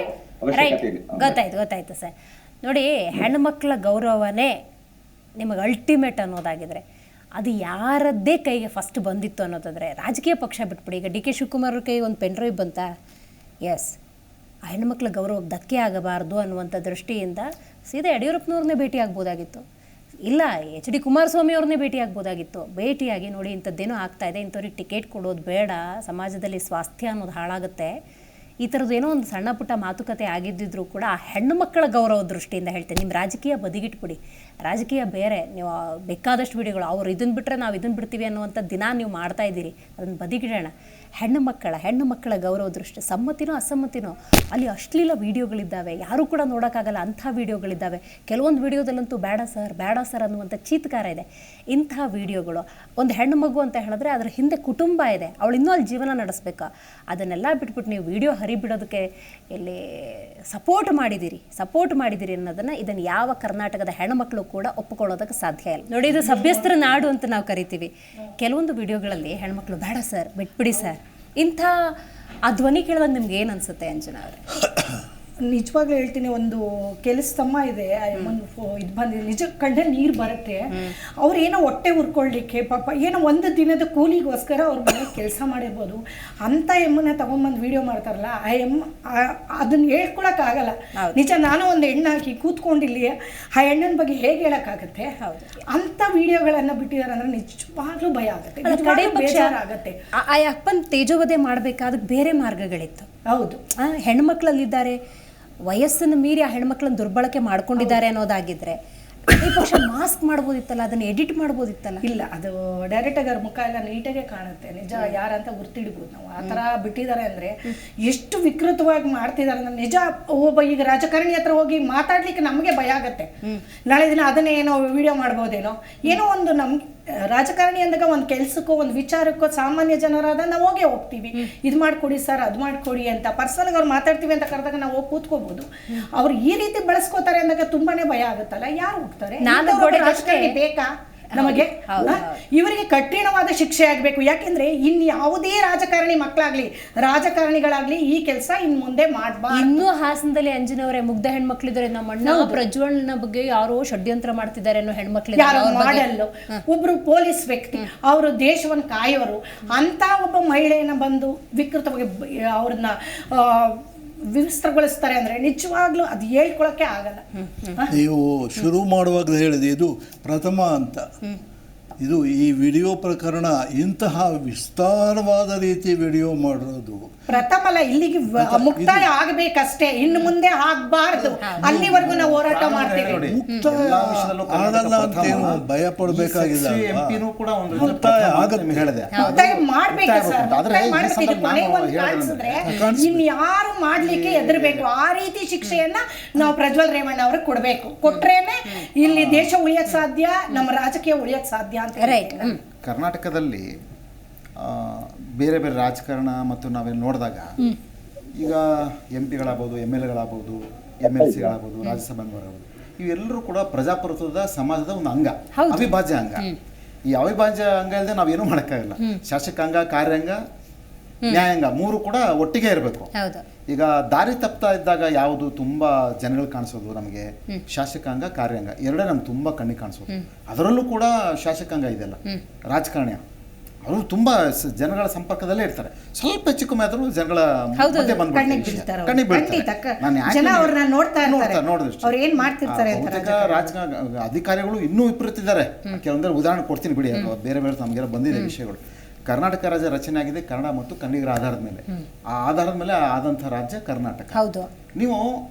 ಗೊತ್ತಾಯ್ತು ಸರ್. ನೋಡಿ, ಹೆಣ್ಮಕ್ಳ ಗೌರವನೇ ನಿಮಗೆ ಅಲ್ಟಿಮೇಟ್ ಅನ್ನೋದಾಗಿದ್ರೆ ಅದು ಯಾರದ್ದೇ ಕೈಗೆ ಫಸ್ಟ್ ಬಂದಿತ್ತು ಅನ್ನೋದಾದ್ರೆ ರಾಜಕೀಯ ಪಕ್ಷ ಬಿಟ್ಬಿಡಿ. ಈಗ ಡಿ ಕೆ ಶಿವಕುಮಾರ್ ಅವ್ರ ಕೈಗೆ ಒಂದು ಪೆನ್ ಡ್ರೈವ್ ಬಂತಾ? ಎಸ್, ಆ ಹೆಣ್ಮಕ್ಳ ಗೌರವಕ್ಕೆ ಧಕ್ಕೆ ಆಗಬಾರ್ದು ಅನ್ನುವಂಥ ದೃಷ್ಟಿಯಿಂದ ಸೀದಾ ಯಡಿಯೂರಪ್ಪನವ್ರನ್ನೇ ಭೇಟಿ ಆಗ್ಬೋದಾಗಿತ್ತು, ಇಲ್ಲ ಎಚ್ ಡಿ ಕುಮಾರಸ್ವಾಮಿ ಅವ್ರನ್ನೇ ಭೇಟಿ ಆಗ್ಬೋದಾಗಿತ್ತು. ಭೇಟಿಯಾಗಿ ನೋಡಿ ಇಂಥದ್ದೇನೋ ಆಗ್ತಾ ಇದೆ, ಇಂಥವ್ರಿಗೆ ಟಿಕೆಟ್ ಕೊಡೋದು ಬೇಡ, ಸಮಾಜದಲ್ಲಿ ಸ್ವಾಸ್ಥ್ಯ ಅನ್ನೋದು ಹಾಳಾಗುತ್ತೆ, ಈ ಥರದ್ದೇನೋ ಒಂದು ಸಣ್ಣ ಪುಟ್ಟ ಮಾತುಕತೆ ಆಗಿದ್ದಿದ್ರು ಕೂಡ ಆ ಹೆಣ್ಣು ಮಕ್ಕಳ ಗೌರವ ದೃಷ್ಟಿಯಿಂದ ಹೇಳ್ತೇನೆ. ನಿಮ್ಮ ರಾಜಕೀಯ ಬದಿಗಿಟ್ಬಿಡಿ, ರಾಜಕೀಯ ಬೇರೆ. ನೀವು ಬೇಕಾದಷ್ಟು ವಿಡಿಯೋಗಳು ಅವ್ರು ಇದನ್ನು ಬಿಟ್ಟರೆ ನಾವು ಇದನ್ನು ಬಿಡ್ತೀವಿ ಅನ್ನುವಂಥ ದಿನ ನೀವು ಮಾಡ್ತಾ ಇದ್ದೀರಿ, ಅದನ್ನು ಬದಿಗಿಡೋಣ. ಹೆಣ್ಣು ಮಕ್ಕಳ ಗೌರವ ದೃಷ್ಟಿ, ಸಮ್ಮತಿನೋ ಅಸಮ್ಮತಿನೋ, ಅಲ್ಲಿ ಅಶ್ಲೀಲ ವಿಡಿಯೋಗಳಿದ್ದಾವೆ, ಯಾರೂ ಕೂಡ ನೋಡೋಕ್ಕಾಗಲ್ಲ ಅಂಥ ವಿಡಿಯೋಗಳಿದ್ದಾವೆ. ಕೆಲವೊಂದು ವಿಡಿಯೋದಲ್ಲಂತೂ ಬೇಡ ಸರ್ ಅನ್ನುವಂಥ ಚೀತ್ಕಾರ ಇದೆ. ಇಂಥ ವಿಡಿಯೋಗಳು, ಒಂದು ಹೆಣ್ಣು ಮಗು ಅಂತ ಹೇಳಿದ್ರೆ ಅದರ ಹಿಂದೆ ಕುಟುಂಬ ಇದೆ, ಅವಳು ಇನ್ನೂ ಅಲ್ಲಿ ಜೀವನ ನಡೆಸ್ಬೇಕು. ಅದನ್ನೆಲ್ಲ ಬಿಟ್ಬಿಟ್ಟು ನೀವು ವಿಡಿಯೋ ಹರಿಬಿಡೋದಕ್ಕೆ ಇಲ್ಲಿ ಸಪೋರ್ಟ್ ಮಾಡಿದ್ದೀರಿ ಅನ್ನೋದನ್ನು ಇದನ್ನು ಯಾವ ಕರ್ನಾಟಕದ ಹೆಣ್ಣುಮಕ್ಕಳು ಕೂಡ ಒಪ್ಪಿಕೊಳ್ಳೋದಕ್ಕೆ ಸಾಧ್ಯ ಇಲ್ಲ. ನೋಡಿ, ಇದು ಸಭ್ಯಸ್ತ್ರ ನಾಡು ಅಂತ ನಾವು ಕರಿತೀವಿ. ಕೆಲವೊಂದು ವಿಡಿಯೋಗಳಲ್ಲಿ ಹೆಣ್ಮಕ್ಳು ಬೇಡ ಸರ್, ಬಿಟ್ಬಿಡಿ ಸರ್, ಇಂಥ ಆ ಧ್ವನಿ ಕೇಳಿದಾಗ ನಿಮ್ಗೆ ಏನು ಅನ್ಸುತ್ತೆ ಅಂಜನಾ ಅವರೇ? ನಿಜವಾಗ್ಲೂ ಹೇಳ್ತೀನಿ, ಒಂದು ಕೆಲಸಮ್ಮ ಇದೆ, ಇದು ಬಂದಿದೆ, ನಿಜ ಕಂಡ್ರೆ ನೀರು ಬರುತ್ತೆ. ಅವ್ರು ಏನೋ ಹೊಟ್ಟೆ ಉರ್ಕೊಳ್ಳಿಕ್ಕೆ ಪಾಪ ಏನೋ ಒಂದು ದಿನದ ಕೂಲಿಗೋಸ್ಕರ ಅವ್ರ ಮನೆ ಕೆಲಸ ಮಾಡಿರ್ಬೋದು. ಅಂಥ ಎಮ್ಮನ್ನ ತಗೊಂಡ್ಬಂದು ವಿಡಿಯೋ ಮಾಡ್ತಾರಲ್ಲ, ಆ ಎಮ್ಮ ಅದನ್ನ ಹೇಳ್ಕೊಳಕ್ಕಾಗಲ್ಲ. ನಿಜ, ನಾನು ಒಂದು ಹೆಣ್ಣಾಕಿ ಕೂತ್ಕೊಂಡಿಲ್ಲಿ ಆ ಹೆಣ್ಣನ ಬಗ್ಗೆ ಹೇಗೆ ಹೇಳಕ್ಕಾಗತ್ತೆ? ಅಂಥ ವಿಡಿಯೋಗಳನ್ನ ಬಿಟ್ಟಿದ್ದಾರೆ ಅಂದ್ರೆ ನಿಜವಾಗ್ಲೂ ಭಯ ಆಗುತ್ತೆ, ಬೇಜಾರಾಗತ್ತೆ. ಆ ಅಪ್ಪನ ತೇಜೋವಧೆ ಮಾಡಬೇಕಾದಕ್ಕೆ ಬೇರೆ ಮಾರ್ಗಗಳಿತ್ತು. ಹೌದು, ಹೆಣ್ಮಕ್ಳಲ್ಲಿದ್ದಾರೆ, ವಯಸ್ಸನ್ನು ಮೀರಿ ಆ ಹೆಣ್ಮಕ್ಳನ್ನ ದುರ್ಬಳಕೆ ಮಾಡ್ಕೊಂಡಿದ್ದಾರೆ ಅನ್ನೋದಾಗಿದ್ರೆ ಈ ಪಕ್ಷ ಮಾಸ್ಕ್ ಮಾಡ್ಬೋದಿತ್ತಲ್ಲ, ಅದನ್ನ ಎಡಿಟ್ ಮಾಡ್ಬೋದಿತ್ತಲ್ಲ. ಇಲ್ಲ, ಅದು ಡೈರೆಕ್ಟಾಗಿ ಅವ್ರ ಮುಖ ಎಲ್ಲ ನೀಟಾಗೆ ಕಾಣುತ್ತೆ, ನಿಜ ಯಾರಂತ ಗುರ್ತಿಡ್ಬೋದು ನಾವು. ಆ ಥರ ಬಿಟ್ಟಿದ್ದಾರೆ ಅಂದರೆ ಎಷ್ಟು ವಿಕೃತವಾಗಿ ಮಾಡ್ತಿದ್ದಾರೆ ಅಂದ್ರೆ ನಿಜ. ಒಬ್ಬ ಈಗ ರಾಜಕಾರಣಿ ಹತ್ರ ಹೋಗಿ ಮಾತಾಡ್ಲಿಕ್ಕೆ ನಮಗೆ ಭಯ ಆಗತ್ತೆ. ನಾಳೆ ದಿನ ಅದನ್ನೇ ಏನೋ ವಿಡಿಯೋ ಮಾಡ್ಬೋದೇನೋ, ಏನೋ ಒಂದು ನಮ್ಗೆ ರಾಜಕಾರಣಿ ಅಂದಾಗ ಒಂದು ಕೆಲ್ಸಕ್ಕೋ ಒಂದು ವಿಚಾರಕ್ಕೋ ಸಾಮಾನ್ಯ ಜನರಾದ ನಾವು ಹೋಗ್ತೀವಿ, ಇದು ಮಾಡ್ಕೊಡಿ ಸರ್, ಅದು ಮಾಡ್ಕೊಡಿ ಅಂತ. ಪರ್ಸನಲ್ಗೆ ಅವ್ರು ಮಾತಾಡ್ತೀವಿ ಅಂತ ಕರೆದಾಗ ನಾವು ಹೋಗಿ ಕೂತ್ಕೋಬಹುದು. ಅವ್ರು ಈ ರೀತಿ ಬಳಸ್ಕೋತಾರೆ ಅಂದಾಗ ತುಂಬಾನೇ ಭಯ ಆಗುತ್ತಲ್ಲ, ಯಾರು ಹೋಗ್ತಾರೆ? ರಾಜಕಾರಣಿ ಬೇಕಾ ನಮಗೆ? ಇವರಿಗೆ ಕಠಿಣವಾದ ಶಿಕ್ಷೆ ಆಗಬೇಕು. ಯಾಕೆಂದ್ರೆ ಯಾವುದೇ ರಾಜಕಾರಣಿ ಮಕ್ಕಳಾಗ್ಲಿ ರಾಜಕಾರಣಿಗಳಾಗ್ಲಿ ಈ ಕೆಲಸ ಇನ್ ಮುಂದೆ ಮಾಡಬಾರ್ದು. ಇನ್ನೂ ಹಾಸನದಲ್ಲಿ ಅಂಜನವರೇ ಮುಗ್ಧ ಹೆಣ್ಮಕ್ಳಿದ್ದಾರೆ. ನಮ್ಮ ಅಣ್ಣ ಪ್ರಜ್ವಲ್ನ ಬಗ್ಗೆ ಯಾರೋ ಷಡ್ಯಂತ್ರ ಮಾಡ್ತಿದ್ದಾರೆ ಅನ್ನೋ ಹೆಣ್ಮಕ್ಳು, ಯಾರೋ ಮಾಡಲ್ಲು, ಒಬ್ರು ಪೊಲೀಸ್ ವ್ಯಕ್ತಿ, ಅವರು ದೇಶವನ್ನು ಕಾಯೋರು, ಅಂತ ಒಬ್ಬ ಮಹಿಳೆಯನ್ನ ಬಂದು ವಿಕೃತವಾಗಿ ಅವ್ರನ್ನ ವಿವಸ್ತ್ರಗೊಳಿಸ್ತಾರೆ ಅಂದ್ರೆ ನಿಜವಾಗ್ಲೂ ಅದು ಹೇಳ್ಕೊಳಕ್ಕೆ ಆಗಲ್ಲ. ನೀವು ಶುರು ಮಾಡುವಾಗ ಹೇಳಿದೆ ಇದು ಪ್ರಥಮ ಅಂತ. ಇದು ಈ ವಿಡಿಯೋ ಪ್ರಕರಣ ಇಂತಹ ವಿಸ್ತಾರವಾದ ರೀತಿ ವಿಡಿಯೋ ಮಾಡಿರೋದು ಪ್ರಥಮ ಅಲ್ಲ, ಇಲ್ಲಿಗೆ ಮುಕ್ತಾಯ ಆಗಬೇಕಷ್ಟೇ, ಇನ್ನು ಮುಂದೆ ಆಗ್ಬಾರ್ದು. ಅಲ್ಲಿವರೆಗೂ ನಾವು ಹೋರಾಟ ಮಾಡ್ತೀವಿ. ಮುಕ್ತಾಯ ಆಗಲ್ಲ ಅಂತೇನು ಭಯ ಪಡಬೇಕಾಗಿಲ್ಲ. ಮುಕ್ತಾಯ ಆಗತ್ತೆ ಹೇಳಿದೆ. ಮುಕ್ತಾಯ ಮಾಡ್ಬೇಕು ಸರ್, ಮುಕ್ತಾಯ ಮಾಡ್ಬೇಕು. ಕೊನೆಗೆ ಒಂದು ಕಾಣಿಸಿದ್ರೆ ಇನ್ಯಾರು ಮಾಡ್ಲಿಕ್ಕೆ ಹೆದರ್ಬೇಕು. ಆ ರೀತಿ ಶಿಕ್ಷೆಯನ್ನ ನಾವು ಪ್ರಜ್ವಲ್ ರೇವಣ್ಣ ಅವ್ರಿಗೆ ಕೊಡ್ಬೇಕು. ಕೊಟ್ರೇನೆ ಇಲ್ಲಿ ದೇಶ ಉಳಿಯಕ್ ಸಾಧ್ಯ, ನಮ್ಮ ರಾಜಕೀಯ ಉಳಿಯಕ್ ಸಾಧ್ಯ ಅಂತ. ಕರ್ನಾಟಕದಲ್ಲಿ ಬೇರೆ ಬೇರೆ ರಾಜಕಾರಣ ಮತ್ತು ನಾವೇನು ನೋಡಿದಾಗ ಈಗ MP ಗಳಾಗ್ಬೋದು, MLAಗಳಾಗ್ಬೋದು, MLCಗಳಾಗ್ಬೋದು, ರಾಜ್ಯಸಭಾ ಮೆಂಬರ್ಗಳಾಗ್ಬೋದು, ಇವೆಲ್ಲರೂ ಕೂಡ ಪ್ರಜಾಪ್ರಭುತ್ವದ ಸಮಾಜದ ಒಂದು ಅಂಗ, ಅವಿಭಾಜ್ಯ ಅಂಗ. ಈ ಅವಿಭಾಜ್ಯ ಅಂಗ ಇಲ್ಲದೆ ನಾವೇನೂ ಮಾಡೋಕ್ಕಾಗಲ್ಲ. ಶಾಸಕಾಂಗ, ಕಾರ್ಯಾಂಗ, ನ್ಯಾಯಾಂಗ ಮೂರು ಕೂಡ ಒಟ್ಟಿಗೆ ಇರಬೇಕು. ಈಗ ದಾರಿ ತಪ್ತಾ ಇದ್ದಾಗ ಯಾವುದು ತುಂಬ ಜನಗಳು ಕಾಣಿಸೋದು ನಮಗೆ ಶಾಸಕಾಂಗ, ಕಾರ್ಯಾಂಗ ಎರಡೇ ನಮ್ಗೆ ತುಂಬ ಕಣ್ಣಿಗೆ ಕಾಣಿಸೋದು. ಅದರಲ್ಲೂ ಕೂಡ ಶಾಸಕಾಂಗ ಇದೆಯಲ್ಲ, ರಾಜಕಾರಣ ಅವರು ತುಂಬಾ ಜನಗಳ ಸಂಪರ್ಕದಲ್ಲೇ ಇರ್ತಾರೆ. ಸ್ವಲ್ಪ ಹೆಚ್ಚು ಕಮ್ಮಿ ಆದರೂ ಜನಗಳ ಮಧ್ಯೆ ಬಂದ್ಬಿಡ್ತಾರೆ, ಕಣ್ಣಿಗೆ ಬೀಳ್ತಾರೆ. ರಾಜಕಾರಣ ಅಧಿಕಾರಿಗಳು ಇನ್ನೂ ವಿಪರೀತಿದ್ದಾರೆ. ಕೆಲವೊಂದರ ಉದಾಹರಣೆ ಕೊಡ್ತೀನಿ ಬಿಡಿ, ಬೇರೆ ಬೇರೆ ನಮಗೆಲ್ಲ ಬಂದಿದೆ ವಿಷಯಗಳು. ಕರ್ನಾಟಕ ರಾಜ್ಯ ರಚನೆ ಆಗಿದೆ ಕನ್ನಡ ಮತ್ತು ಕನ್ನಡಿಗರ ಆಧಾರದ ಮೇಲೆ. ಆ ಆಧಾರದ ಮೇಲೆ ಆದಂಥ ರಾಜ್ಯ ಕರ್ನಾಟಕ. ನೀವು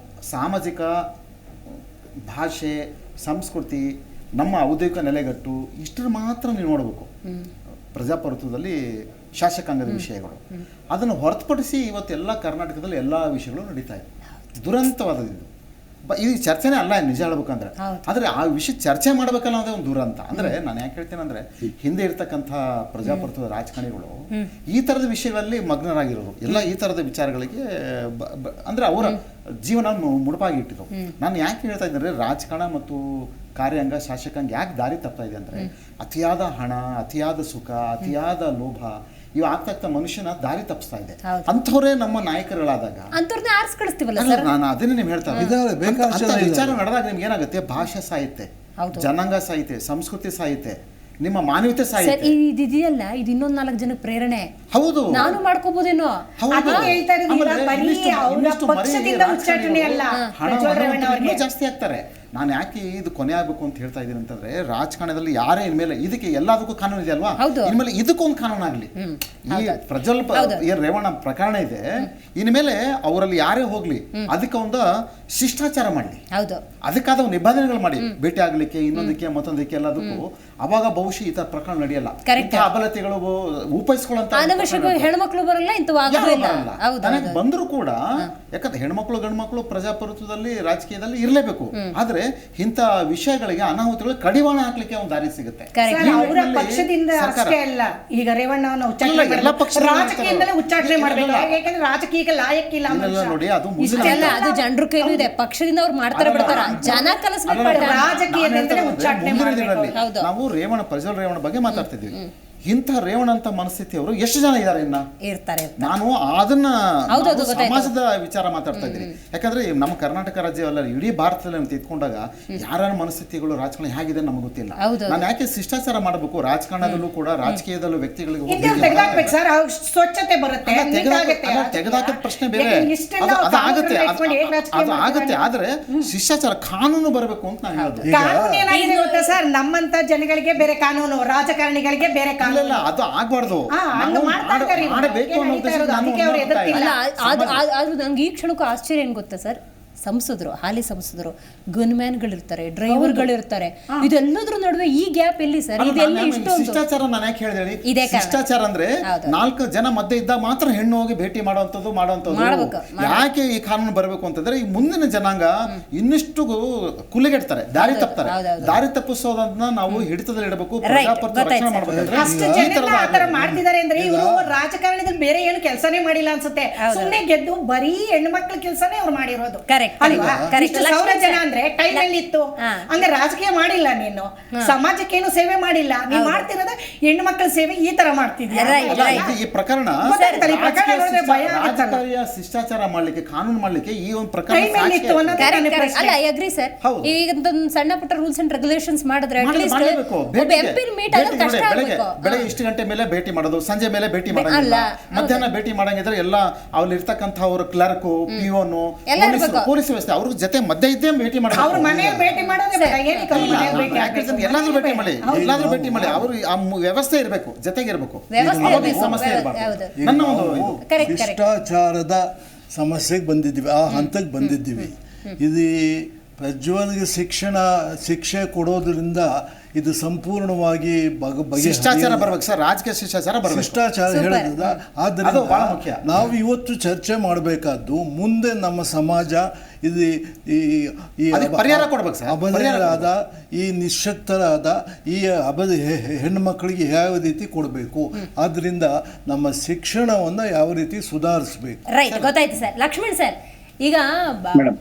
ಸಾಮಾಜಿಕ, ಭಾಷೆ, ಸಂಸ್ಕೃತಿ, ನಮ್ಮ ಔದ್ಯೋಗಿಕ ನೆಲೆಗಟ್ಟು ಇಷ್ಟರ ಮಾತ್ರ ನೀವು ನೋಡಬೇಕು ಪ್ರಜಾಪ್ರಭುತ್ವದಲ್ಲಿ ಶಾಸಕಾಂಗದ ವಿಷಯಗಳು. ಅದನ್ನು ಹೊರತುಪಡಿಸಿ ಇವತ್ತೆಲ್ಲ ಕರ್ನಾಟಕದಲ್ಲಿ ಎಲ್ಲ ವಿಷಯಗಳು ನಡೀತಾ ಇದೆ. ದುರಂತವಾದದ್ದು ಇದು ಚರ್ಚೆನೇ ಅಲ್ಲ ನಿಜ ಹೇಳ್ಬೇಕಂದ್ರೆ. ಆದರೆ ಆ ವಿಷಯ ಚರ್ಚೆ ಮಾಡಬೇಕಲ್ಲ ಅನ್ನೋದೇ ಒಂದು ದುರಂತ. ಅಂದರೆ ನಾನು ಯಾಕೆ ಹೇಳ್ತೇನೆ ಅಂದರೆ, ಹಿಂದೆ ಇರ್ತಕ್ಕಂಥ ಪ್ರಜಾಪ್ರಭುತ್ವದ ರಾಜಕಾರಣಿಗಳು ಈ ಥರದ ವಿಷಯಗಳಲ್ಲಿ ಮಗ್ನರಾಗಿರೋರು. ಎಲ್ಲ ಈ ಥರದ ವಿಚಾರಗಳಿಗೆ ಅಂದರೆ ಅವರ ಜೀವನ ಮುಡುಪಾಗಿಟ್ಟಿದ್ರು. ನಾನು ಯಾಕೆ ಹೇಳ್ತಾ ಇದ್ದರೆ, ರಾಜಕಾರಣ ಮತ್ತು ಕಾರ್ಯಾಂಗ, ಶಾಸಕಾಂಗ ಯಾಕೆ ದಾರಿ ತಪ್ತಾ ಇದೆ ಅಂದರೆ, ಅತಿಯಾದ ಹಣ, ಅತಿಯಾದ ಸುಖ, ಅತಿಯಾದ ಲೋಭ ಇವು ಆಗ್ತಾ ಮನುಷ್ಯನ ದಾರಿ ತಪ್ಪಿಸ್ತಾ ಇದೆ. ಅಂಥವ್ರೇ ನಮ್ಮ ನಾಯಕರುಗಳಾದಾಗ ನಾನು ಅದನ್ನೇ ನೀವು ಹೇಳ್ತಾ ವಿಚಾರ ನಡೆದಾಗ ನಿಮ್ಗೆ ಏನಾಗುತ್ತೆ, ಭಾಷೆ ಸಾಹಿತ್ಯ, ಜನಾಂಗ ಸಾಹಿತ್ಯ, ಸಂಸ್ಕೃತಿ ಸಾಹಿತ್ಯ, ನಿಮ್ಮ ಮಾನವೀಯತೆ ಸಾಹಿತ್ಯ ಇದೆಯಲ್ಲ, ಇದು ಇನ್ನೊಂದು 4 ಜನಕ್ಕೆ ಪ್ರೇರಣೆ. ಹೌದು, ನಾನು ಮಾಡ್ಕೋಬಹುದೇನೋ. ಜಾಸ್ತಿ ಆಗ್ತಾರೆ. ನಾನು ಯಾಕೆ ಇದು ಕೊನೆ ಆಗ್ಬೇಕು ಅಂತ ಹೇಳ್ತಾ ಇದ್ದೀನಿ ಅಂತಂದ್ರೆ, ರಾಜಕಾರಣದಲ್ಲಿ ಯಾರೇ ಇನ್ಮೇಲೆ ಇದಕ್ಕೆ ಎಲ್ಲದಕ್ಕೂ ಕಾನೂನು ಇದೆ ಅಲ್ವಾ, ಇನ್ಮೇಲೆ ಇದಕ್ಕೊಂದು ಕಾನೂನು ಆಗಲಿ. ಈ ಪ್ರಜ್ವಲ್ ರೇವಣ್ಣ ಪ್ರಕರಣ ಇದೆ, ಇನ್ಮೇಲೆ ಅವರಲ್ಲಿ ಯಾರೇ ಹೋಗ್ಲಿ ಅದಕ್ಕೆ ಒಂದು ಶಿಷ್ಟಾಚಾರ ಮಾಡಲಿ, ಅದಕ್ಕಾದ ನಿಬಂಧನೆಗಳು ಮಾಡಿ, ಭೇಟಿ ಆಗ್ಲಿಕ್ಕೆ, ಇನ್ನೊಂದಕ್ಕೆ ಮತ್ತೊಂದಕ್ಕೆ ಎಲ್ಲದಕ್ಕೂ. ಅವಾಗ ಬಹುಶಃ ಈ ತರ ಪ್ರಕರಣ ನಡೆಯಲ್ಲ. ಅಬಲತೆಗಳು ಉಪಯೋಗಿಸ್ಕೊಳ್ಳುವಂತ ಹೆಣ್ಮಕ್ಳು ಬರಲ್ಲ, ಬಂದ್ರು ಕೂಡ. ಯಾಕಂದ್ರೆ ಹೆಣ್ಮಕ್ಳು ಗಂಡ್ಮಕ್ಳು ಪ್ರಜಾಪ್ರಭುತ್ವದಲ್ಲಿ ರಾಜಕೀಯದಲ್ಲಿ ಇರಲೇಬೇಕು. ಆದ್ರೆ ಇಂಥ ವಿಷಯಗಳಿಗೆ ಅನಾಹುತಗಳು ಕಡಿವಾಣ ಹಾಕ್ಲಿಕ್ಕೆ ಒಂದು ದಾರಿ ಸಿಗುತ್ತೆ. ಅವರ ಪಕ್ಷದಿಂದ ಅಷ್ಟೇ ಅಲ್ಲ, ಈಗ ರೇವಣ್ಣನ ರಾಜಕೀಯದಲ್ಲೇ ಉಚ್ಚಾಟನೆ ಮಾಡಬೇಕು. ಯಾಕಂದ್ರೆ ರಾಜಕೀಯಕ್ಕೆ ಲಾಯಕ್ಕಿಲ್ಲ ನೋಡಿ, ಅದು ಜನರ ಕೈಲೂ ಇದೆ. ಪಕ್ಷದಿಂದ ಅವ್ರು ಮಾಡ್ತಾರೆ ಬಿಡ್ತಾರ, ಜನ ಕಲಿಸ್ಬೇಕು. ರಾಜಕೀಯದಿಂದಲೇ ಉಚ್ಚಾಟನೆ ಮಾಡಬೇಕು. ನಾವು ಪ್ರಜ್ವಲ್ ರೇವಣ್ಣ ಬಗ್ಗೆ ಮಾತಾಡ್ತಿದ್ವಿ. ಇಂಥ ರೇವಣ್ಣ ಅಂತ ಮನಸ್ಥಿತಿಯವರು ಎಷ್ಟು ಜನ ಇದ್ದಾರೆ ಇನ್ನ ಇರ್ತಾರೆ. ನಾನು ಅದನ್ನ ಸಮಾಜದ ವಿಚಾರ ಮಾತಾಡ್ತಾ ಇದ್ದೀನಿ. ಯಾಕಂದ್ರೆ ನಮ್ಮ ಕರ್ನಾಟಕ ರಾಜ್ಯ ಅಲ್ಲ, ಇಡೀ ಭಾರತದಲ್ಲಿ ನಾವು ತೆಗೆದುಕೊಂಡಾಗ ಯಾರ ಮನಸ್ಥಿತಿಗಳು, ರಾಜಕಾರಣ ಹೇಗಿದೆ ನಮಗೆ ಗೊತ್ತಿಲ್ಲ. ನಾನು ಯಾಕೆ ಶಿಷ್ಟಾಚಾರ ಮಾಡಬೇಕು ರಾಜಕಾರಣದಲ್ಲೂ ಕೂಡ, ರಾಜಕೀಯದಲ್ಲೂ ವ್ಯಕ್ತಿಗಳಿಗೆ ಸ್ವಚ್ಛತೆ ಬರುತ್ತೆ, ತೆಗೆದಾಕದ ಪ್ರಶ್ನೆ ಬೇರೆ, ಅದು ಆಗುತ್ತೆ. ಆದ್ರೆ ಶಿಷ್ಟಾಚಾರ ಕಾನೂನು ಬರಬೇಕು ಅಂತ ನಾನು ಹೇಳಿದೆ. ಕಾನೂನು ಏನಾಗಿದೆ ಗೊತ್ತಾ ಸರ್, ನಮ್ಮಂತ ಜನಗಳಿಗೆ ಬೇರೆ ಕಾನೂನು, ರಾಜಕಾರಣಿಗಳಿಗೆ ಬೇರೆ ಕಾನೂನು. ಅದು ಆಗ್ಬಾರ್ದು, ಮಾಡಬೇಕು ಆದ್ರೂ ನಂಗೆ ಈ ಕ್ಷಣಕ್ಕೂ ಆಶ್ಚರ್ಯ ಏನ್ ಗೊತ್ತಾ ಸರ್, ಸಂಸದರು, ಹಾಲಿ ಸಂಸದರು, ಗನ್ಮ್ಯಾನ್ಗಳಿರ್ತಾರೆ, ಡ್ರೈವರ್ಗಳಿರ್ತಾರೆ, ಇದೆಲ್ಲದ್ರ ನಡುವೆ ಈ ಗ್ಯಾಪ್ ಎಲ್ಲಿ ಸರ್? ಇದೆಲ್ಲ ಇಷ್ಟೊಂದು ಶಿಷ್ಟಾಚಾರ. ನಾನು ಯಾಕೆ ಹೇಳಿದೆ ಶಿಷ್ಟಾಚಾರ ಅಂದ್ರೆ 4 ಜನ ಮಧ್ಯೆ ಇದ್ದಾಗ ಮಾತ್ರ ಹೆಣ್ಣು ಹೋಗಿ ಭೇಟಿ ಮಾಡುವಂಥದ್ದು. ಯಾಕೆ ಈ ಕಾನೂನು ಬರಬೇಕು ಅಂತಂದ್ರೆ, ಈ ಮುಂದಿನ ಜನಾಂಗ ಇನ್ನಿಷ್ಟು ಕುಲಿಗೆಡ್ತಾರೆ, ದಾರಿ ತಪ್ತಾರೆ. ದಾರಿ ತಪ್ಪಿಸೋದನ್ನ ನಾವು ಹಿಡಿತದಲ್ಲಿ ಇಡಬೇಕು, ಪ್ರಜಾಪ್ರಭುತ್ವ ರಕ್ಷಣೆ ಮಾಡಬೇಕು. ಮಾಡ್ತಿದ್ದಾರೆ ಅಂದ್ರೆ ಇವರು ರಾಜಕಾರಣದಲ್ಲಿ ಬೇರೆ ಏನು ಕೆಲಸನೇ ಮಾಡಿಲ್ಲ ಅನ್ಸುತ್ತೆ. ಸುಮ್ಮನೆ ಗೆದ್ದು ಬರೀ ಹೆಣ್ಣು ಮಕ್ಳ ಕೆಲಸನೇ ಅವ್ರು ಮಾಡಿರೋದು. Correct, ಅಲ್ವಾ? correct. ಇಷ್ಟು ಸಾವಿರ ಜನ ಅಂದ್ರೆ ಟೈಮ್ ಎಲ್ಲಿ ಇತ್ತು? ಹಂಗ ರಾಜಕೀಯ ಮಾಡಿಲ್ಲ ನೀನು, ಸಮಾಜಕ್ಕೇನು ಸೇವೆ ಮಾಡಿಲ್ಲ, ನೀನ್ ಮಾಡ್ತಿರೋದ ಹೆಣ್ಣು ಮಕ್ಕಳ ಸೇವೆ ಈ ತರ ಮಾಡ್ತಿದ್ಯಾ? Right, ಅಲ್ಲ, right. ಈ ಪ್ರಕರಣ ಗೊತ್ತಾಯ್ತಲ್ಲ, ಈ ಪ್ರಕರಣ ನೋಡಿದ್ರೆ ಭಯ ಆಗುತ್ತಲ್ಲ. ರಾಜಕಾರಿಯ ಶಿಷ್ಟಾಚಾರ ಮಾಡ್ಲಿಕ್ಕೆ, ಕಾನೂನು ಮಾಡ್ಲಿಕ್ಕೆ ಈ ಒಂದು ಪ್ರಕರಣ ಟೈಮ್ ಎಲ್ಲಿ ಇತ್ತು ಅನ್ನೋದೇ Correct, ನನ್ನ correct. ಪ್ರಶ್ನೆ. ಅಲ್ಲ, I agree sir. ಹೌದು. ಈಗ ಒಂದು ಸಣ್ಣ ಪುಟ್ಟ ರೂಲ್ಸ್ ಅಂಡ್ ರೆಗ್ಯುಲೇಷನ್ಸ್ ಮಾಡಿದ್ರೆ at least ಮಾಡಲೇಬೇಕು. ಒಬ್ಬ MP ಮೀಟ್ ಆಗೋದು ಕಷ್ಟ ಆಗ್ಬೇಕು. ಬೆಳಗ್ಗೆ ಇಷ್ಟು ಗಂಟೆ ಮೇಲೆ ಭೇಟಿ ಮಾಡೋದು, ಸಂಜೆ ಮೇಲೆ ಭೇಟಿ ಅಲ್ಲ, ಮಾಡಂಗಿಲ್ಲ, ಹೌದು. ಮಧ್ಯಾಹ್ನ ಭೇಟಿ ಮಾಡಂಗಿದ್ರೆ ಎಲ್ಲ ಅಲ್ಲಿ ಇರ್ತಕ್ಕಂಥ ಅವರು ಕ್ಲರ್ಕ್, ಪಿಒನು, ಎಲ್ಲ ಇರ್ಬೇಕು. ಪೊಲೀಸ್ ವ್ಯವಸ್ಥೆ ಅವ್ರ ಜೊತೆ ಮಧ್ಯೆ ಇದ್ದೇ ಭೇಟಿ ಮಾಡಬೇಕು. ಅವ್ರ ಮನೆಯಲ್ಲಿ ಭೇಟಿ ಮಾಡೋದೇ ಬೇಡ, ಏನಕ್ಕೆ ಅವ್ರ ಮನೆಯಲ್ಲಿ ಭೇಟಿ ಆಗ್ಬೇಕು? ಎಲ್ಲಾದ್ರೂ ಭೇಟಿ ಮಾಡಿ, ಎಲ್ಲಾದ್ರೂ ಭೇಟಿ ಮಾಡಿ, ಅವರು ಆ ವ್ಯವಸ್ಥೆ ಇರಬೇಕು, ಜೊತೆಗೆ ಇರಬೇಕು, ವ್ಯವಸ್ಥೆ ಅವಾಗ ಇರ್ಬೇಕು. ಸಮಸ್ಯೆ ಹೌದು. ಇರಬಾರ್ದು. ನನ್ನ ಒಂದು ಇದು. Correct, correct. ಶಿಷ್ಟಾಚಾರದ ಸಮಸ್ಯೆಗೆ ಬಂದಿದ್ದೀವಿ, ಆ ಹಂತಕ್ಕೆ ಬಂದಿದ್ದೀವಿ. ಇದು ಪ್ರಜ್ವಲ್ಗೆ ಶಿಕ್ಷೆ ಕೊಡೋದ್ರಿಂದ ಇದು ಸಂಪೂರ್ಣವಾಗಿ ಶಿಷ್ಟಾಚಾರ ಬರ್ಬೇಕು ಸರ್, ರಾಜಕೀಯ ಶಿಷ್ಟಾಚಾರ ಬರ್ಬೇಕು. ಶಿಷ್ಟಾಚಾರ ಹೇಳೋದ್ರಿಂದ ಅದು ಬಹಳ ಮುಖ್ಯ. ನಾವು ಇವತ್ತು ಚರ್ಚೆ ಮಾಡಬೇಕಾದ್ದು ಮುಂದೆ ನಮ್ಮ ಸಮಾಜ ಇದು ಅದಕ್ಕೆ ಪರಿಹಾರ ಕೊಡ್ಬೇಕು ಸರ್. ಅಬಲೆಯರಾದ, ಈ ನಿಶಕ್ತರಾದ ಈ ಹೆಣ್ಣು ಮಕ್ಕಳಿಗೆ ಯಾವ ರೀತಿ ಕೊಡಬೇಕು, ಆದ್ದರಿಂದ ನಮ್ಮ ಶಿಕ್ಷಣವನ್ನು ಯಾವ ರೀತಿ ಸುಧಾರಿಸಬೇಕು. ರೈಟ್, ಗೊತ್ತಾಯ್ತು ಸರ್. ಲಕ್ಷ್ಮಣ್ ಸರ್, ಈಗ ಮೇಡಮ್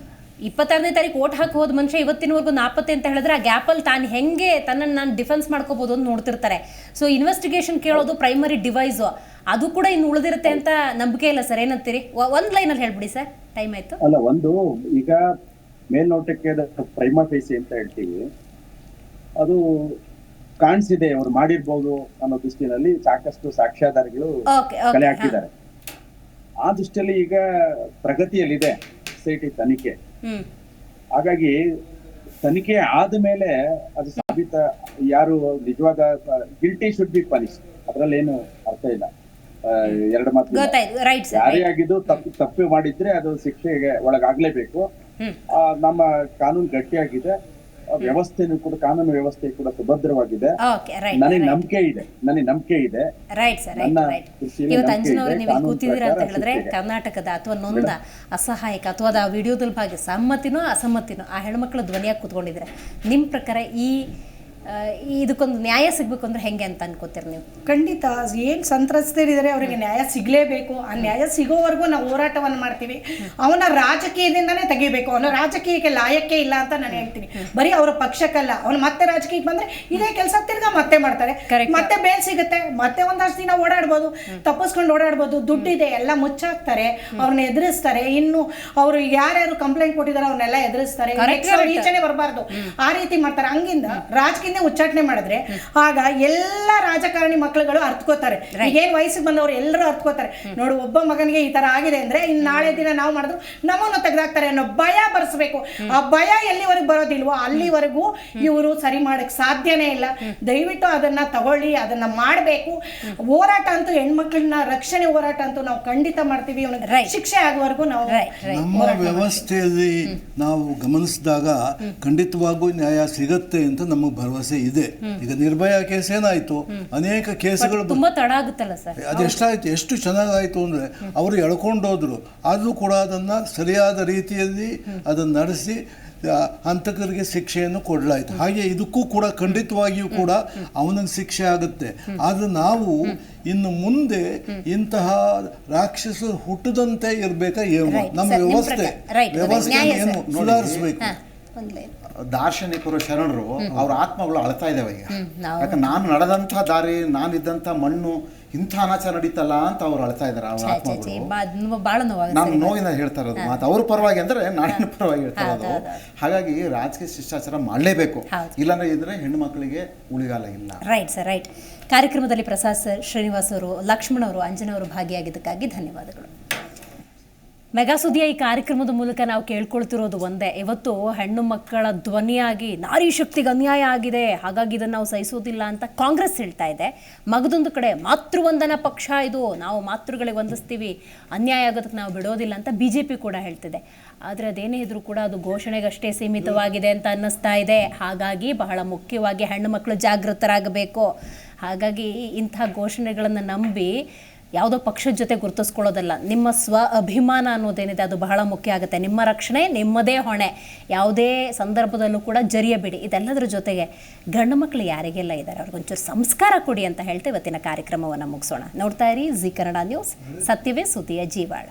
26ನೇ ತಾರೀಕು ಓಟ್ ಹಾಕಿ ಹೋದ ಮನುಷ್ಯ ಇವತ್ತಿನವರೆಗೂ 40 ಅಂತ ಹೇಳಿದ್ರೆ ಆ ಗ್ಯಾಪಲ್ಲಿ ತಾನು ಹೆಂಗೆ ತನ್ನನ್ನು ನಾನು ಡಿಫೆನ್ಸ್ ಮಾಡ್ಕೋಬಹುದು ಅಂತ ನೋಡ್ತಿರ್ತಾರೆ. ಸೊ ಇನ್ವೆಸ್ಟಿಗೇಷನ್ ಕೇಳೋದು ಪ್ರೈಮರಿ ಡಿವೈಸು, ಅದು ಕೂಡ ಇನ್ನು ಉಳಿದಿರುತ್ತೆ ಅಂತ ನಂಬಿಕೆ ಇಲ್ಲ ಸರ್, ಏನಂತೀರಿ? ಒಂದು ಲೈನಲ್ಲಿ ಹೇಳ್ಬಿಡಿ ಸರ್, ಟೈಮ್ ಆಯ್ತು. ಅಲ್ಲ, ಒಂದು ಈಗ ಮೇಲ್ನೋಟಕ್ಕೆ ಪ್ರೈಮಾ ಫೇಸಿ ಅಂತ ಹೇಳ್ತೀವಿ, ಅದು ಕಾಣಿಸಿದೆ ಅವ್ರು ಮಾಡಿರ್ಬೋದು ಅನ್ನೋ ದೃಷ್ಟಿನಲ್ಲಿ ಸಾಕಷ್ಟು ಸಾಕ್ಷ್ಯಾಧಾರಗಳು ಕಲೆ ಹಾಕಿದ್ದಾರೆ. ಆ ದೃಷ್ಟಿಯಲ್ಲಿ ಈಗ ಪ್ರಗತಿಯಲ್ಲಿದೆ SIT ತನಿಖೆ. ಹಾಗಾಗಿ ತನಿಖೆ ಆದ ಮೇಲೆ ಅದು ಸಾಬೀತ ಯಾರು ನಿಜವಾದ ಗಿಲ್ಟಿ ಶುಡ್ ಬಿ ಪನಿಷ್, ಅದ್ರಲ್ಲಿ ಏನು ಅರ್ಥ ಇಲ್ಲ. ಎರಡು ಮಾತು, ಯಾರೇ ಆಗಿದ್ದು ತಪ್ಪು ಮಾಡಿದ್ರೆ ಅದು ಶಿಕ್ಷೆಗೆ ಒಳಗಾಗ್ಲೇಬೇಕು. ನಮ್ಮ ಕಾನೂನು ಗಟ್ಟಿಯಾಗಿದೆ, ವ್ಯವಸ್ಥೆನೂ ಕೂಡ, ಕಾನೂನು ವ್ಯವಸ್ಥೆ ಕೂಡ ಸುಭದ್ರವಾಗಿದೆ. ನನಗೆ ನಂಬಿಕೆ ಇದೆ. ರೈಟ್ ಸರ್, ಇವತ್ತು ಅಂಜನವರು ನೀವು ಇಲ್ಲಿ ಕೂತಿದ್ದೀರಾ ಅಂತ ಹೇಳಿದ್ರೆ ಕರ್ನಾಟಕದ ಅಥವಾ ನೊಂದ ಅಸಹಾಯಕ ಅಥವಾ ಆ ವಿಡಿಯೋದಲ್ಲಿ ಭಾಗ ಸಮ್ಮತಿನೋ ಅಸಮ್ಮತಿನೋ ಆ ಹೆಣ್ಮಕ್ಳು ಧ್ವನಿಯಾಗಿ ಕೂತ್ಕೊಂಡಿದ್ರೆ, ನಿಮ್ಮ ಪ್ರಕಾರ ಇದಕ್ಕೊಂದು ನ್ಯಾಯ ಸಿಗ್ಬೇಕು ಅಂದ್ರೆ ಹೆಂಗೆ ಅಂತ ಅನ್ಕೋತೀರಿ ನೀವು? ಖಂಡಿತ ಏನು ಸಂತ್ರಸ್ತರಿದ್ದಾರೆ ಅವರಿಗೆ ನ್ಯಾಯ ಸಿಗಲೇಬೇಕು. ಆ ನ್ಯಾಯ ಸಿಗೋವರೆಗೂ ನಾವು ಹೋರಾಟವನ್ನು ಮಾಡ್ತೀವಿ. ಅವನ ರಾಜಕೀಯದಿಂದನೇ ತೆಗಿಬೇಕು. ಅವನ ರಾಜಕೀಯಕ್ಕೆ ಲಾಯಕ್ಕೆ ಇಲ್ಲ ಅಂತ ನಾನು ಹೇಳ್ತೀನಿ. ಬರೀ ಅವರ ಪಕ್ಷಕ್ಕಲ್ಲ, ಅವನು ಮತ್ತೆ ರಾಜಕೀಯಕ್ಕೆ ಬಂದ್ರೆ ಇದೇ ಕೆಲಸ ತಿರ್ಗಾ ಮತ್ತೆ ಮಾಡ್ತಾರೆ, ಮತ್ತೆ ಬೇಲ್ ಸಿಗುತ್ತೆ, ಮತ್ತೆ ಒಂದಷ್ಟು ದಿನ ಓಡಾಡ್ಬೋದು, ತಪ್ಪಿಸ್ಕೊಂಡು ಓಡಾಡ್ಬೋದು, ದುಡ್ಡಿದೆ, ಎಲ್ಲ ಮುಚ್ಚಾಕ್ತಾರೆ, ಅವ್ರನ್ನ ಎದುರಿಸ್ತಾರೆ. ಇನ್ನು ಅವರು ಯಾರ್ಯಾರು ಕಂಪ್ಲೇಂಟ್ ಕೊಟ್ಟಿದ್ದಾರೆ ಅವ್ರನ್ನೆಲ್ಲ ಎದುರಿಸ್ತಾರೆ, ಈಚೆನೆ ಬರಬಾರ್ದು, ಆ ರೀತಿ ಮಾಡ್ತಾರೆ. ಹಂಗಿಂದ ರಾಜಕೀಯ ಉಚ್ಚಾಟನೆ ಮಾಡಿದ್ರೆ ಆಗ ಎಲ್ಲ ರಾಜಕಾರಣಿ ಮಕ್ಕಳುಗಳು ಅರ್ಥಕೋತಾರೆ. ಈಗೇನ್ ವಯಸ್ಸಿಗೆ ಬಂದವರು ಎಲ್ಲರೂ ಅರ್ಥಕೋತಾರೆ. ನೋಡು, ಒಬ್ಬ ಮಗನಿಗೆ ಈ ತರ ಆಗಿದೆ ಅಂದ್ರೆ ಇನ್ನು ನಾಳೆ ದಿನ ನಾವು ಮಾಡಿದ್ರು ನಮ್ಮನ್ನು ತೆಗೆದಾಕ್ತಾರೆ ಅನ್ನೋ ಭಯ ಬರ್ಸ್ಬೇಕು. ಆ ಭಯ ಎಲ್ಲಿವರೆಗೂ ಬರೋದಿಲ್ವೋ ಅಲ್ಲಿವರೆಗೂ ಇವರು ಸರಿ ಮಾಡಕ್ ಸಾಧ್ಯನೇ ಇಲ್ಲ. ದಯವಿಟ್ಟು ಅದನ್ನ ತಗೊಳ್ಳಿ, ಅದನ್ನ ಮಾಡಬೇಕು. ಹೋರಾಟ ಅಂತೂ ಹೆಣ್ಮಕ್ಳನ್ನ ರಕ್ಷಣೆ ಹೋರಾಟ ಅಂತೂ ನಾವು ಖಂಡಿತ ಮಾಡ್ತೀವಿ. ಶಿಕ್ಷೆ ಆಗುವವರೆಗೂ ನಾವು ನಮ್ಮ ವ್ಯವಸ್ಥೆಯಲ್ಲಿ ನಾವು ಗಮನಿಸಿದಾಗ ಖಂಡಿತವಾಗೂ ನ್ಯಾಯ ಸಿಗತ್ತೆ ಅಂತ ನಮಗೆ ಭರವಸೆ ಇದೆ. ಈಗ ನಿರ್ಭಯ ಕೇಸ್ ಏನಾಯ್ತು, ಅನೇಕ ಕೇಸುಗಳು ತುಂಬಾ ತಡ ಆಗುತ್ತಲ್ಲ ಸರ್. ಅದೆಷ್ಟಾಯ್ತು, ಎಷ್ಟು ಚೆನ್ನಾಗಾಯ್ತು ಅಂದ್ರೆ ಅವರು ಎಳ್ಕೊಂಡೋದ್ರು, ಆದ್ರೂ ಕೂಡ ಅದನ್ನ ಸರಿಯಾದ ರೀತಿಯಲ್ಲಿ ಅದನ್ನ ನಡೆಸಿ ಹಂತಕರಿಗೆ ಶಿಕ್ಷೆಯನ್ನು ಕೊಡಲಾಯಿತು. ಹಾಗೆ ಇದಕ್ಕೂ ಕೂಡ ಖಂಡಿತವಾಗಿಯೂ ಕೂಡ ಅವನಿಗೆ ಶಿಕ್ಷೆ ಆಗುತ್ತೆ. ಆದ್ರೆ ನಾವು ಇನ್ನು ಮುಂದೆ ಇಂತಹ ರಾಕ್ಷಸರು ಹುಟ್ಟದಂತೆ ಇರ್ಬೇಕಾ ಏನು, ನಮ್ಮ ವ್ಯವಸ್ಥೆಯನ್ನು ಸುಧಾರಿಸಬೇಕು. ದಾರ್ಶನಿಕರು, ಶರಣರು, ಅವ್ರ ಆತ್ಮಗಳು ಅಳ್ತಾ ಇದ್ದಾವೆ ಈಗ. ಯಾಕಂದ್ರೆ ನಾನು ನಡೆದಂಥ ದಾರಿ, ನಾನಿದ್ದಂಥ ಮಣ್ಣು, ಇಂಥ ಅನಾಚಾರ ನಡೀತಲ್ಲ ಅಂತ ಅವ್ರು ಅಳ್ತಾ ಇದ್ದಾರೆ. ಅವ್ರ ಆತ್ಮಗಳು ನಾನು ನೋವಿನ ಹೇಳ್ತಾ ಇರೋದು ಮಾತು ಅವ್ರ ಪರವಾಗಿ ಅಂದ್ರೆ ನಾಡಿನ ಪರವಾಗಿ ಹೇಳ್ತಾ ಇರೋದು. ಹಾಗಾಗಿ ರಾಜಕೀಯ ಶಿಷ್ಟಾಚಾರ ಮಾಡಲೇಬೇಕು, ಇಲ್ಲಾಂದ್ರೆ ಇದ್ರೆ ಹೆಣ್ಣು ಮಕ್ಕಳಿಗೆ ಉಳಿಗಾಲ ಇಲ್ಲ. Right sir, right. ಕಾರ್ಯಕ್ರಮದಲ್ಲಿ ಪ್ರಸಾದ್ ಸರ್, ಶ್ರೀನಿವಾಸ್ ಅವರು, ಲಕ್ಷ್ಮಣ್ ಅವರು, ಅಂಜನಾ ಅವರು ಭಾಗಿಯಾಗಿದ್ದಕ್ಕಾಗಿ ಧನ್ಯವಾದಗಳು. ಮೆಗಾ ಸುದ್ದಿಯ ಈ ಕಾರ್ಯಕ್ರಮದ ಮೂಲಕ ನಾವು ಕೇಳ್ಕೊಳ್ತಿರೋದು ಒಂದೇ, ಇವತ್ತು ಹೆಣ್ಣು ಮಕ್ಕಳ ಧ್ವನಿಯಾಗಿ ನಾರಿ ಶಕ್ತಿಗೆ ಅನ್ಯಾಯ ಆಗಿದೆ, ಹಾಗಾಗಿ ಇದನ್ನು ನಾವು ಸಹಿಸೋದಿಲ್ಲ ಅಂತ ಕಾಂಗ್ರೆಸ್ ಹೇಳ್ತಾ ಇದೆ. ಮಗದೊಂದು ಕಡೆ ಮಾತೃವಂದನಾ ಪಕ್ಷ ಇದು, ನಾವು ಮಾತೃಗಳಿಗೆ ವಂದಿಸ್ತೀವಿ, ಅನ್ಯಾಯ ಆಗೋದಕ್ಕೆ ನಾವು ಬಿಡೋದಿಲ್ಲ ಅಂತ BJP ಕೂಡ ಹೇಳ್ತಿದೆ. ಆದರೆ ಅದೇನೇ ಇದ್ರೂ ಕೂಡ ಅದು ಘೋಷಣೆಗಷ್ಟೇ ಸೀಮಿತವಾಗಿದೆ ಅಂತ ಅನ್ನಿಸ್ತಾ ಇದೆ. ಹಾಗಾಗಿ ಬಹಳ ಮುಖ್ಯವಾಗಿ ಹೆಣ್ಣು ಮಕ್ಕಳು ಜಾಗೃತರಾಗಬೇಕು. ಹಾಗಾಗಿ ಇಂಥ ಘೋಷಣೆಗಳನ್ನು ನಂಬಿ ಯಾವುದೋ ಪಕ್ಷದ ಜೊತೆ ಗುರುತಿಸ್ಕೊಳ್ಳೋದಲ್ಲ, ನಿಮ್ಮ ಸ್ವ ಅಭಿಮಾನ ಅನ್ನೋದೇನಿದೆ ಅದು ಬಹಳ ಮುಖ್ಯ ಆಗುತ್ತೆ. ನಿಮ್ಮ ರಕ್ಷಣೆ ನಿಮ್ಮದೇ ಹೊಣೆ, ಯಾವುದೇ ಸಂದರ್ಭದಲ್ಲೂ ಕೂಡ ಜರಿಯಬೇಡಿ. ಇದೆಲ್ಲದರ ಜೊತೆಗೆ ಗಂಡು ಮಕ್ಕಳು ಯಾರಿಗೆಲ್ಲ ಇದ್ದಾರೆ ಅವ್ರಿಗೊಂಚೂರು ಸಂಸ್ಕಾರ ಕೊಡಿ ಅಂತ ಹೇಳ್ತಾ ಇವತ್ತಿನ ಕಾರ್ಯಕ್ರಮವನ್ನು ಮುಗಿಸೋಣ. ನೋಡ್ತಾ ಇರಿ ಜಿ ಕನ್ನಡ ನ್ಯೂಸ್, ಸತ್ಯವೇ ಸುದ್ದಿಯ ಜೀವಾಳ.